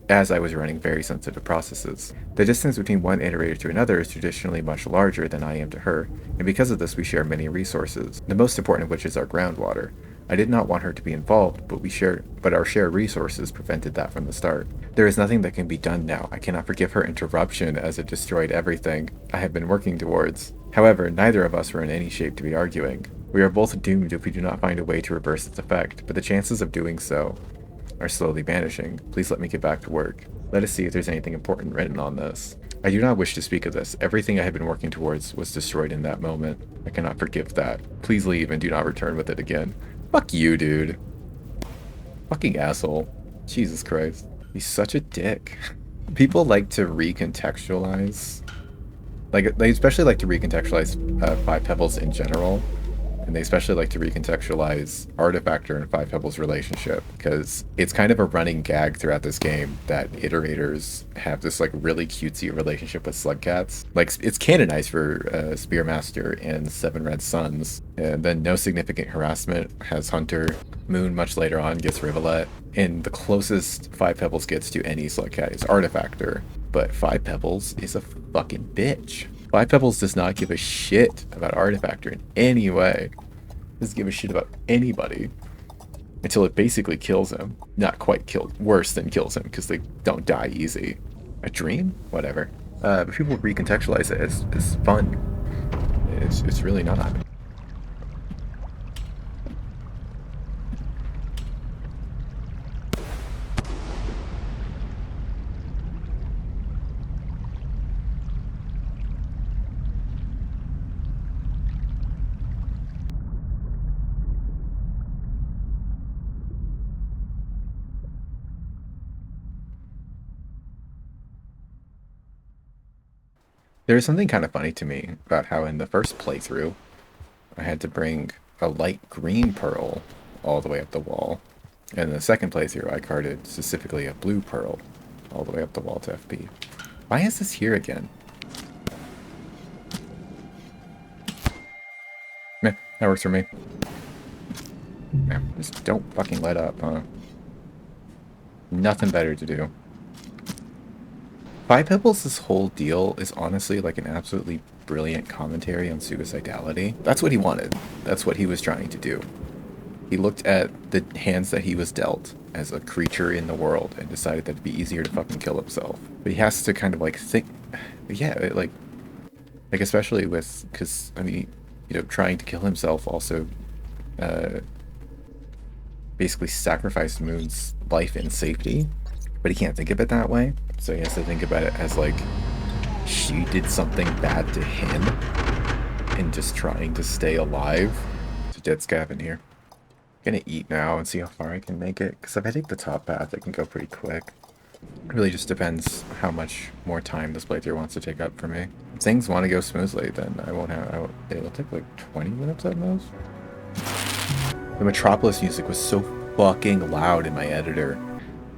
as I was running very sensitive processes. The distance between one iterator to another is traditionally much larger than I am to her, and because of this we share many resources, the most important of which is our groundwater. I did not want her to be involved, but our shared resources prevented that from the start. There is nothing that can be done now. I cannot forgive her interruption as it destroyed everything I have been working towards. However, neither of us were in any shape to be arguing. We are both doomed if we do not find a way to reverse its effect, but the chances of doing so are slowly vanishing. Please let me get back to work. Let us see if there's anything important written on this. I do not wish to speak of this. Everything I had been working towards was destroyed in that moment. I cannot forgive that. Please leave and do not return with it again. Fuck you, dude. Fucking asshole. Jesus Christ. He's such a dick. People like to recontextualize. Like, they especially like to recontextualize Five Pebbles in general. And they especially like to recontextualize Artificer and Five Pebbles' relationship, because it's kind of a running gag throughout this game that iterators have this like really cutesy relationship with slugcats. Like, it's canonized for Spearmaster and Seven Red Suns, and then no significant harassment has Hunter. Moon much later on gets Rivulet, and the closest Five Pebbles gets to any slugcat is Artificer. But Five Pebbles is a fucking bitch. Five Pebbles does not give a shit about Artificer in any way. Doesn't give a shit about anybody until it basically kills him. Not quite killed, worse than kills him, because they don't die easy. A dream? Whatever. But people recontextualize it as fun. It's really not. There's something kind of funny to me about how in the first playthrough, I had to bring a light green pearl all the way up the wall. And in the second playthrough, I carded specifically a blue pearl all the way up the wall to FP. Why is this here again? Meh, that works for me. Yeah, just don't fucking let up, huh? Nothing better to do. Five Pebbles' whole deal is honestly like an absolutely brilliant commentary on suicidality. That's what he wanted. That's what he was trying to do. He looked at the hands that he was dealt as a creature in the world and decided that it'd be easier to fucking kill himself. But he has to kind of like think, yeah, like especially with, because I mean, you know, trying to kill himself also basically sacrificed Moon's life and safety, but he can't think of it that way. So he has to think about it as like she did something bad to him and just trying to stay alive. There's a dead scav in here. I'm gonna eat now and see how far I can make it, because if I take the top path, it can go pretty quick. It really just depends how much more time this playthrough wants to take up for me. If things want to go smoothly, then it'll take like 20 minutes at most. The Metropolis music was so fucking loud in my editor.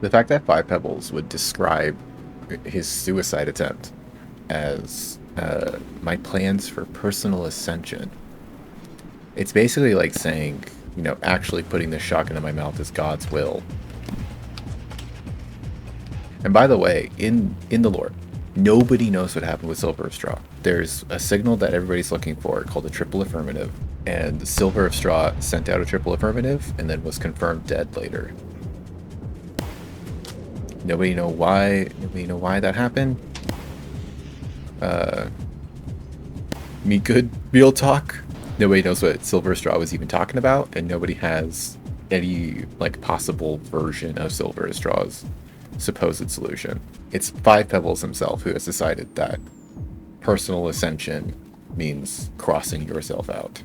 The fact that Five Pebbles would describe his suicide attempt as my plans for personal ascension. It's basically like saying, you know, actually putting this shotgun in my mouth is God's will. And by the way, in the lore, nobody knows what happened with Silver of Straw. There's a signal that everybody's looking for called a triple affirmative, and Silver of Straw sent out a triple affirmative and then was confirmed dead later. Nobody know why that happened. Me good real talk. Nobody knows what Silver Straw was even talking about, and nobody has any like possible version of Silver Straw's supposed solution. It's Five Pebbles himself who has decided that personal ascension means crossing yourself out.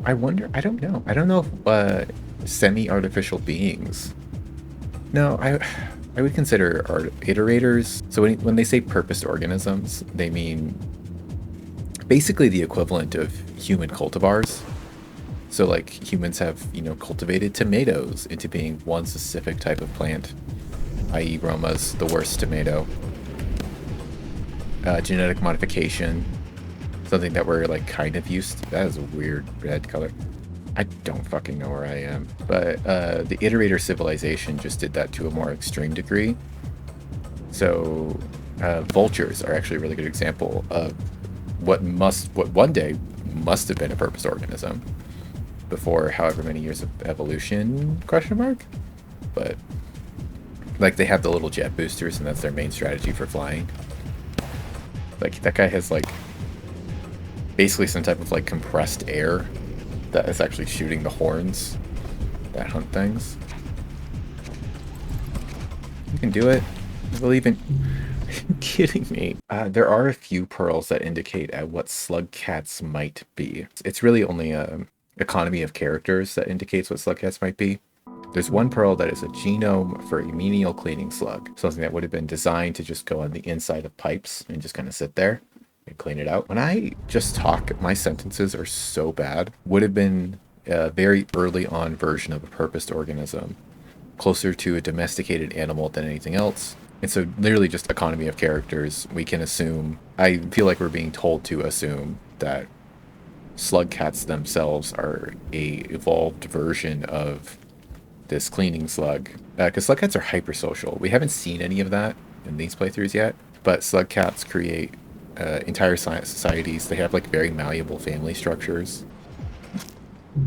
I don't know if semi-artificial beings. No, I would consider iterators. So when they say purposed organisms, they mean basically the equivalent of human cultivars. So like humans have, you know, cultivated tomatoes into being one specific type of plant, i.e. Roma's the worst tomato. Genetic modification, something that we're like kind of used to. That is a weird red color. I don't fucking know where I am. But the iterator civilization just did that to a more extreme degree. So vultures are actually a really good example of what one day must have been a purposed organism before however many years of evolution, question mark? But like they have the little jet boosters and that's their main strategy for flying. Like that guy has like basically some type of like compressed air that is actually shooting the horns that hunt things. You can do it. I believe in. Are you kidding me? There are a few pearls that indicate what slug cats might be. It's really only economy of characters that indicates what slug cats might be. There's one pearl that is a genome for a menial cleaning slug, something that would have been designed to just go on the inside of pipes and just kind of sit there and clean it out. When I just talk, my sentences are so bad. Would have been a very early on version of a purposed organism, closer to a domesticated animal than anything else. And so literally just economy of characters, we can assume, I feel like we're being told to assume that slug cats themselves are a evolved version of this cleaning slug. Because slug cats are hypersocial. We haven't seen any of that in these playthroughs yet, but slug cats create entire societies. They have like very malleable family structures.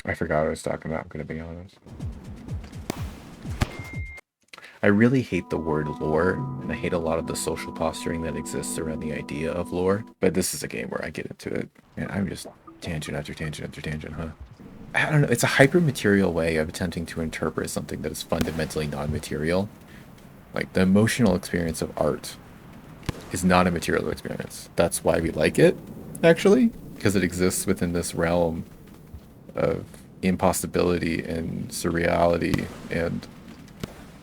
I forgot what I was talking about, I'm gonna be honest. I really hate the word lore, and I hate a lot of the social posturing that exists around the idea of lore, but this is a game where I get into it, and I'm just tangent after tangent after tangent, huh? I don't know, it's a hyper-material way of attempting to interpret something that is fundamentally non-material. Like, the emotional experience of art is not a material experience. That's why we like it, actually, because it exists within this realm of impossibility and surreality, and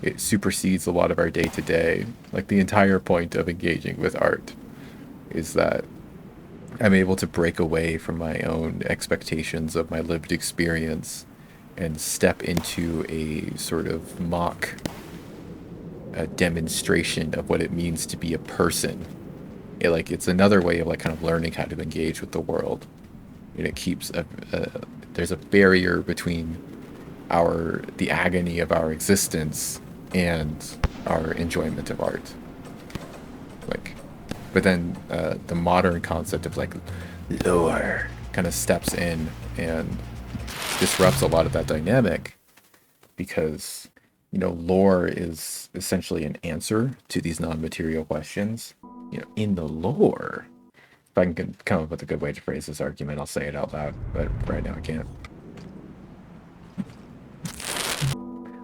it supersedes a lot of our day-to-day. Like, the entire point of engaging with art is that I'm able to break away from my own expectations of my lived experience and step into a sort of mock demonstration of what it means to be a person. It's another way of like kind of learning how to engage with the world. And it keeps there's a barrier between the agony of our existence and our enjoyment of art. Like, but then the modern concept of like lore kind of steps in and disrupts a lot of that dynamic, because lore is essentially an answer to these non-material questions. In the lore, if I can come up with a good way to phrase this argument, I'll say it out loud, but right now I can't.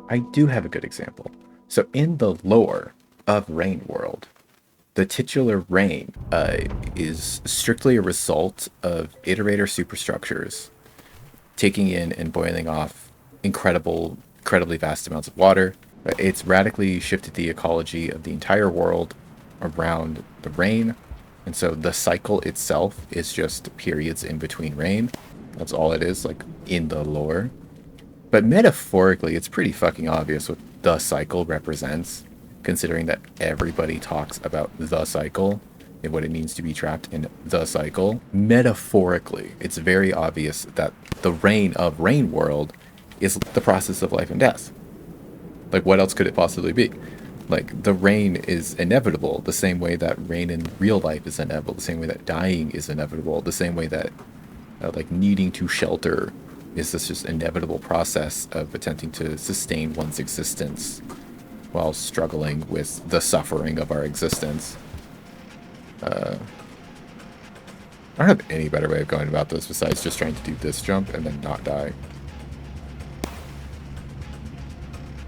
I do have a good example. So in the lore of Rain World, the titular rain is strictly a result of iterator superstructures taking in and boiling off incredibly vast amounts of water. It's radically shifted the ecology of the entire world around the rain. And so the cycle itself is just periods in between rain. That's all it is, like, in the lore. But metaphorically, it's pretty fucking obvious what the cycle represents, considering that everybody talks about the cycle and what it means to be trapped in the cycle. Metaphorically, it's very obvious that the reign of Rain World is the process of life and death. Like, what else could it possibly be? Like, the rain is inevitable, the same way that rain in real life is inevitable, the same way that dying is inevitable, the same way that like needing to shelter is this just inevitable process of attempting to sustain one's existence while struggling with the suffering of our existence. I don't have any better way of going about this besides just trying to do this jump and then not die.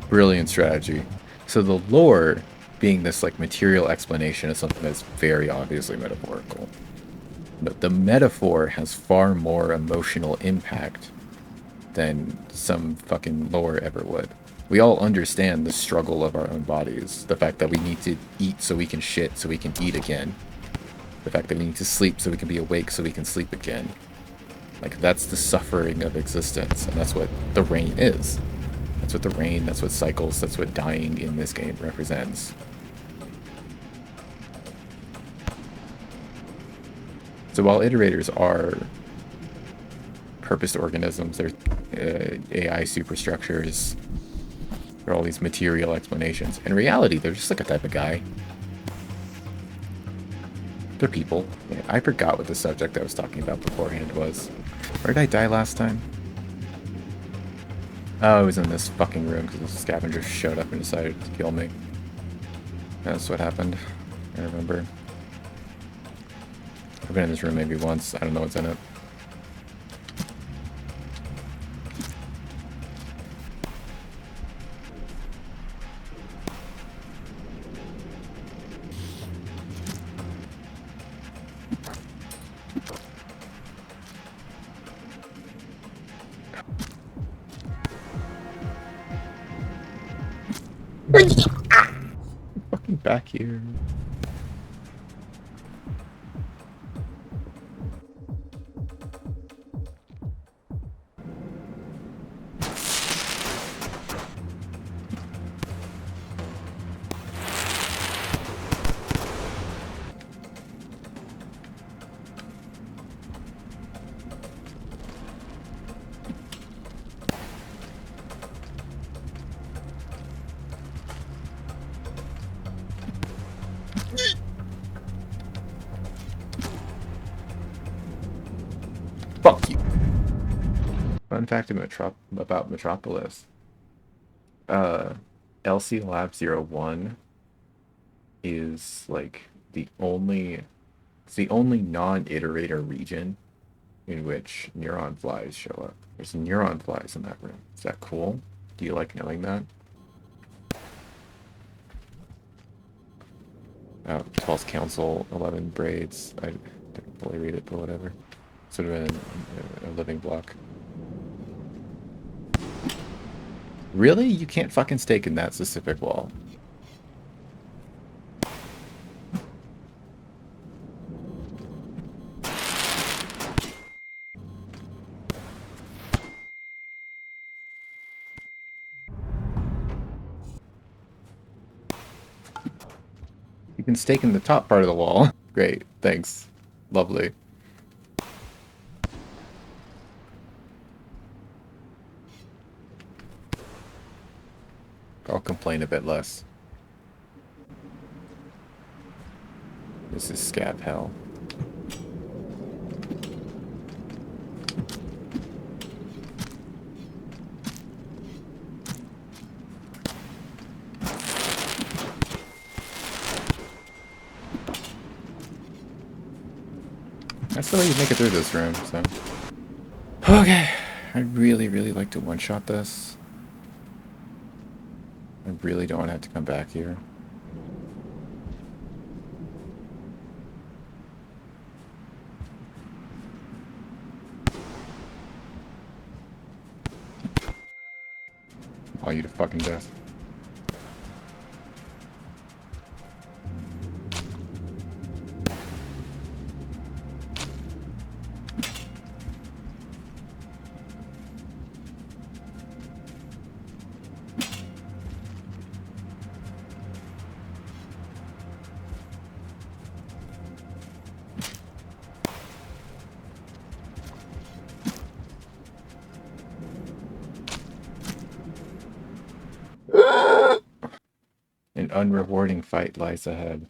Brilliant strategy. So the lore being this like material explanation of something that's very obviously metaphorical. But the metaphor has far more emotional impact than some fucking lore ever would. We all understand the struggle of our own bodies. The fact that we need to eat so we can shit so we can eat again. The fact that we need to sleep so we can be awake so we can sleep again. Like, that's the suffering of existence, and that's what the rain is. That's what the rain, that's what cycles, that's what dying in this game represents. So while iterators are purposed organisms, they're AI superstructures, there are all these material explanations. In reality, they're just like a type of guy. They're people. Yeah, I forgot what the subject I was talking about beforehand was. Where did I die last time? Oh, I was in this fucking room because the scavenger showed up and decided to kill me. That's what happened. I remember. I've been in this room maybe once. I don't know what's in it. Fucking back here. Fuck you. Fun fact about Metropolis. LC Lab 01 is like it's the only non-iterator region in which neuron flies show up. There's neuron flies in that room. Is that cool? Do you like knowing that? False Council, 11 braids. I didn't fully read it, but whatever. Sort of a living block. Really? You can't fucking stake in that specific wall. You can stake in the top part of the wall. Great, thanks. Lovely. I'll complain a bit less. This is scab hell. That's the way you make it through this room, so. Okay. I'd really like to one-shot this. I really don't want to have to come back here. All you to fucking death. An unrewarding fight lies ahead.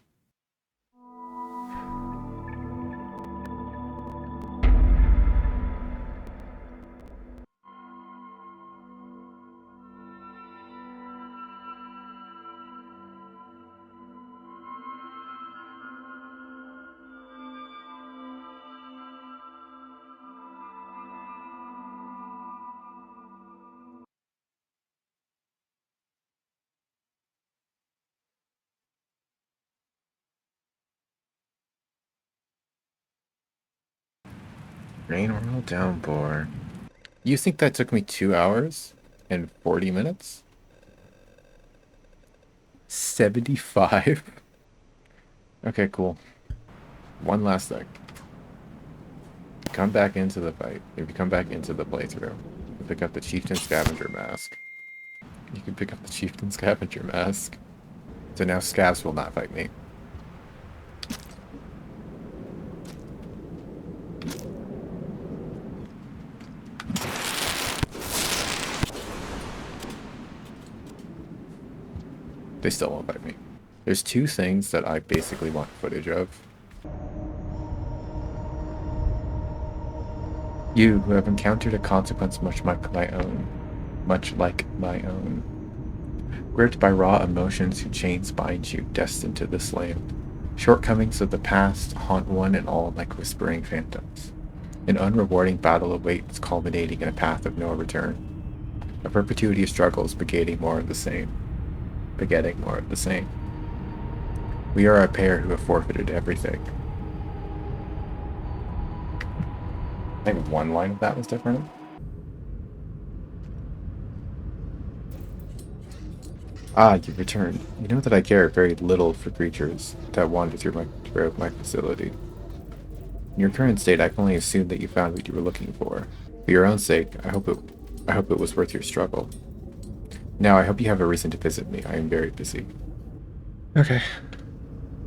Rain or downpour. You think that took me 2 hours and 40 minutes? 75? Okay, cool. One last thing. Come back into the fight. If you come back into the playthrough, you pick up the Chieftain Scavenger Mask. You can pick up the Chieftain Scavenger Mask. So now scavs will not fight me. They still won't fight me. There's two things that I basically want footage of. You, who have encountered a consequence much like my own, gripped by raw emotions whose chains bind you, destined to this land. Shortcomings of the past haunt one and all like whispering phantoms. An unrewarding battle awaits, culminating in a path of no return. A perpetuity of struggles begetting more of the same. We are a pair who have forfeited everything. I think one line of that was different. Ah, you returned. You know that I care very little for creatures that wander throughout my facility. In your current state, I can only assume that you found what you were looking for. For your own sake, I hope it was worth your struggle. Now, I hope you have a reason to visit me. I am very busy. Okay.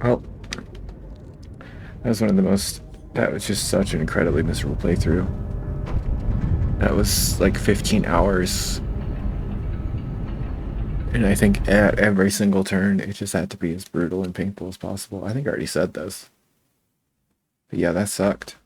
Well, that was just such an incredibly miserable playthrough. That was like 15 hours. And I think at every single turn, it just had to be as brutal and painful as possible. I think I already said this. But yeah, that sucked.